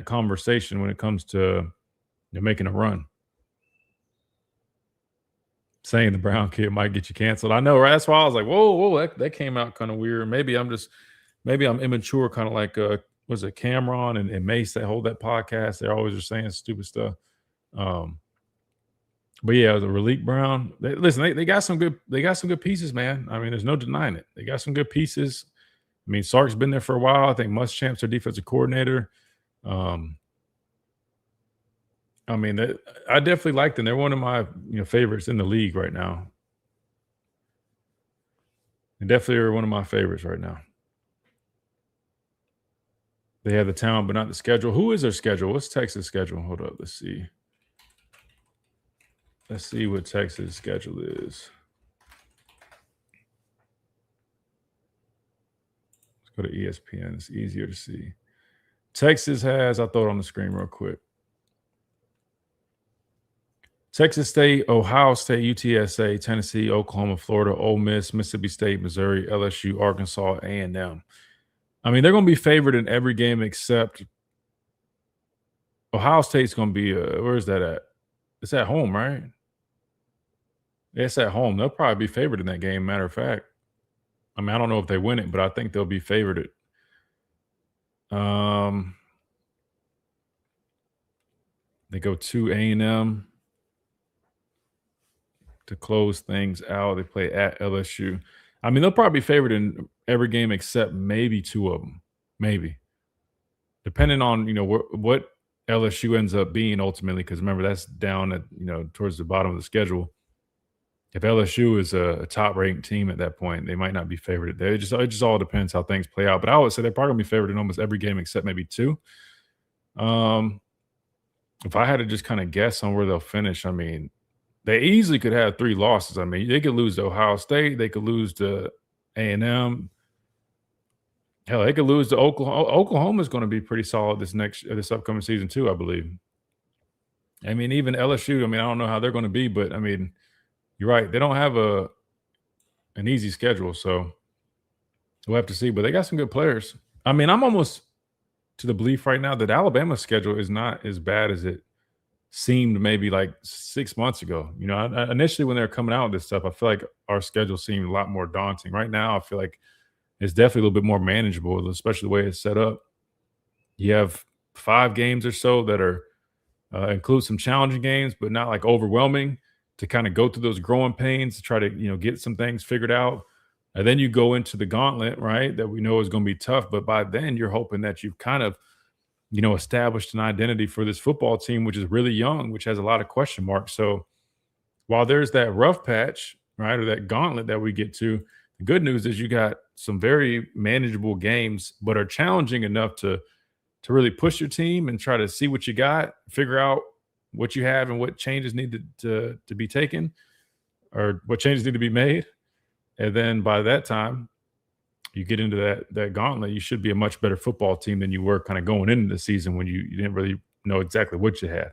S3: conversation when it comes to making a run. Saying the Brown kid might get you canceled. I know, right? That's why I was like, whoa, that came out kind of weird. Maybe I'm immature, kind of like was it Cameron and Mace that hold that podcast? They're always just saying stupid stuff. But yeah, the Raleek Brown. They got some good pieces, man. There's no denying it. They got some good pieces. Sark's been there for a while. I think Muschamp's their defensive coordinator. I definitely like them. They're one of my favorites in the league right now. They definitely are one of my favorites right now. They have the talent, but not the schedule. Who is their schedule? What's Texas' schedule? Hold up, let's see. Let's see what Texas' schedule is. Let's go to ESPN. It's easier to see. Texas has, I'll throw it on the screen real quick. Texas State, Ohio State, UTSA, Tennessee, Oklahoma, Florida, Ole Miss, Mississippi State, Missouri, LSU, Arkansas, A&M. I mean, they're going to be favored in every game except Ohio State's going to be, where is that at? It's at home, right? Yeah, it's at home. They'll probably be favored in that game, matter of fact. I mean, I don't know if they win it, but I think they'll be favored. They go to A&M to close things out. They play at LSU. I mean, they'll probably be favored in every game except maybe two of them, maybe, depending on what LSU ends up being ultimately. Because remember, that's down at towards the bottom of the schedule. If LSU is a top-ranked team at that point, they might not be favored. It just all depends how things play out. But I would say they're probably going to be favored in almost every game except maybe two. If I had to just kind of guess on where they'll finish, I mean, they easily could have 3 losses. I mean, they could lose to Ohio State. They could lose to A&M. Hell, they could lose to Oklahoma. Oklahoma is going to be pretty solid this upcoming season too, I believe. I mean, even LSU, I mean, I don't know how they're going to be, but I mean, you're right. They don't have an easy schedule, so we'll have to see. But they got some good players. I mean, I'm almost to the belief right now that Alabama's schedule is not as bad as it seemed maybe like 6 months ago. Initially when they were coming out with this stuff, I feel like our schedule seemed a lot more daunting. Right now, I feel like it's definitely a little bit more manageable, especially the way it's set up. You have 5 games or so that are include some challenging games, but not like overwhelming, to kind of go through those growing pains to try to get some things figured out. And then you go into the gauntlet, right, that we know is going to be tough. But by then, you're hoping that you've kind of established an identity for this football team, which is really young, which has a lot of question marks. So while there's that rough patch, right, or that gauntlet that we get to, the good news is you got some very manageable games, but are challenging enough to really push your team and try to see what you got, figure out what you have and what changes need to be taken, or what changes need to be made. And then by that time, you get into that gauntlet, you should be a much better football team than you were kind of going into the season when you didn't really know exactly what you had,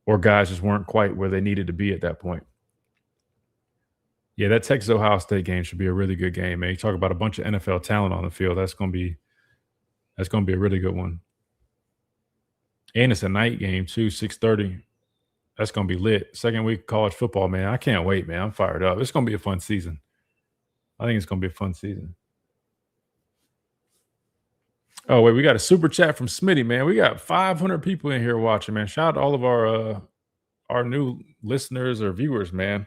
S3: or guys just weren't quite where they needed to be at that point. Yeah, that Texas-Ohio State game should be a really good game, man. You talk about a bunch of NFL talent on the field. That's going to be a really good one. And it's a night game too, 6:30. That's going to be lit. Second week of college football, man. I can't wait, man. I'm fired up. It's going to be a fun season. I think it's going to be a fun season. Oh, wait, we got a super chat from Smitty, man. We got 500 people in here watching, man. Shout out to all of our new listeners or viewers, man.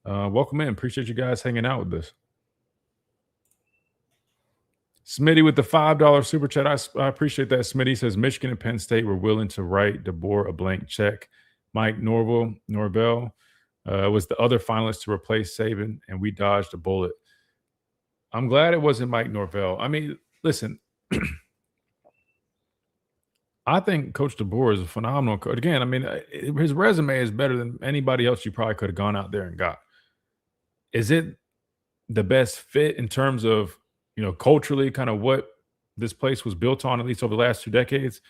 S3: Welcome in. Appreciate you guys hanging out with us. Smitty with the $5 super chat. I appreciate that. Smitty says Michigan and Penn State were willing to write DeBoer a blank check. Mike Norvell was the other finalist to replace Saban, and we dodged a bullet. I'm glad it wasn't Mike Norvell. I mean, listen, I think Coach DeBoer is a phenomenal coach. Again, I mean, his resume is better than anybody else you probably could have gone out there and got. Is it the best fit in terms of, culturally, kind of what this place was built on, at least over the last 2 decades?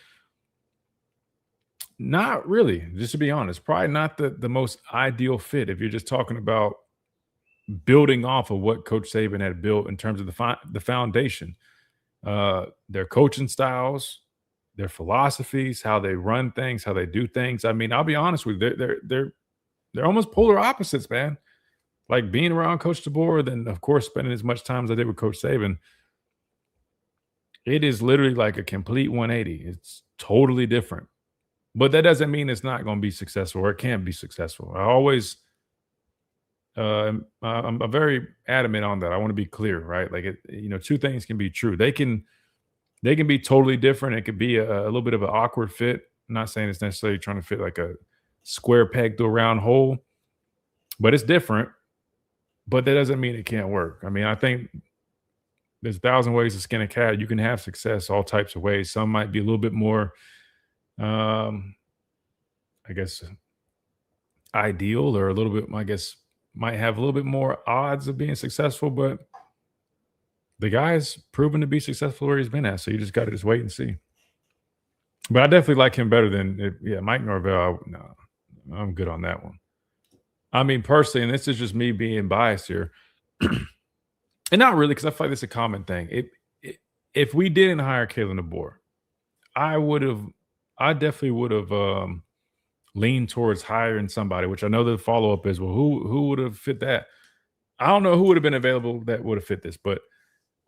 S3: Not really, just to be honest. Probably not the most ideal fit if you're just talking about building off of what Coach Saban had built in terms of the foundation. Their coaching styles, their philosophies, how they run things, how they do things. I mean, I'll be honest with you, they're almost polar opposites, man. Like being around Coach DeBoer, then of course spending as much time as I did with Coach Saban, it is literally like a complete 180. It's totally different. But that doesn't mean it's not going to be successful or it can't be successful. I always, I'm very adamant on that. I want to be clear, right? Like, two things can be true. They can be totally different. It could be a little bit of an awkward fit. I'm not saying it's necessarily trying to fit like a square peg to a round hole, but it's different. But that doesn't mean it can't work. I mean, I think there's 1,000 ways to skin a cat. You can have success all types of ways. Some might be a little bit more, I guess, ideal or a little bit, I guess, might have a little bit more odds of being successful, but the guy's proven to be successful where he's been at. So you just got to just wait and see. But I definitely like him better than, Mike Norvell. No, I'm good on that one. I mean, personally, and this is just me being biased here, and not really, because I feel like it's a common thing. If we didn't hire Kalen DeBoer, I definitely would have leaned towards hiring somebody, which I know the follow-up is, well, who would have fit that? I don't know who would have been available that would have fit this, but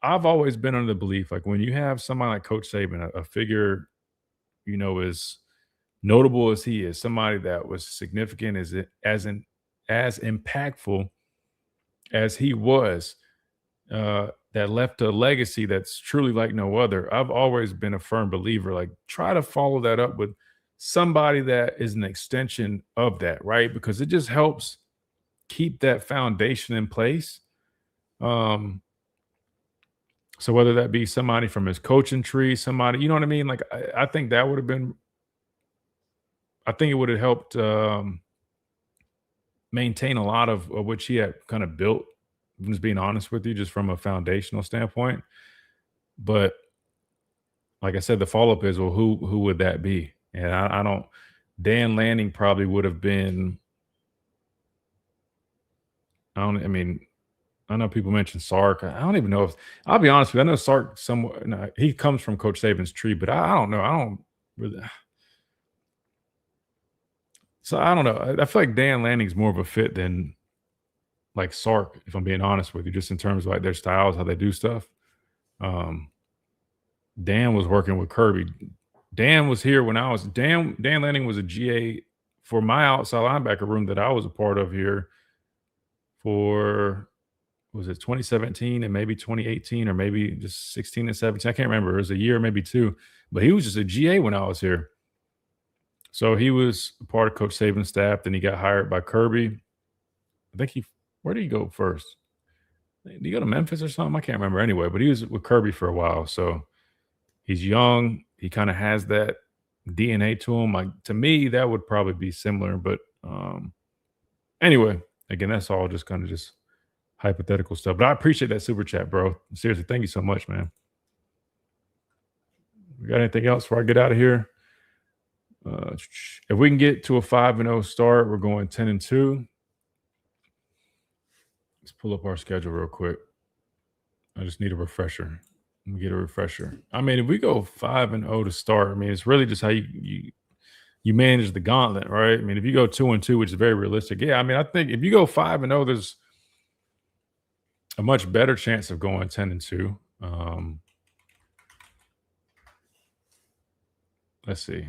S3: I've always been under the belief, like when you have somebody like Coach Saban, a figure, as notable as he is, somebody that was significant as impactful as he was, that left a legacy that's truly like no other. I've always been a firm believer, like try to follow that up with somebody that is an extension of that, right? Because it just helps keep that foundation in place. So whether that be somebody from his coaching tree, somebody, you know what I mean? Like I think that would have been, I think it would have helped maintain a lot of which he had kind of built. I'm just being honest with you, just from a foundational standpoint. But like I said, the follow-up is, well, who would that be? And I don't. Dan Lanning probably would have been. I know people mention Sark. I don't even know if, I'll be honest with you, I know Sark somewhat. No, he comes from Coach Saban's tree, but I don't know. I don't really. So I don't know. I feel like Dan Lanning's more of a fit than like Sark, if I'm being honest with you, just in terms of like their styles, how they do stuff. Dan was working with Kirby. Dan was here when I was Dan Lanning was a GA for my outside linebacker room that I was a part of here for, was it 2017 and maybe 2018 or maybe just 16 and 17. I can't remember. It was a year, maybe two. But he was just a GA when I was here. So he was a part of Coach Saban's staff. Then he got hired by Kirby. I think where did he go first? Did he go to Memphis or something? I can't remember anyway, but he was with Kirby for a while. So he's young. He kind of has that DNA to him. Like, to me, that would probably be similar. But anyway, again, that's all just kind of just hypothetical stuff. But I appreciate that super chat, bro. Seriously, thank you so much, man. We got anything else before I get out of here? If we can get to a 5-0 start, we're going 10-2. Let's pull up our schedule real quick. I just need a refresher. Let me get a refresher. I mean, if we go 5-0 to start, I mean, it's really just how you manage the gauntlet, right? I mean, if you go 2-2, which is very realistic, I mean, I think if you go 5-0, there's a much better chance of going 10-2. Let's see.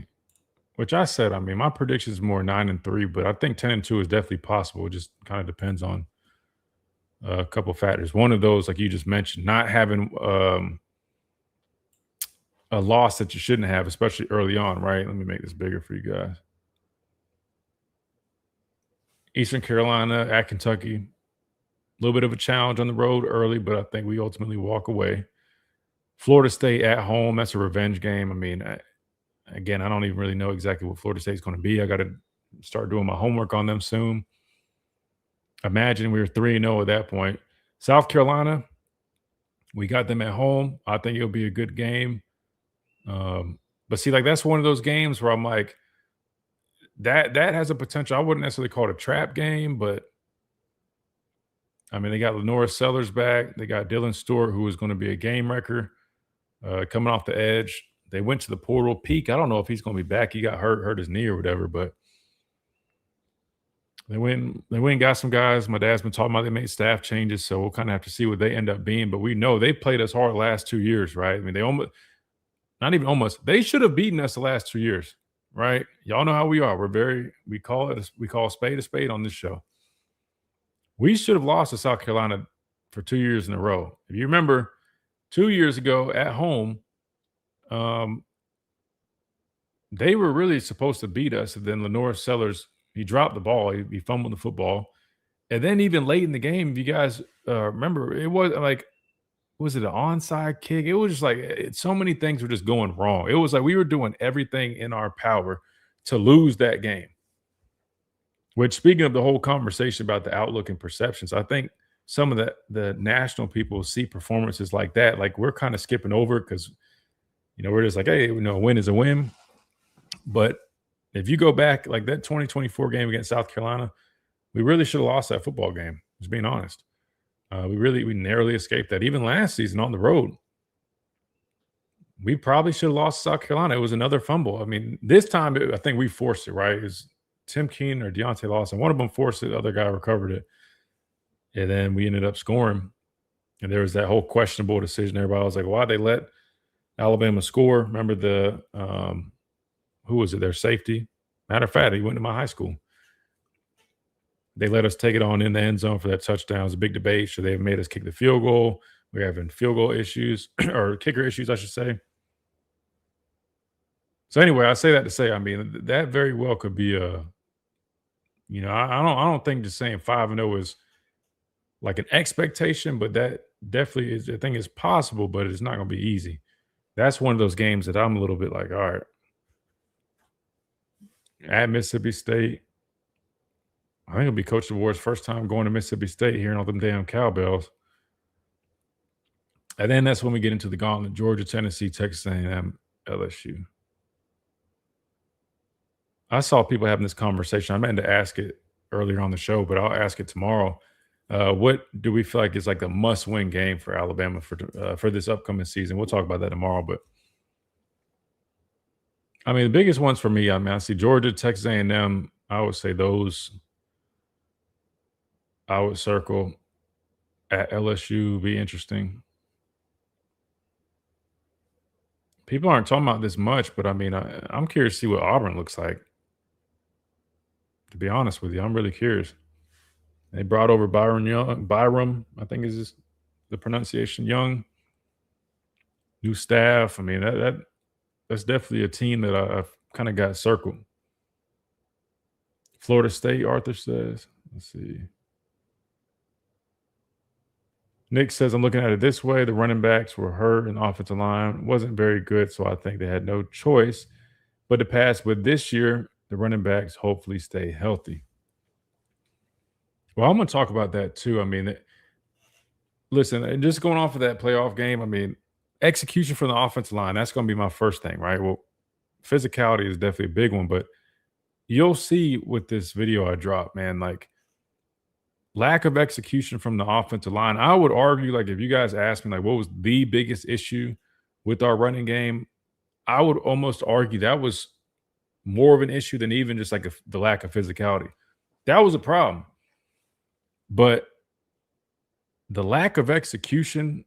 S3: Which I said, I mean, my prediction is more 9-3, but I think 10-2 is definitely possible. It just kind of depends on a couple factors. One of those, like you just mentioned, not having a loss that you shouldn't have, especially early on, right? Let me make this bigger for you guys. Eastern Carolina at Kentucky. A little bit of a challenge on the road early, but I think we ultimately walk away. Florida State at home. That's a revenge game. I mean, again, I don't even really know exactly what Florida State's going to be. I got to start doing my homework on them soon. Imagine we were 3-0 at that point. South Carolina, we got them at home. I think it'll be a good game. But see, like, that's one of those games where I'm like, that has a potential. I wouldn't necessarily call it a trap game, but I mean, they got Lenore Sellers back. They got Dylan Stewart, who is going to be a game wrecker, coming off the edge. They went to the portal. Peak, I don't know if he's going to be back. He got hurt his knee or whatever, but they went and got some guys. My dad's been talking about they made staff changes, so we'll kind of have to see what they end up being. But we know they played us hard the last 2 years, right? I mean, they almost, not even almost, they should have beaten us the last 2 years, right? Y'all know how we are. We call a spade on this show. We should have lost to South Carolina for 2 years in a row. If you remember, 2 years ago at home, they were really supposed to beat us. And then Lenore Sellers, he dropped the ball. He fumbled the football. And then even late in the game, if you guys remember, it was like, was it an onside kick? It was just like so many things were just going wrong. It was like we were doing everything in our power to lose that game. Which, speaking of the whole conversation about the outlook and perceptions, I think some of the national people see performances like that. Like, we're kind of skipping over because, we're just like, hey, a win is a win. But if you go back, like that 2024 game against South Carolina, we really should have lost that football game, just being honest. We narrowly escaped that. Even last season on the road, we probably should have lost South Carolina. It was another fumble. I mean, this time I think we forced it, right? It was Tim Keenan or Deontay Lawson. One of them forced it. The other guy recovered it. And then we ended up scoring. And there was that whole questionable decision. Everybody was like, why'd they let Alabama score? Remember who was it? Their safety. Matter of fact, he went to my high school. They let us take it on in the end zone for that touchdown. It was a big debate. Should they have made us kick the field goal? We're having field goal issues or kicker issues, I should say. So anyway, I say that to say, I mean, that very well could be I don't think just saying 5-0 is like an expectation, but that definitely is. I think it's possible, but it's not going to be easy. That's one of those games that I'm a little bit like, all right, at Mississippi State. I think it'll be Coach DeBoer's first time going to Mississippi State, hearing all them damn cowbells. And then that's when we get into the gauntlet: Georgia, Tennessee, Texas A&M, LSU. I saw people having this conversation. I meant to ask it earlier on the show, but I'll ask it tomorrow. What do we feel like is like the must-win game for Alabama for this upcoming season? We'll talk about that tomorrow. But I mean, the biggest ones for me, I see Georgia, Texas A&M. I would say those. I would circle. At LSU, be interesting. People aren't talking about this much, but I mean, I'm curious to see what Auburn looks like. To be honest with you, I'm really curious. They brought over Byram, I think is the pronunciation, Young. New staff. I mean, that's definitely a team that I've kind of got circled. Florida State, Arthur says. Let's see. Nick says, I'm looking at it this way. The running backs were hurt and the offensive line wasn't very good, so I think they had no choice but to pass. But this year, the running backs hopefully stay healthy. Well, I'm going to talk about that too. I mean, listen, just going off of that playoff game, I mean, execution from the offensive line, that's going to be my first thing, right? Well, physicality is definitely a big one, but you'll see with this video I dropped, man, like lack of execution from the offensive line. I would argue, like, if you guys ask me, like, what was the biggest issue with our running game, I would almost argue that was more of an issue than even just like the lack of physicality. That was a problem. But the lack of execution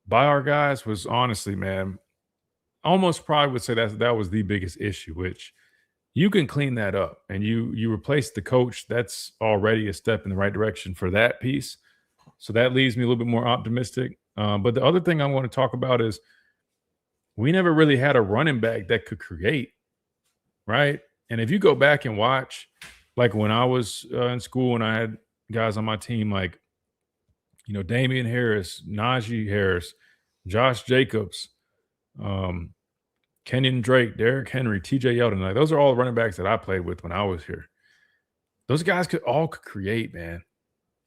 S3: by our guys was honestly, man, almost probably would say that was the biggest issue, which you can clean that up and you replace the coach. That's already a step in the right direction for that piece. So that leaves me a little bit more optimistic. But the other thing I want to talk about is we never really had a running back that could create, right? And if you go back and watch, like when I was in school and I had guys on my team like, Damian Harris, Najee Harris, Josh Jacobs, Kenyon Drake, Derrick Henry, TJ Yeldon. Like, those are all running backs that I played with when I was here. Those guys could create, man.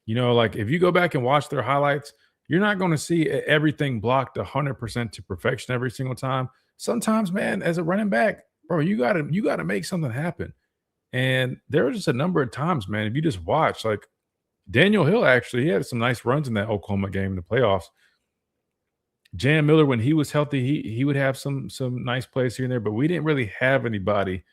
S3: Like if you go back and watch their highlights, you're not going to see everything blocked 100% to perfection every single time. Sometimes, man, as a running back, bro, you gotta make something happen. And there were just a number of times, man, if you just watch, like Daniel Hill, actually, he had some nice runs in that Oklahoma game in the playoffs. Jan Miller, when he was healthy, he would have some nice plays here and there, but we didn't really have anybody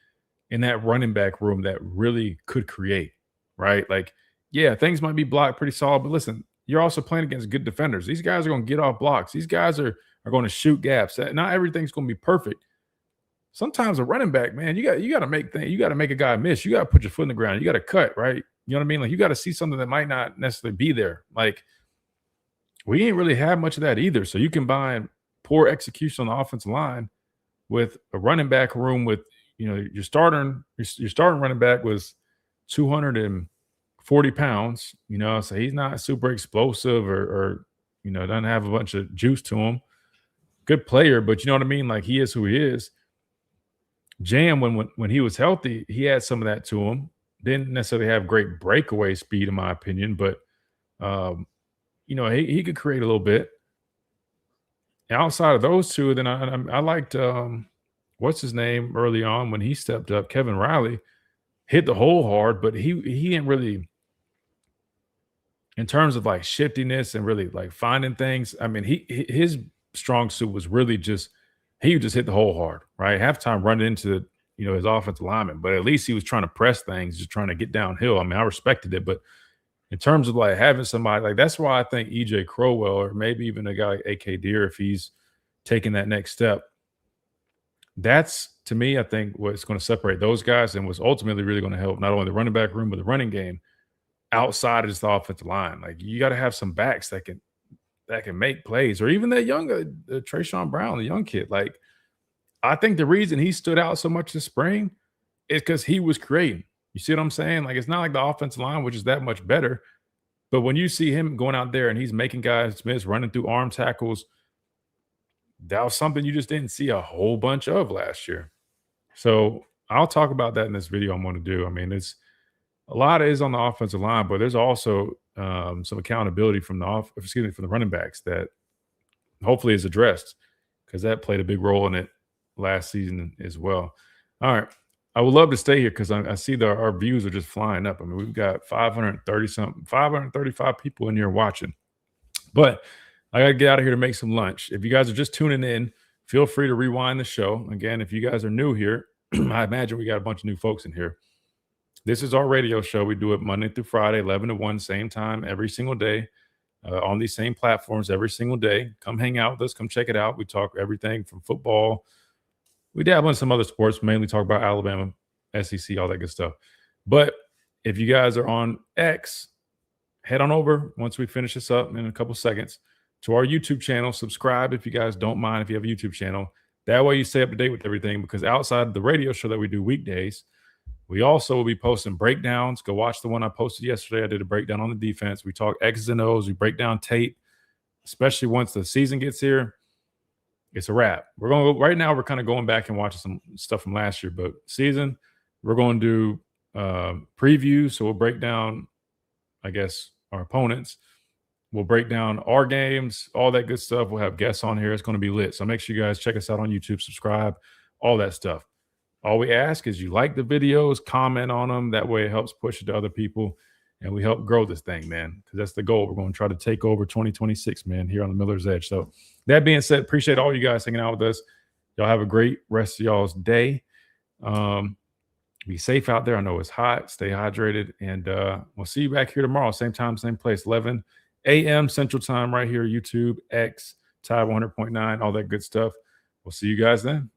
S3: in that running back room that really could create, right? Like, yeah, things might be blocked pretty solid, but listen, you're also playing against good defenders. These guys are going to get off blocks. These guys are going to shoot gaps. Not everything's going to be perfect. Sometimes a running back, man, you got to make things. You got to make a guy miss. You got to put your foot in the ground. You got to cut, right? You know what I mean? Like, you got to see something that might not necessarily be there. Like, we ain't really have much of that either. So you combine poor execution on the offensive line with a running back room with, your starting running back was 240 pounds, so he's not super explosive or doesn't have a bunch of juice to him. Good player, but you know what I mean? Like, he is who he is. Jam, when he was healthy, he had some of that to him. didn't necessarily have great breakaway speed, in my opinion, but he could create a little bit. Outside of those two, then I liked what's his name early on when he stepped up. Kevin Riley hit the hole hard, but he didn't really, in terms of like shiftiness and really like finding things. I mean, his strong suit was really just he would just hit the hole hard, right? Halftime running into his offensive lineman, but at least he was trying to press things, just trying to get downhill. I mean, I respected it, but in terms of like having somebody like that's why I think EJ Crowell or maybe even a guy like AK Deer, if he's taking that next step, that's to me, I think what's going to separate those guys and what's ultimately really going to help not only the running back room but the running game outside of just the offensive line. Like you got to have some backs that can make plays, or even that young Trayshawn Brown, the young kid. Like I think the reason he stood out so much this spring is because he was creating. You see what I'm saying? Like, it's not like the offensive line, which is that much better. But when you see him going out there and he's making guys miss, running through arm tackles, that was something you just didn't see a whole bunch of last year. So I'll talk about that in this video I'm going to do. I mean, it's a lot is on the offensive line, but there's also some accountability from the running backs that hopefully is addressed because that played a big role in it last season as well. All right. I would love to stay here because I see that our views are just flying up. I mean, we've got 535 people in here watching. But I got to get out of here to make some lunch. If you guys are just tuning in, feel free to rewind the show. Again, if you guys are new here, I imagine we got a bunch of new folks in here. This is our radio show. We do it Monday through Friday, 11 to 1, same time, every single day, on these same platforms every single day. Come hang out with us. Come check it out. We talk everything from football. We dabble in some other sports, mainly talk about Alabama, SEC, all that good stuff. But if you guys are on X, head on over once we finish this up in a couple seconds to our YouTube channel. Subscribe if you guys don't mind if you have a YouTube channel. That way you stay up to date with everything because outside of the radio show that we do weekdays, we also will be posting breakdowns. Go watch the one I posted yesterday. I did a breakdown on the defense. We talk X's and O's. We break down tape, especially once the season gets here. It's a wrap. We're going to go right now. We're kind of going back and watching some stuff from last year, but season, we're going to do previews. So we'll break down, I guess, our opponents. We'll break down our games, all that good stuff. We'll have guests on here. It's going to be lit. So make sure you guys check us out on YouTube, subscribe, all that stuff. All we ask is you like the videos, comment on them. That way it helps push it to other people, and we help grow this thing, man, because that's the goal. We're going to try to take over 2026, man, here on the Miller's Edge. So that being said, appreciate all you guys hanging out with us. Y'all have a great rest of y'all's day. Be safe out there. I know it's hot. Stay hydrated, and we'll see you back here tomorrow. Same time, same place, 11 a.m. Central Time right here, YouTube, X, Tide 100.9, all that good stuff. We'll see you guys then.